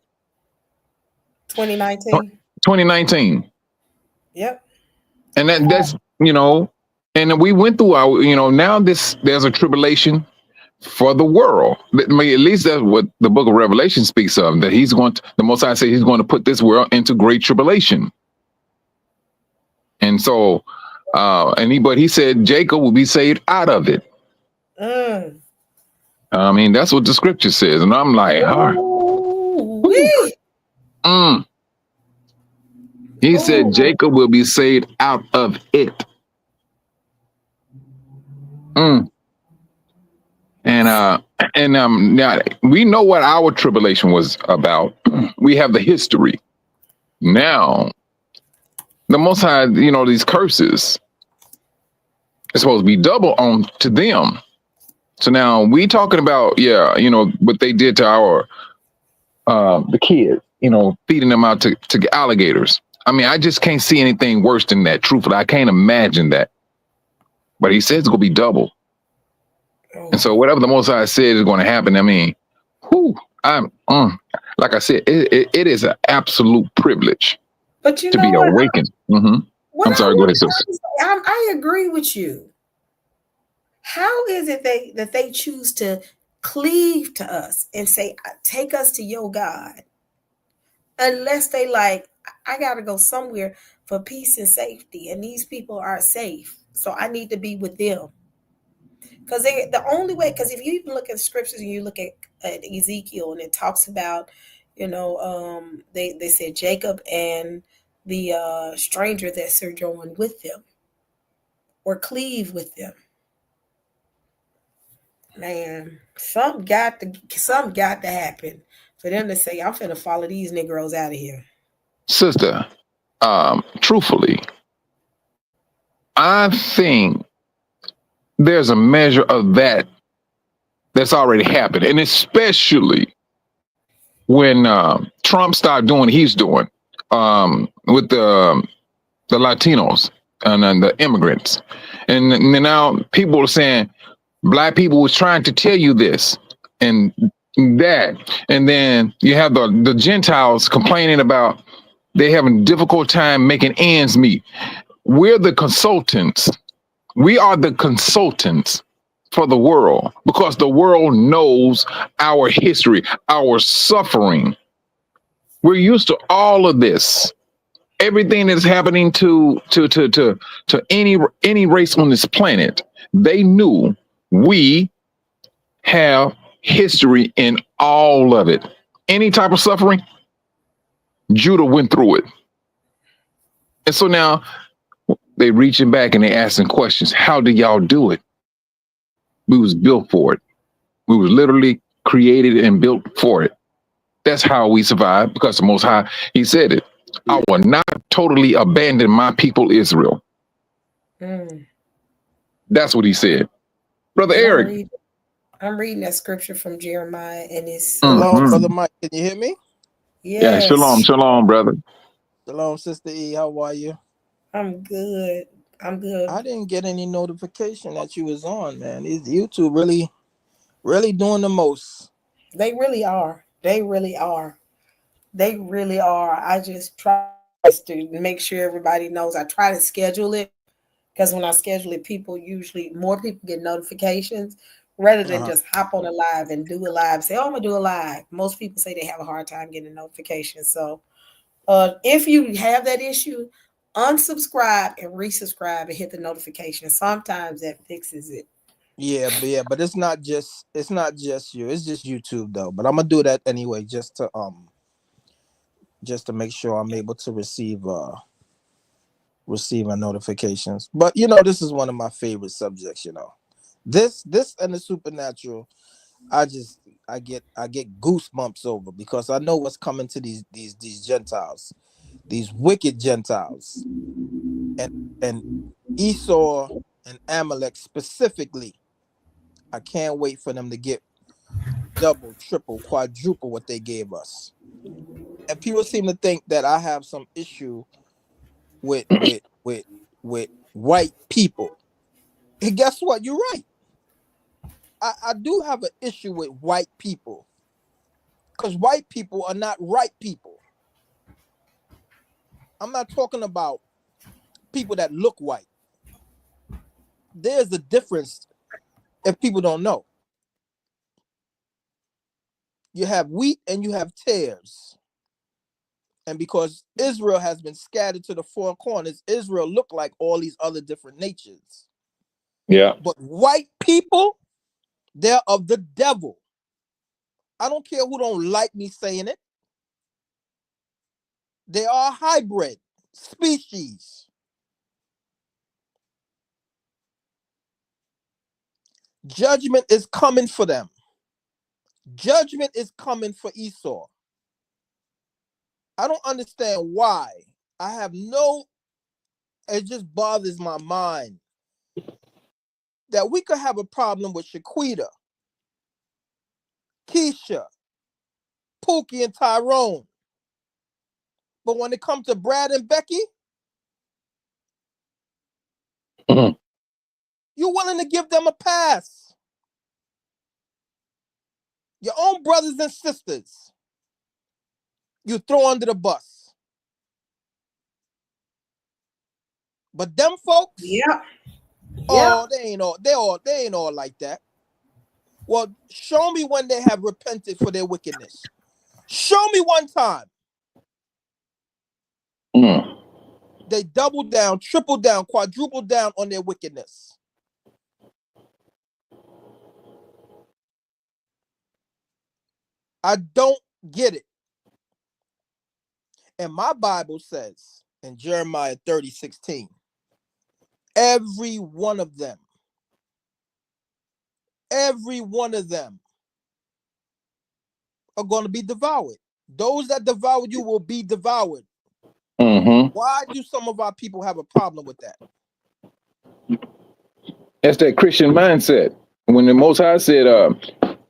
2019. 2019. Yep. And that's and we went through our now there's a tribulation for the world. I mean, at least that's what the book of Revelation speaks of, that the Most High said he's going to put this world into great tribulation. And so but he said Jacob will be saved out of it. I mean, that's what the scripture says. And I'm like, he said Jacob will be saved out of it. And now we know what our tribulation was about. We have the history. Now, the Most High, these curses is supposed to be double on to them. So now we talking about, what they did to our the kids, feeding them out to alligators. I mean, I just can't see anything worse than that. Truthfully, I can't imagine that. But he says it's gonna be double. And so whatever the Most High said is going to happen. I mean, like I said, it is an absolute privilege to be awakened. I'm sorry, go ahead, sis. I agree with you. How is it that they choose to cleave to us and say, take us to your God, unless they like, I got to go somewhere for peace and safety, and these people are safe, so I need to be with them. Because the only way, because if you even look at the scriptures and you look at Ezekiel, and it talks about, they said Jacob and the stranger that sojourned with them or cleave with them. Man, something got to happen For them to say, I'm finna follow these Negroes out of here. Sister, truthfully, I think there's a measure of that that's already happened, and especially when Trump started doing what he's doing with the Latinos and the immigrants, and now people are saying Black people was trying to tell you this and that, and then you have the Gentiles complaining about they having a difficult time making ends meet. We're the consultants. We are the consultants for the world because the world knows our history, our suffering. We're used to all of this. Everything that's happening to any race on this planet, they knew we have history in all of it. Any type of suffering, Judah went through it. And so now they reaching back and they asking questions. How do y'all do it? We was built for it. We was literally created and built for it. That's how we survive, because the Most High, he said it. I will not totally abandon my people Israel. That's what he said. Brother Eric. I'm reading that scripture from Jeremiah, and it's Shalom, Brother Mike. Can you hear me? Yeah, shalom, brother. Shalom, Sister E. How are you? I'm good. I didn't get any notification that you was on, man. These YouTube really doing the most. They really are. They really are. I just try to make sure everybody knows. I try to schedule it, because when I schedule it, more people get notifications rather than just hop on a live and do a live. Say, oh, I'm gonna do a live. Most people say they have a hard time getting a notification. So if you have that issue, unsubscribe and resubscribe and hit the notification. Sometimes that fixes it. Yeah, but it's not just you. It's just YouTube though. But I'm gonna do that anyway, just to make sure I'm able to receive my notifications. But this is one of my favorite subjects. This and the supernatural. I get goosebumps over, because I know what's coming to these Gentiles, these wicked Gentiles, and Esau and Amalek specifically. I can't wait for them to get double, triple, quadruple what they gave us. And people seem to think that I have some issue with white people. And guess what? You're right. I do have an issue with white people, because white people are not right people. I'm not talking about people that look white. There's a difference if people don't know. You have wheat and you have tares. And because Israel has been scattered to the four corners, Israel look like all these other different nations. Yeah. But white people, they're of the devil. I don't care who don't like me saying it. They are a hybrid species. Judgment is coming for them. Judgment is coming for Esau. I don't understand why. It just bothers my mind that we could have a problem with Shaquita, Keisha, Pookie, and Tyrone. But when it comes to Brad and Becky, you're willing to give them a pass. Your own brothers and sisters, you throw under the bus. But them folks, they ain't all like that. Well, show me when they have repented for their wickedness. Show me one time. They double down, triple down, quadruple down on their wickedness. I don't get it. And my Bible says in Jeremiah 30:16, every one of them are going to be devoured. Those that devour you will be devoured. Mm-hmm. Why do some of our people have a problem with that? That's that Christian mindset. When the Most High said,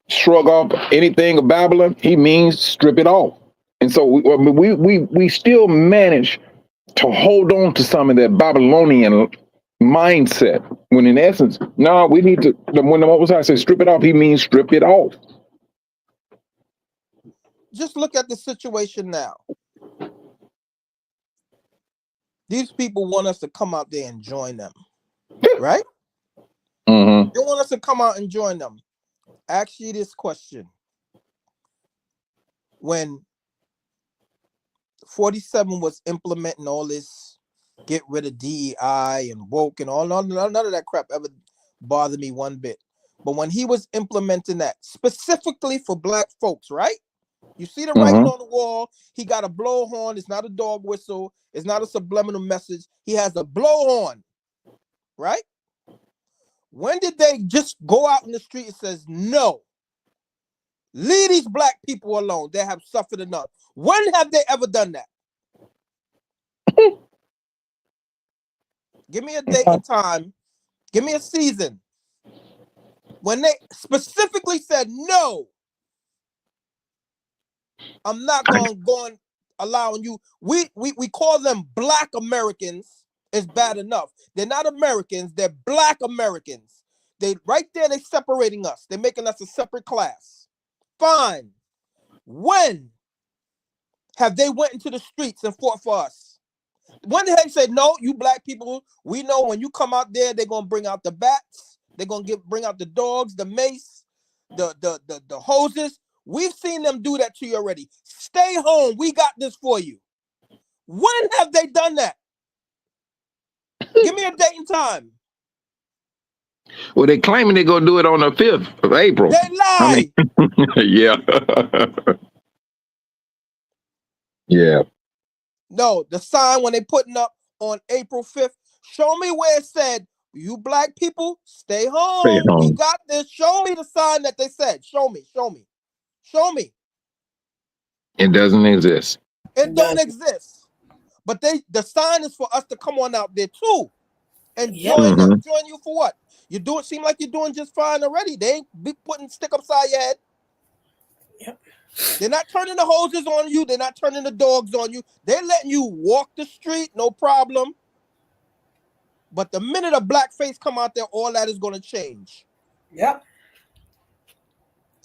shrug off anything of Babylon, he means strip it off. And so we still manage to hold on to some of that Babylonian mindset. When in essence, no, we need to, when the Most High says strip it off, he means strip it off. Just look at the situation now. These people want us to come out there and join them, right? Mm-hmm. They want us to come out and join them. Ask you this question. When 47 was implementing all this, get rid of DEI and woke and all, none of that crap ever bothered me one bit. But when he was implementing that specifically for black folks, right? You see the writing on the wall. He got a blowhorn. It's not a dog whistle. It's not a subliminal message. He has a blowhorn, right? When did they just go out in the street and says, no, leave these black people alone. They have suffered enough. When have they ever done that? Give me a date and time. Give me a season. When they specifically said, no, I'm not going allowing you. We call them Black Americans. It's bad enough. They're not Americans. They're Black Americans. They right there. They're separating us. They're making us a separate class. Fine. When have they went into the streets and fought for us? When did they say, no, you black people, we know when you come out there, they're gonna bring out the bats. They're gonna bring out the dogs, the mace, the hoses. We've seen them do that to you already. Stay home. We got this for you. When have they done that? Give me a date and time. Well, they claiming they're gonna do it on the 5th of April. They lie. Yeah. Yeah. No, the sign when they putting up on April 5th, show me where it said, you black people, stay home. Stay home. We got this. Show me the sign that they said. Show me. It doesn't exist. It don't exist. But the sign is for us to come on out there too. And join them. Join you for what? You do it seem like you're doing just fine already. They ain't be putting stick upside your head. Yep. They're not turning the hoses on you. They're not turning the dogs on you. They're letting you walk the street, no problem. But the minute a black face come out there, all that is going to change. Yep.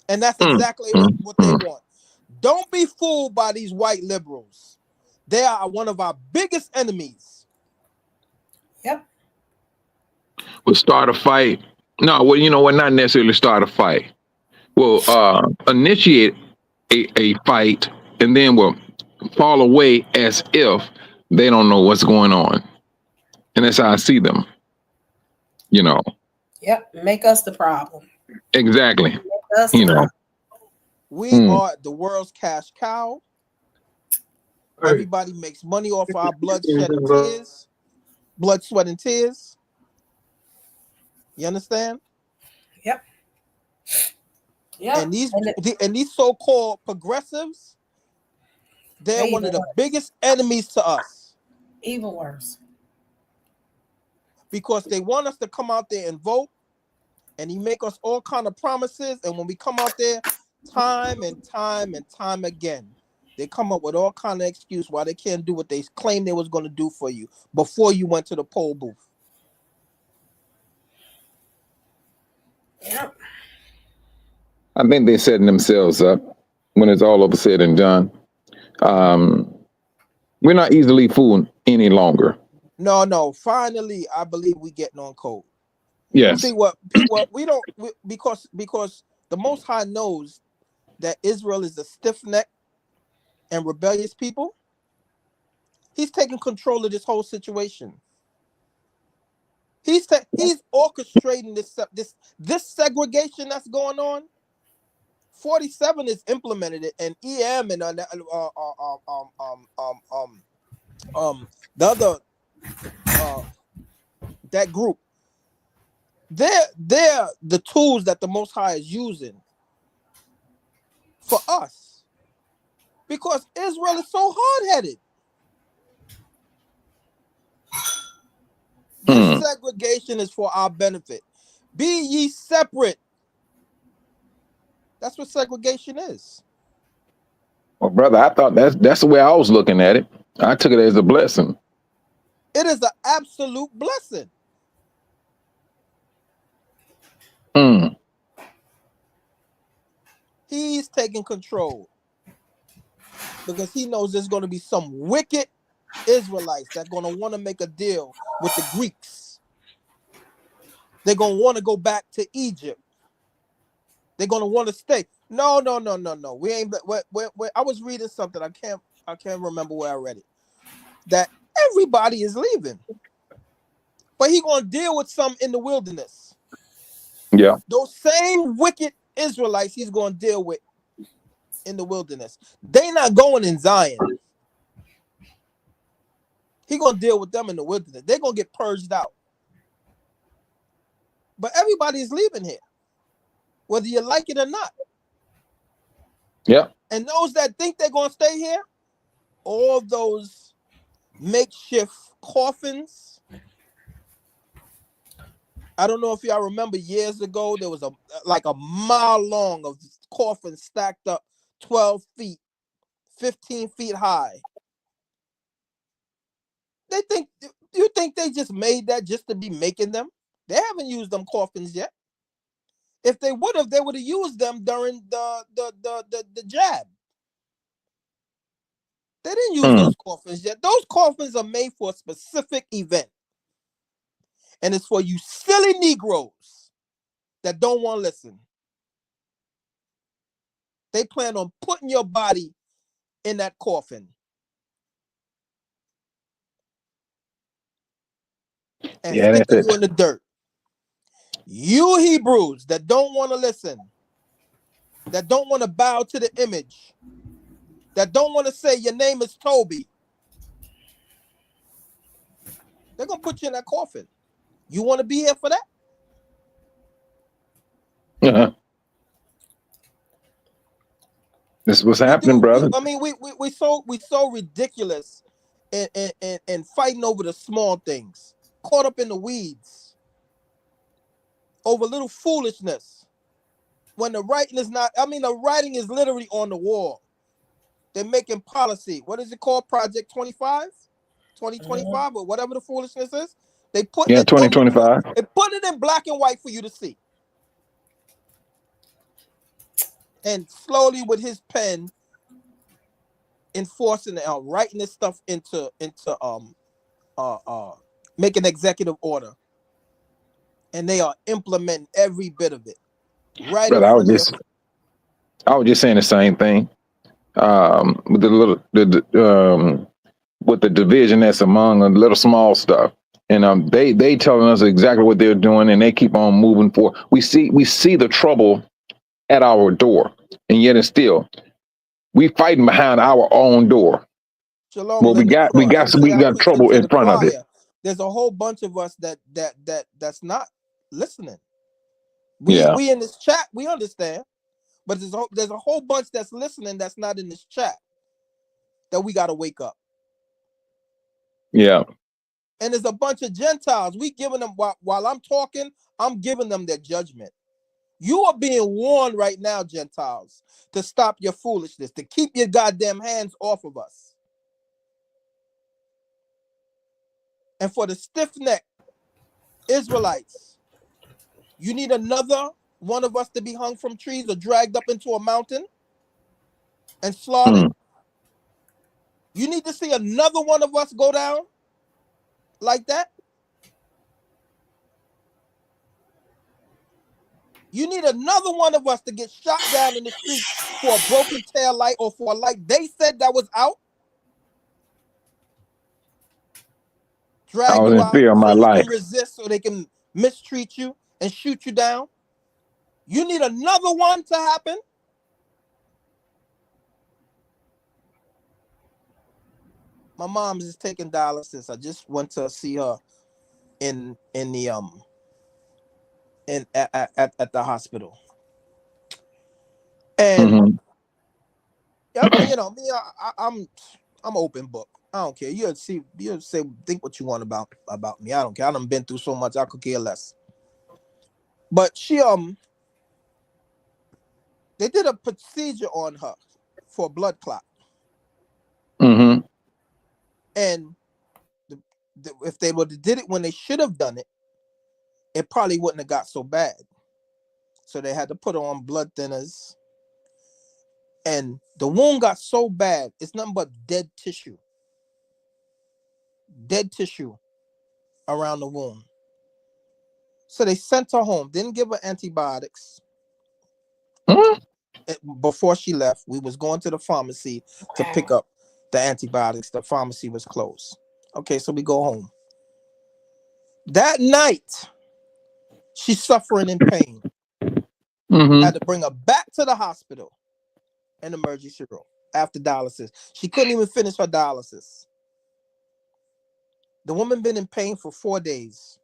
And that's exactly what they want. Don't be fooled by these white liberals. They are one of our biggest enemies. Yep. We'll start a fight. No, well, you know what? Not necessarily start a fight. We'll initiate a fight and then we'll fall away as if they don't know what's going on. And that's how I see them. You know. Yep. Make us the problem. Exactly. Make us you know. We are the world's cash cow. Everybody makes money off our blood, sweat, and tears. Blood, sweat, and tears. You understand? Yep. Yeah. And these so-called progressives, they're one of the biggest enemies to us. Even worse. Because they want us to come out there and vote, and he make us all kind of promises, and when we come out there, time and time again, they come up with all kind of excuse why they can't do what they claimed they was going to do for you before you went to the poll booth. Yep. I think they're setting themselves up when it's all over said and done. We're not easily fooled any longer. No. Finally, I believe we getting on code. Yes. See because the Most High knows that Israel is a stiff-necked and rebellious people. He's taking control of this whole situation. He's orchestrating this segregation that's going on. 47 is implemented it, and EM and the other that group. They're the tools that the Most High is using for us. because Israel is so hard-headed. This segregation is for our benefit. Be ye separate. That's what segregation is. Well, brother, I thought that's the way I was looking at it. I took it as a blessing. It is an absolute blessing. He's taking control because he knows there's going to be some wicked Israelites that are going to want to make a deal with the Greeks. They're going to want to go back to Egypt. They're going to want to stay. No. We ain't. I was reading something. I can't remember where I read it. That everybody is leaving, but he going to deal with some in the wilderness. Yeah. Those same wicked Israelites he's going to deal with in the wilderness. They not going in Zion. He going to deal with them in the wilderness. They're going to get purged out. But everybody's leaving here, whether you like it or not. Yeah. And those that think they're going to stay here, all those makeshift coffins. I don't know if y'all remember years ago, there was a mile long of coffins stacked up 12 feet, 15 feet high. You think they just made that just to be making them? They haven't used them coffins yet. If they would have used them during the jab. They didn't use those coffins yet. Those coffins are made for a specific event. And it's for you silly Negroes that don't want to listen. They plan on putting your body in that coffin. And sticking you in the dirt. You Hebrews that don't want to listen, that don't want to bow to the image, that don't want to say your name is Toby, they're going to put you in that coffin. You want to be here for that? This is what's happening, brother. I mean, we so ridiculous and fighting over the small things, caught up in the weeds, over little foolishness. When the writing is not, the writing is literally on the wall. They're making policy. What is it called? Project 25? 2025 or whatever the foolishness is. They put 2025. They put it in black and white for you to see. And slowly with his pen enforcing it, writing this stuff into make an executive order. And they are implementing every bit of it. Right. But I was just saying the same thing. With with the division that's among a little small stuff. And they telling us exactly what they're doing, and they keep on moving forward. We see the trouble at our door, and yet it's still we fighting behind our own door. Shalom, well, we got trouble in front of it. There's a whole bunch of us that's not listening. We in this chat, we understand, but there's a whole bunch that's listening that's not in this chat that we got to wake up. Yeah. And there's a bunch of Gentiles. We giving them while I'm talking, I'm giving them their judgment. You are being warned right now, Gentiles, to stop your foolishness, to keep your goddamn hands off of us. And for the stiff-necked Israelites, you need another one of us to be hung from trees or dragged up into a mountain and slaughtered. You need to see another one of us go down like that. You need another one of us to get shot down in the street for a broken tail light or for a light they said that was out. Drag I was you in out fear of my so you life. can resist, so they can mistreat you and shoot you down. You need another one to happen. My mom is taking dialysis. I just went to see her at the hospital. And You know, me, I'm open book. I don't care. You say think what you want about me. I don't care. I done been through so much. I could care less. But she they did a procedure on her for a blood clot, Mm-hmm. and if they would have did it when they should have done it, it probably wouldn't have got so bad. So they had to put her on blood thinners, and the wound got so bad, it's nothing but dead tissue around the wound. So they sent her home, didn't give her antibiotics. Before she left, we was going to the pharmacy to pick up the antibiotics. The pharmacy was closed. Okay, so we go home. That night, she's suffering in pain. Mm-hmm. Had to bring her back to the hospital in emergency room after dialysis. She couldn't even finish her dialysis. The woman been in pain for 4 days.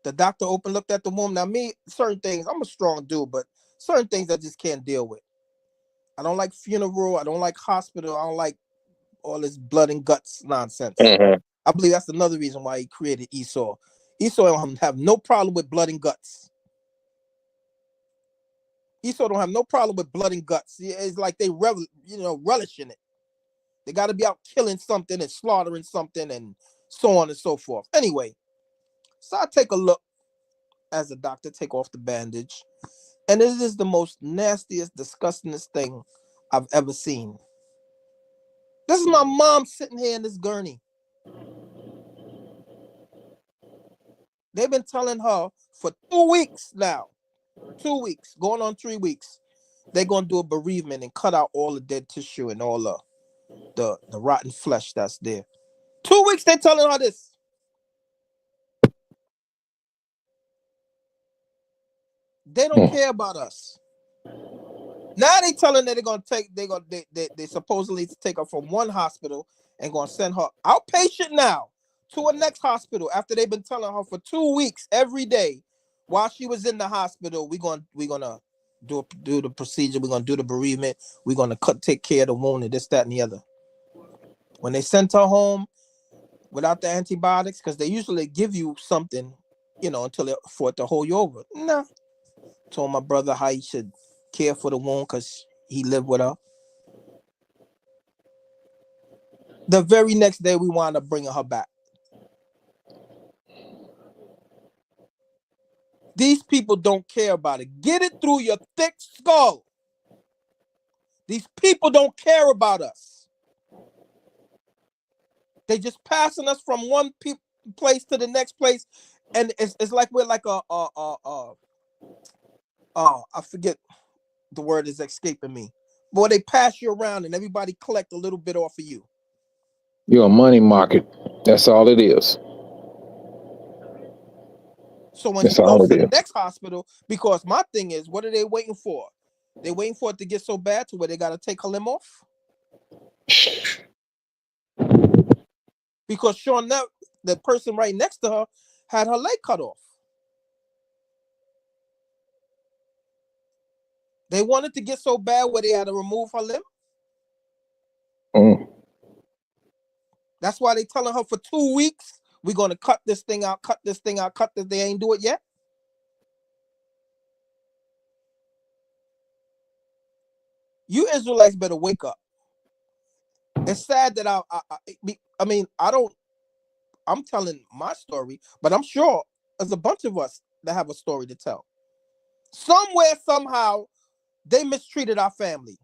The doctor looked at the woman. Now, me, certain things, I'm a strong dude, but certain things I just can't deal with. I don't like funeral. I don't like hospital. I don't like all this blood and guts nonsense. Mm-hmm. I believe that's another reason why he created Esau. Esau don't have no problem with blood and guts. Esau don't have no problem with blood and guts. It's like they relish in it. They got to be out killing something and slaughtering something and so on and so forth. Anyway, so I take a look as a doctor, take off the bandage, and it is the most nastiest, disgustingest thing I've ever seen. This is my mom sitting here in this gurney. They've been telling her for 2 weeks now, 2 weeks, going on 3 weeks, they're going to do a bereavement and cut out all the dead tissue and all the rotten flesh that's there. 2 weeks they're telling her this. They don't care about us. Now they telling that they supposedly take her from one hospital and gonna send her outpatient now to a next hospital after they've been telling her for 2 weeks every day while she was in the hospital. We're gonna do the procedure. We're gonna do the bereavement. We're gonna take care of the wound and this, that, and the other. When they sent her home without the antibiotics, because they usually give you something, for it to hold you over. Nah. Told my brother how he should care for the wound because he lived with her. The very next day, we wound up bringing her back. These people don't care about it. Get it through your thick skull. These people don't care about us. They just passing us from one place to the next place, and it's like we're like I forget the word is escaping me. Boy, they pass you around and everybody collect a little bit off of you. You're a money market. That's all it is. So when That's he all goes it to the is. next hospital, because my thing is, what are they waiting for? They waiting for it to get so bad to where they got to take her limb off? Because sure enough, the person right next to her had her leg cut off. They wanted to get so bad where they had to remove her limb. That's why they telling her for 2 weeks, we're going to cut this thing out, cut this. They ain't do it yet. You Israelites better wake up. It's sad that I'm telling my story, but I'm sure there's a bunch of us that have a story to tell. Somewhere, somehow, they mistreated our family.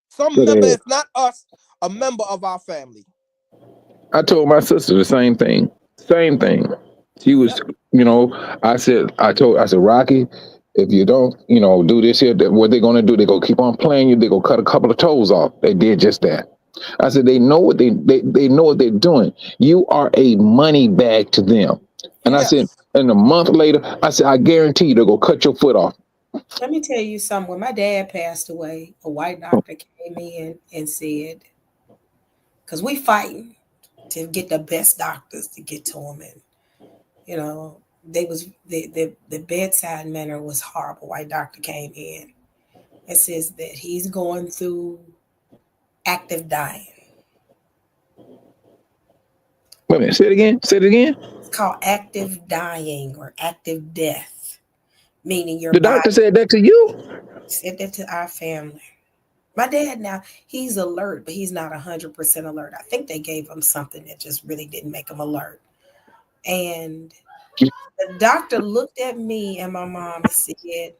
Some member, if not us, a member of our family. I told my sister the same thing. Same thing. She was, I said, Rocky, if you don't, do this here, what they're gonna do? They gonna keep on playing you. They gonna cut a couple of toes off. They did just that. I said they know what they know what they're doing. You are a money bag to them. And I said, and a month later, I said, I guarantee you they're gonna cut your foot off. Let me tell you something. When my dad passed away, a white doctor came in and said, because we fighting to get the best doctors to get to him, and the bedside manner was horrible. White doctor came in It says that he's going through active dying. Wait a minute. Say it again. Say it again. It's called active dying or active death, meaning your The doctor body said that to you? said that to our family. My dad now, he's alert, but he's not 100% alert. I think they gave him something that just really didn't make him alert. And the doctor looked at me and my mom and said,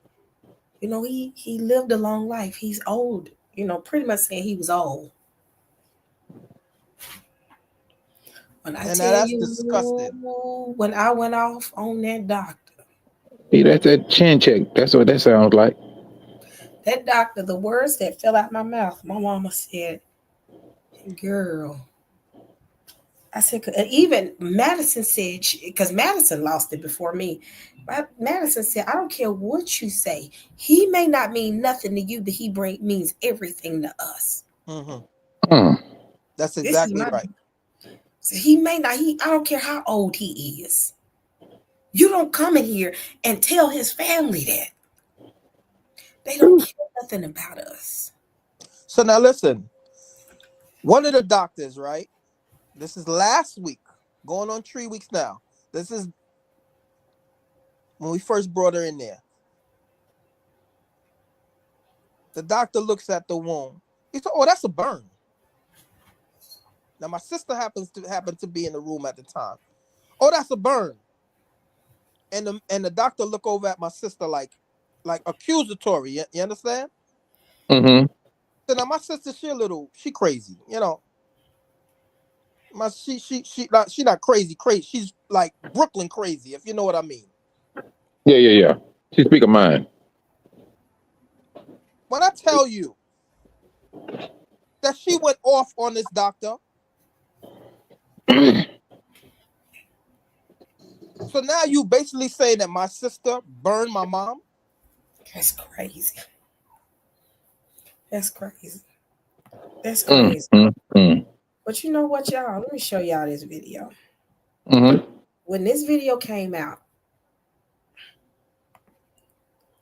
you know, he lived a long life. He's old. You know, pretty much saying he was old. When I And tell that's you, disgusting. when I went off on that doctor, Yeah, that's that chin check. That's what that sounds like. the words that fell out my mouth, my mama said, girl. I said, even Madison said, because Madison lost it before me. Madison said, I don't care what you say. He may not mean nothing to you, but he means everything to us. Mm-hmm. That's This is exactly my, right. so he may not, I don't care how old he is. You don't come in here and tell his family that. They don't care nothing about us. So now listen, one of the doctors, right? This is last week, going on 3 weeks now. This is when we first brought her in there. The doctor looks at the wound. He said, "Oh, that's a burn." Now my sister happened to be in the room at the time. "Oh, that's a burn." And the doctor look over at my sister like accusatory. You understand? Mm-hmm. So now my sister, she crazy, you know. She not crazy. She's like Brooklyn crazy, if you know what I mean. Yeah. She speak of mine. When I tell you that she went off on this doctor, so now you basically saying that my sister burned my mom? That's crazy. That's crazy. That's crazy. But you know what, y'all? Let me show y'all this video. Mm-hmm. When this video came out,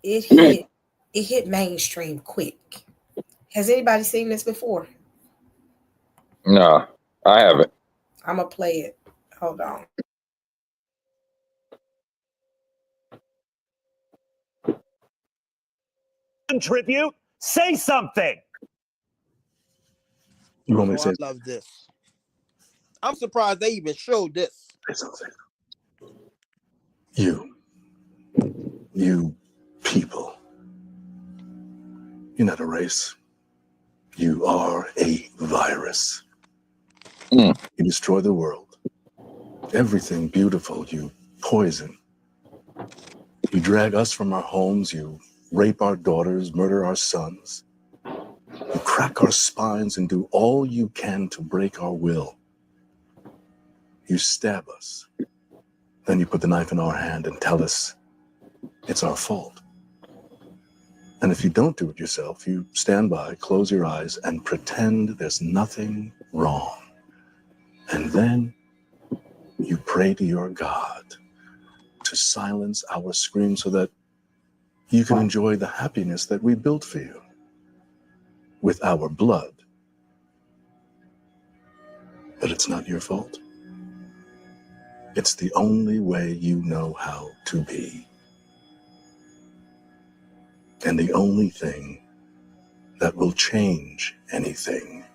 it hit mainstream quick. Has anybody seen this before? No, I haven't. I'm gonna play it. Hold on. Contribute. Say something. You want me to say? I love this. I'm surprised they even showed this. Say something. You people. You're not a race. You are a virus. You destroy the world. Everything beautiful you poison. You drag us from our homes. You rape our daughters, murder our sons. You crack our spines and do all you can to break our will. You stab us. Then you put the knife in our hand and tell us it's our fault. And if you don't do it yourself, you stand by, close your eyes, and pretend there's nothing wrong. And then you pray to your God to silence our screams so that you can enjoy the happiness that we built for you with our blood. But it's not your fault. It's the only way you know how to be. And the only thing that will change anything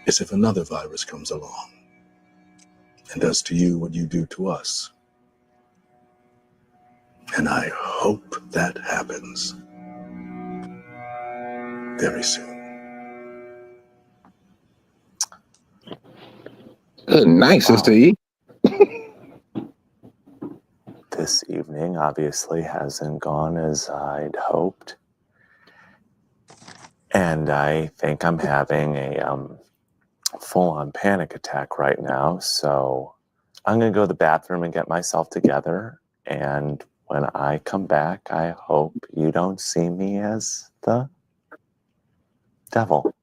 is if another virus comes along and does to you what you do to us. And I hope that happens very soon. Good night, Sister E. This evening obviously hasn't gone as I'd hoped. And I think I'm having a full-on panic attack right now. So I'm going to go to the bathroom and get myself together. And when I come back, I hope you don't see me as the devil.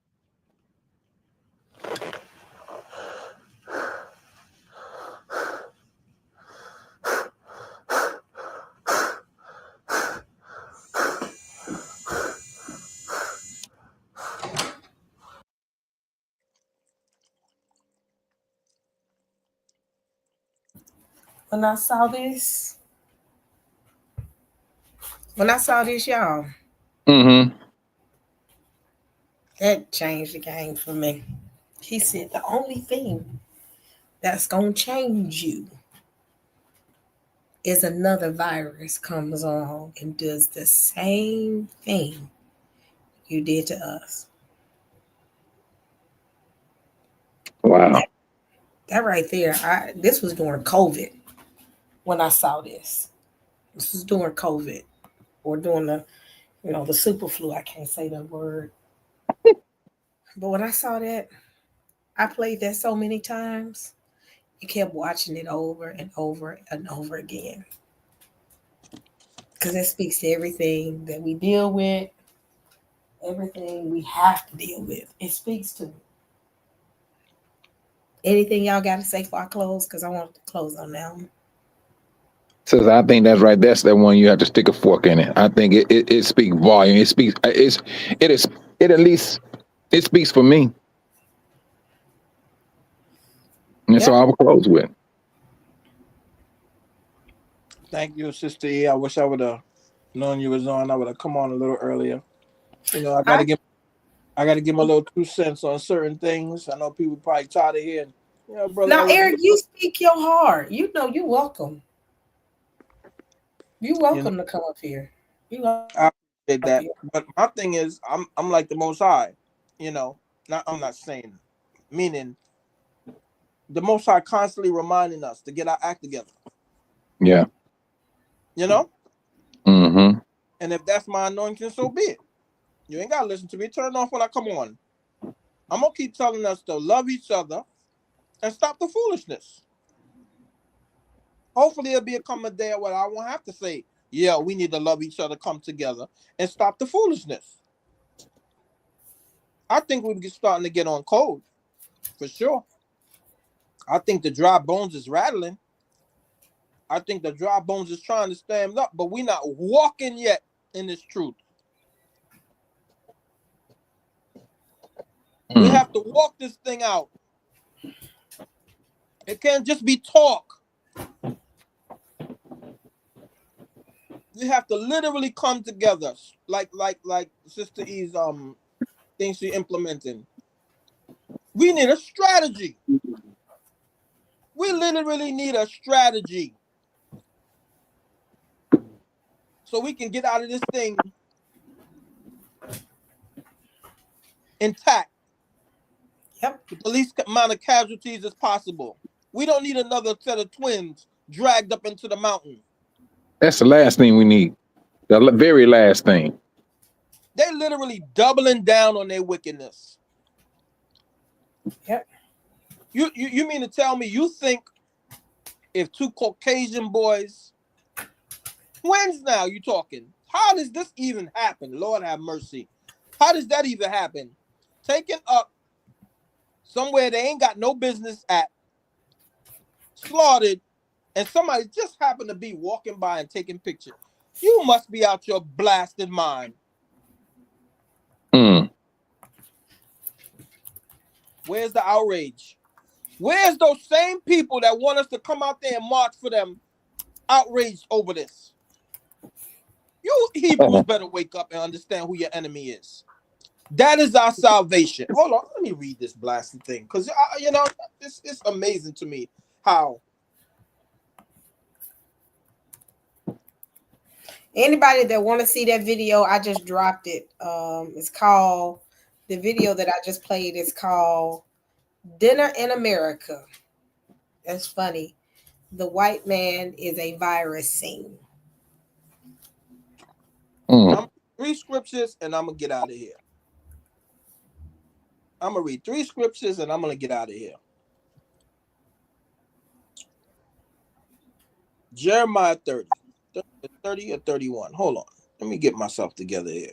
when I saw this, y'all, Mm-hmm. that changed the game for me. He said the only thing that's gonna change you is another virus comes along and does the same thing you did to us. Wow. That right there, this was during COVID when I saw this. This was during COVID or during the super flu. I can't say that word. But when I saw that, I played that so many times. You kept watching it over and over and over again. Because it speaks to everything that we deal with, everything we have to deal with. It speaks to it. Anything y'all got to say before I close? Because I want to close on that one. Says I think that's right. That's the one you have to stick a fork in it. I think it speaks volume. It speaks. It speaks for me. And so I will close with. Thank you, Sister E. I wish I would have known you was on. I would have come on a little earlier. You know, I gotta give my little 2 cents on certain things. I know people probably tired of hearing. Brother. Now, Eric, you speak your heart. You know, you're welcome. You're welcome to come up here. I appreciate that. But my thing is, I'm like the Most High. I'm not saying, meaning the Most High constantly reminding us to get our act together. Yeah. Mm-hmm. And if that's my anointing, so be it. You ain't gotta listen to me. Turn off when I come on. I'm gonna keep telling us to love each other and stop the foolishness. Hopefully it'll come a day where I won't have to say, yeah, we need to love each other, come together, and stop the foolishness. I think we're starting to get on code, for sure. I think the dry bones is rattling. I think the dry bones is trying to stand up, but we're not walking yet in this truth. We have to walk this thing out. It can't just be talk. We have to literally come together, like Sister E's thing she implementing. We need a strategy. We literally need a strategy so we can get out of this thing intact. Yep. With the least amount of casualties as possible. We don't need another set of twins dragged up into the mountain. That's the last thing we need. The very last thing. They literally doubling down on their wickedness. Yep. You mean to tell me you think if 2 Caucasian boys, twins now you talking, how does this even happen? Lord have mercy. How does that even happen? Taken up somewhere they ain't got no business at, slaughtered, and somebody just happened to be walking by and taking pictures. You must be out your blasted mind. Where's the outrage? Where's those same people that want us to come out there and march for them outraged over this? You Hebrews better wake up and understand who your enemy is. That is our salvation. Hold on, let me read this blasted thing, because it's amazing to me how. Anybody that want to see that video, I just dropped it. It's called, the video that I just played is called Dinner in America. That's funny. The white man is a virus scene. 3 scriptures and I'm going to get out of here. I'm going to read 3 scriptures and I'm going to get out of here. Jeremiah 30 or 31. Hold on. Let me get myself together here.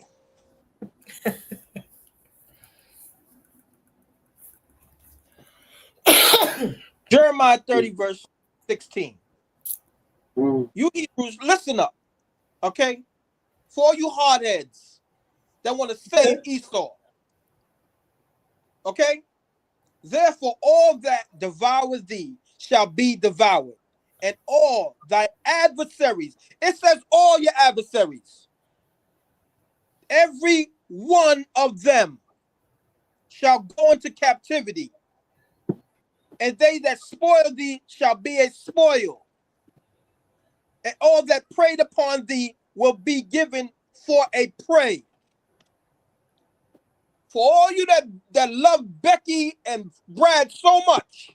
Jeremiah 30 verse 16. You Hebrews, listen up. Okay? For you hardheads that want to save Esau. Okay? Therefore, all that devours thee shall be devoured, and all thy adversaries. It says all your adversaries. Every one of them shall go into captivity, and they that spoil thee shall be a spoil, and all that preyed upon thee will be given for a prey. For all you that love Becky and Brad so much,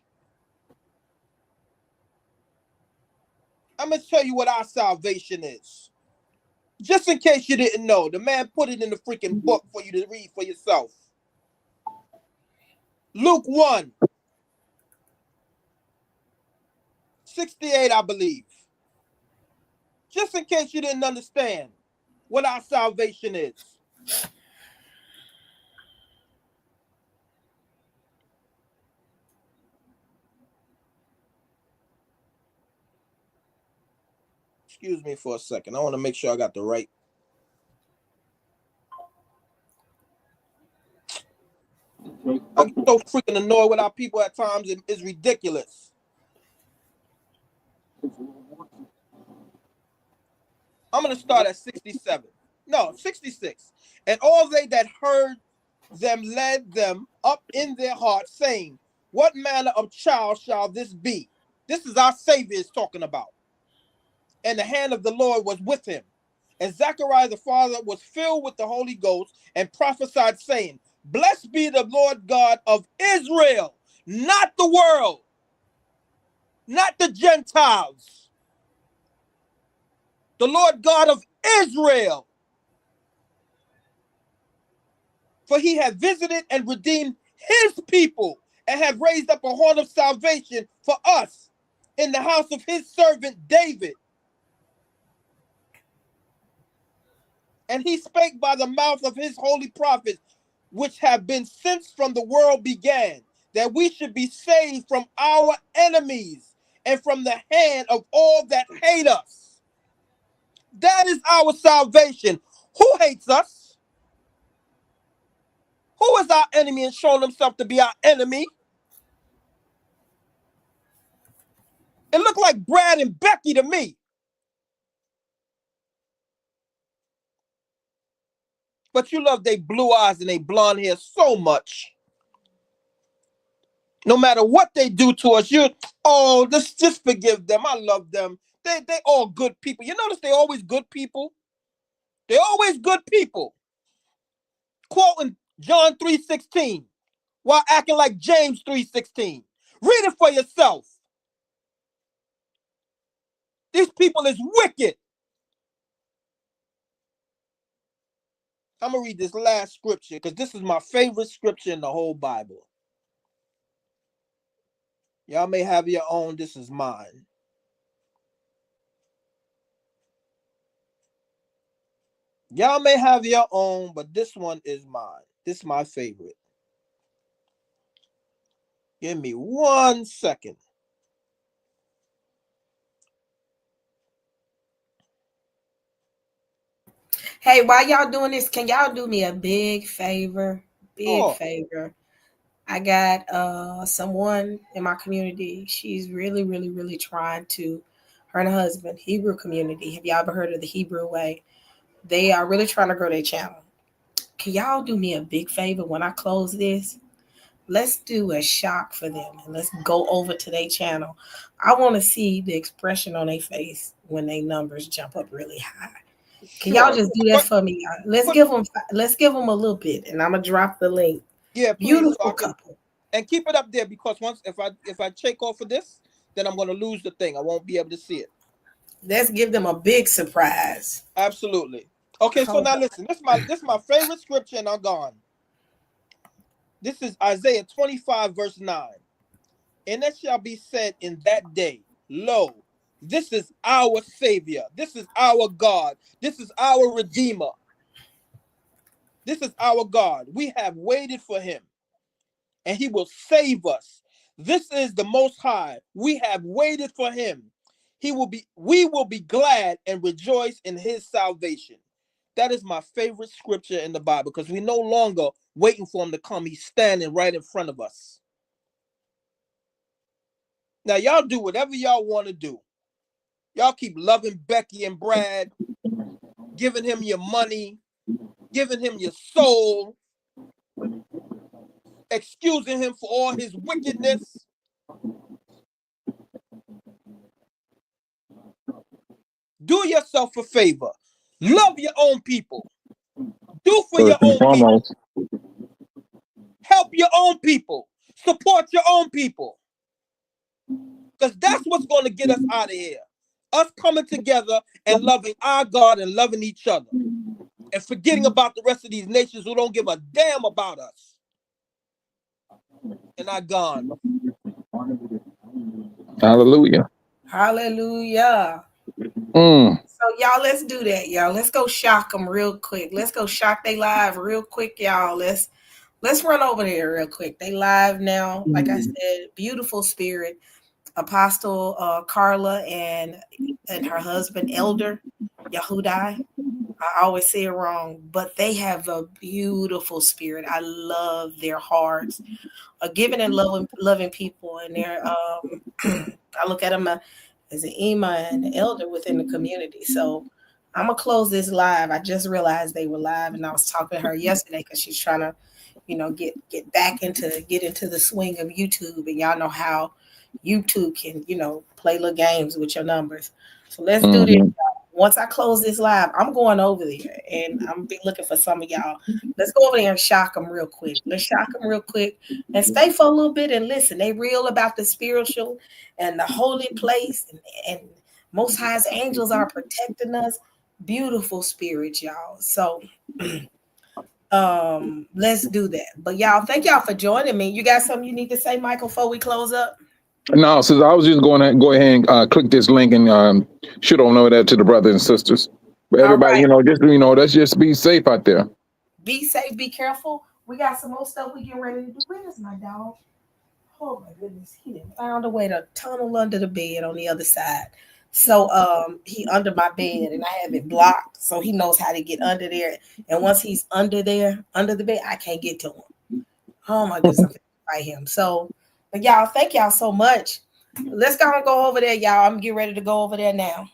I'm going to tell you what our salvation is. Just in case you didn't know, the man put it in the freaking book for you to read for yourself. Luke 1:68, I believe. Just in case you didn't understand what our salvation is. Excuse me for a second. I want to make sure I got the right. I get so freaking annoyed with our people at times. It's ridiculous. I'm going to start at 67. No, 66. And all they that heard them led them up in their hearts, saying, what manner of child shall this be? This is our Savior is talking about. And the hand of the Lord was with him. And Zechariah the father was filled with the Holy Ghost and prophesied, saying, blessed be the Lord God of Israel, not the world, not the Gentiles. The Lord God of Israel. For he hath visited and redeemed his people, and have raised up a horn of salvation for us in the house of his servant David. And he spake by the mouth of his holy prophets, which have been since from the world began, that we should be saved from our enemies and from the hand of all that hate us. That is our salvation. Who hates us? Who is our enemy and shown himself to be our enemy? It looked like Brad and Becky to me. But you love their blue eyes and their blonde hair so much. No matter what they do to us, just forgive them. I love them. They all good people. You notice they always good people? They're always good people. Quoting John 3:16 while acting like James 3:16. Read it for yourself. These people is wicked. I'm going to read this last scripture because this is my favorite scripture in the whole Bible. Y'all may have your own. This is mine. Y'all may have your own, but this one is mine. This is my favorite. Give me 1 second. Hey, while y'all doing this, can y'all do me a big favor? Oh. Favor. I got someone in my community. She's really, really, really trying to, her and her husband, Hebrew community. Have y'all ever heard of the Hebrew way? They are really trying to grow their channel. Can y'all do me a big favor when I close this? Let's do a shock for them and let's go over to their channel. I want to see the expression on their face when their numbers jump up really high. Can y'all just do that for me? Let's give them a little bit, and I'm gonna drop the link. Yeah, please, beautiful couple. And keep it up there because once if I check off of this, then I'm gonna lose the thing. I won't be able to see it. Let's give them a big surprise. Absolutely. Okay, so now listen. This is my favorite scripture, and I'm gone. This is Isaiah 25, verse 9. And it shall be said in that day, lo, this is our Savior. This is our God. This is our Redeemer. This is our God. We have waited for him, and he will save us. This is the Most High. We have waited for him. We will be glad and rejoice in his salvation. That is my favorite scripture in the Bible because we're no longer waiting for him to come. He's standing right in front of us. Now, y'all do whatever y'all want to do. Y'all keep loving Becky and Brad, giving him your money, giving him your soul, excusing him for all his wickedness. Do yourself a favor. Love your own people. Do for your own people. Help your own people. Support your own people. Because that's what's going to get us out of here. Us coming together and loving our God and loving each other. And forgetting about the rest of these nations who don't give a damn about us. And I gone. Hallelujah. Hallelujah. So y'all, let's do that, y'all. Let's go shock them real quick. Let's go shock they live real quick, y'all. Let's run over there real quick. They live now. Like I said, beautiful spirit. Apostle Carla and her husband Elder Yahudai. I always say it wrong, but they have a beautiful spirit. I love their hearts, giving and loving people, and they're I look at them as an Ima and an elder within the community. So I'm gonna close this live. I just realized they were live, and I was talking to her yesterday because she's trying to, get into the swing of YouTube, and y'all know how YouTube can, play little games with your numbers. So let's do this. Once I close this live, I'm going over there and I'm be looking for some of y'all. Let's go over there and shock them real quick. Let's shock them real quick and stay for a little bit and listen. They real about the spiritual and the holy place, and Most High's angels are protecting us. Beautiful spirit, y'all. So let's do that. But y'all, thank y'all for joining me. You got something you need to say, Michael, before we close up? No, so I was just going to go ahead and click this link and shoot on over that to the brothers and sisters. But everybody, let's just be safe out there. Be safe, be careful. We got some more stuff we getting ready to do. Where's my dog? Oh my goodness, he done found a way to tunnel under the bed on the other side. So he under my bed and I have it blocked, so he knows how to get under there. And once he's under there, under the bed, I can't get to him. Oh my goodness, I'm gonna fight him. So, but y'all, thank y'all so much. Let's go over there, y'all. I'm getting ready to go over there now.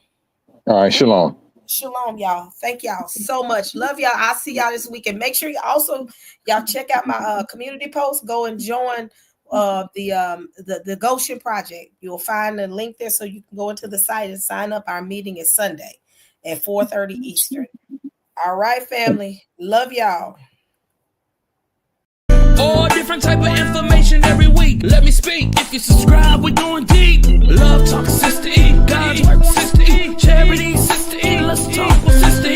All right, shalom. Shalom, y'all. Thank y'all so much. Love y'all. I'll see y'all this weekend. Make sure y'all check out my community post. Go and join the Goshen Project. You'll find the link there so you can go into the site and sign up. Our meeting is Sunday at 4:30 Eastern. All right, family. Love y'all. All different type of information every week. Let me speak. If you subscribe, we're going deep. Love talk, Sister E. God's work, Sister E. Charity, Sister E. Let's talk with Sister E.